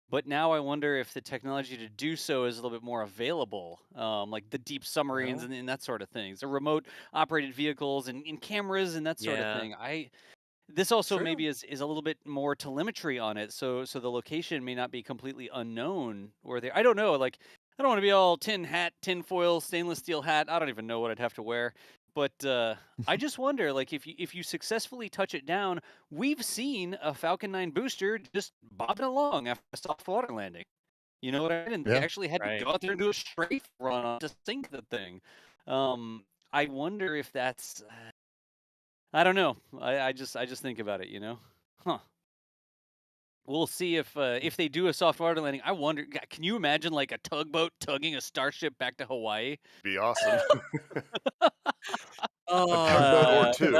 but now I wonder if the technology to do so is a little bit more available, like the deep submarines Well, and that sort of things, the remote operated vehicles and cameras and that sort of Yeah. thing. This also True. maybe is a little bit more telemetry on it, so the location may not be completely unknown or there. I don't know, like, I don't wanna be all tin hat, tin foil, stainless steel hat. I don't even know what I'd have to wear. But, I just wonder, like, if you successfully touch it down, we've seen a Falcon 9 booster just bobbing along after a soft water landing. You know what I mean? And they Yeah. actually had to Right. go out there and do a strafe run to sink the thing. I wonder if that's I don't know. I just think about it, you know? Huh. We'll see if they do a soft water landing. I wonder, can you imagine like a tugboat tugging a Starship back to Hawaii? be awesome. A tugboat or Uh, well, 2. if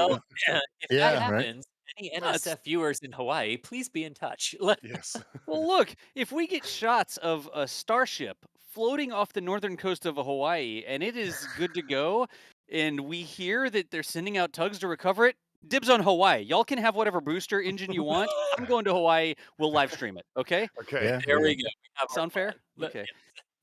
that Yeah, right? happens, any Nuts. NSF viewers in Hawaii, please be in touch. Yes. Well, look, if we get shots of a Starship floating off the northern coast of Hawaii and it is good to go, and we hear that they're sending out tugs to recover it, dibs on Hawaii. Y'all can have whatever booster engine you want. I'm going to Hawaii. We'll live stream it. Okay? Okay. Yeah. There Yeah. we go. We have our Sound fair? plan. Okay.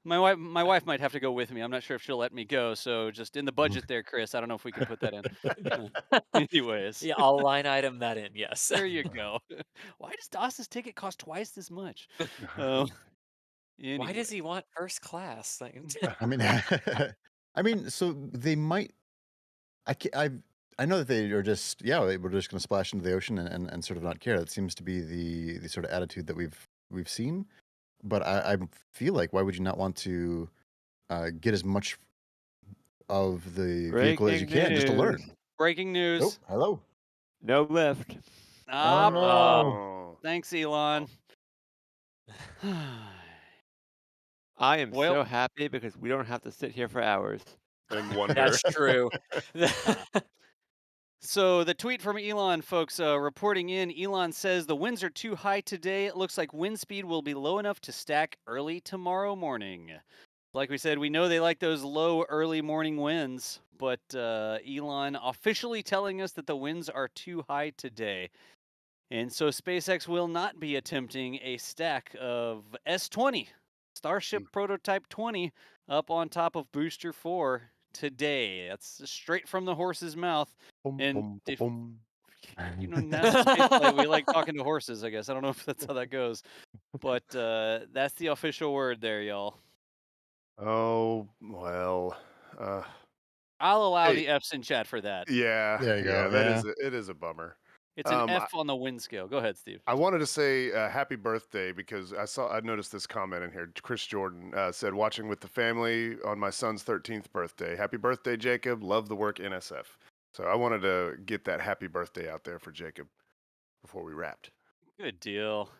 My wife might have to go with me. I'm not sure if she'll let me go. So just in the budget there, Chris. I don't know if we can put that in. Anyways, Yeah, I'll line item that in. Yes. there you go. Why does Doss's ticket cost twice this much? Um, Why does anyway. he want first class? Like, I mean, I mean, so they might. I know that they are just we're just going to splash into the ocean and sort of not care. That seems to be the sort of attitude that we've seen. But I feel like why would you not want to get as much of the vehicle as you Breaking can just to news. learn? Breaking Oh, news. hello. No lift. Ah, no. Oh. thanks, Elon. I am Well- so happy because we don't have to sit here for hours. And wonder. that's true. So the tweet from Elon, folks, reporting in, Elon says the winds are too high today. It looks like wind speed will be low enough to stack early tomorrow morning. Like we said, we know they like those low early morning winds, but Elon officially telling us that the winds are too high today. And so SpaceX will not be attempting a stack of S-20, Starship Prototype 20, up on top of Booster 4 today. That's straight from the horse's mouth. Boom, And boom, if- boom. NASA spaceflight, we like talking to horses, I guess. I don't know if that's how that goes. But that's the official word there, y'all. Oh, well. I'll allow Hey, the F's in chat for that. yeah, There you yeah, go. that Yeah. is it is a bummer. It's an I, F on the win scale. Go ahead, Steve. I wanted to say happy birthday because I noticed this comment in here. Chris Jordan said, "Watching with the family on my son's 13th birthday. Happy birthday, Jacob. Love the work, NSF." So I wanted to get that happy birthday out there for Jacob before we wrapped. Good deal.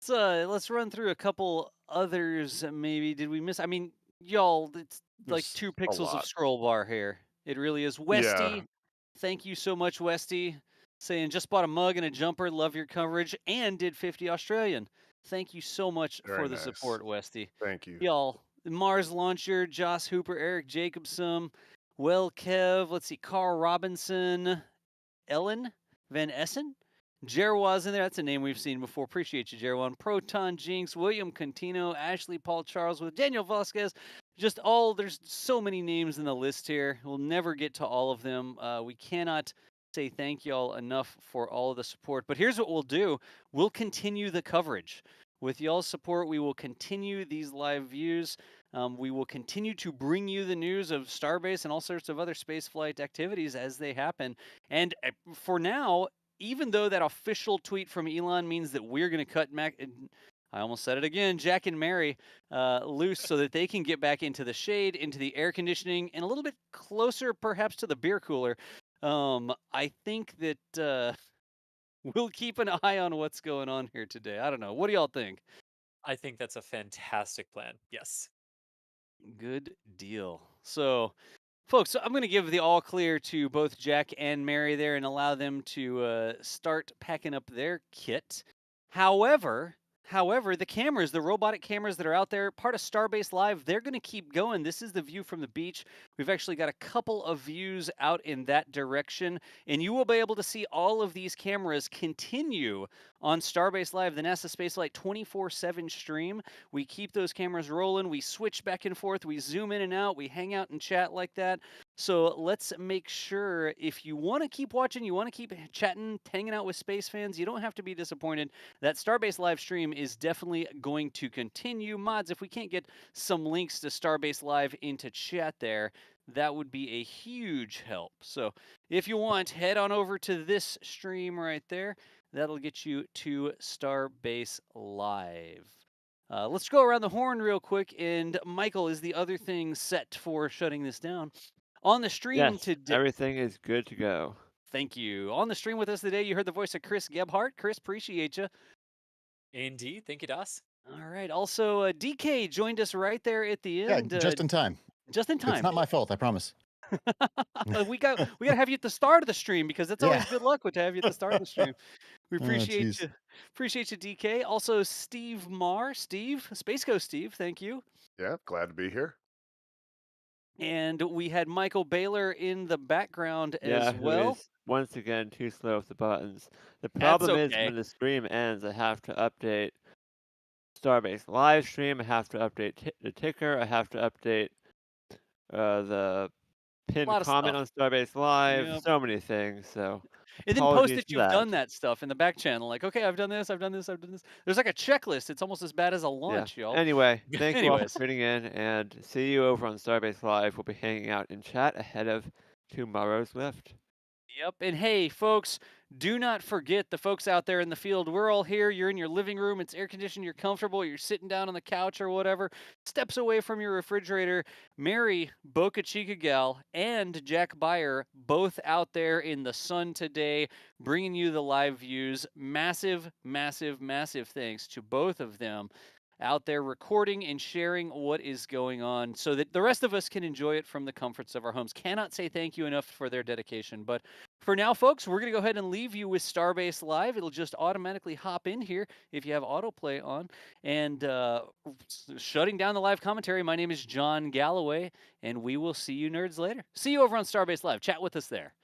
Let's run through a couple others. Maybe did we miss? I mean, y'all, it's like There's 2 a pixels of lot. scroll bar here. It really is. Yeah, Westy, thank you so much, Westy. Saying just bought a mug and a jumper. Love your coverage and did 50 Australian. Thank you so much very for the nice. support, Westy. Thank you. Y'all, Mars Launcher, Joss Hooper, Eric Jacobson, Well Kev, let's see, Carl Robinson, Ellen Van Essen, Jerwaz in there. That's a name we've seen before. Appreciate you, Jerwan. Proton Jinx, William Contino, Ashley Paul Charles with Daniel Vasquez. Just all, there's so many names in the list here. We'll never get to all of them. We cannot say thank y'all enough for all of the support. But here's what we'll do. We'll continue the coverage. With y'all's support, we will continue these live views. We will continue to bring you the news of Starbase and all sorts of other spaceflight activities as they happen. And for now, even though that official tweet from Elon means that we're going to cut I almost said it again, Jack and Mary loose so that they can get back into the shade, into the air conditioning, and a little bit closer perhaps to the beer cooler. I think that we'll keep an eye on what's going on here today. I don't know. What do y'all think? I think that's a fantastic plan. Yes. Good deal. So, folks, I'm going to give the all clear to both Jack and Mary there and allow them to start packing up their kit. However, the cameras, the robotic cameras that are out there, part of Starbase Live, they're going to keep going. This is the view from the beach. We've actually got a couple of views out in that direction, and you will be able to see all of these cameras continue on Starbase Live, the NASA Spaceflight 24/7 stream. We keep those cameras rolling. We switch back and forth. We zoom in and out. We hang out and chat like that. So let's make sure if you want to keep watching, you want to keep chatting, hanging out with space fans, you don't have to be disappointed. That Starbase live stream is definitely going to continue. Mods, if we can't get some links to Starbase Live into chat there, that would be a huge help. So if you want, head on over to this stream right there. That'll get you to Starbase Live. Let's go around the horn real quick. And Michael, is the other thing set for shutting this down? On the stream Yes, today. everything is good to go. Thank you. On the stream with us today, you heard the voice of Chris Gebhardt. Chris, appreciate you. Indeed. Thank you, Das. All right. Also, DK joined us right there at the Yeah, end. just in time. Just in time. It's not my fault, I promise. we got to have you at the start of the stream because it's always Yeah. good luck to have you at the start of the stream. We Oh, appreciate jeez. you. Appreciate you, DK. Also, Steve Marr. Steve, Space Coast Steve, thank you. Yeah, glad to be here. And we had Michael Baylor in the background Yeah, as well. who is once again too slow with the buttons. The problem is okay. when the stream ends, I have to update Starbase live stream. I have to update the ticker. I have to update the pinned Lot of comment on Starbase Live. Yep. So many things. So And then post apologies that for you've done that stuff in the back channel. Like, okay, I've done this, I've done this, I've done this. There's like a checklist. It's almost as bad as a launch, y'all. Anyway, thank you all for Anyways. tuning in, and see you over on Starbase Live. We'll be hanging out in chat ahead of tomorrow's lift. Yep. And hey, folks, do not forget the folks out there in the field. We're all here. You're in your living room. It's air conditioned. You're comfortable. You're sitting down on the couch or whatever. Steps away from your refrigerator. Mary, Boca Chica Gal, and Jack Byer, both out there in the sun today, bringing you the live views. Massive, massive, massive thanks to both of them out there recording and sharing what is going on so that the rest of us can enjoy it from the comforts of our homes. Cannot say thank you enough for their dedication. But for now, folks, we're going to go ahead and leave you with Starbase Live. It'll just automatically hop in here if you have autoplay on. And shutting down the live commentary, my name is John Galloway, and we will see you nerds later. See you over on Starbase Live. Chat with us there.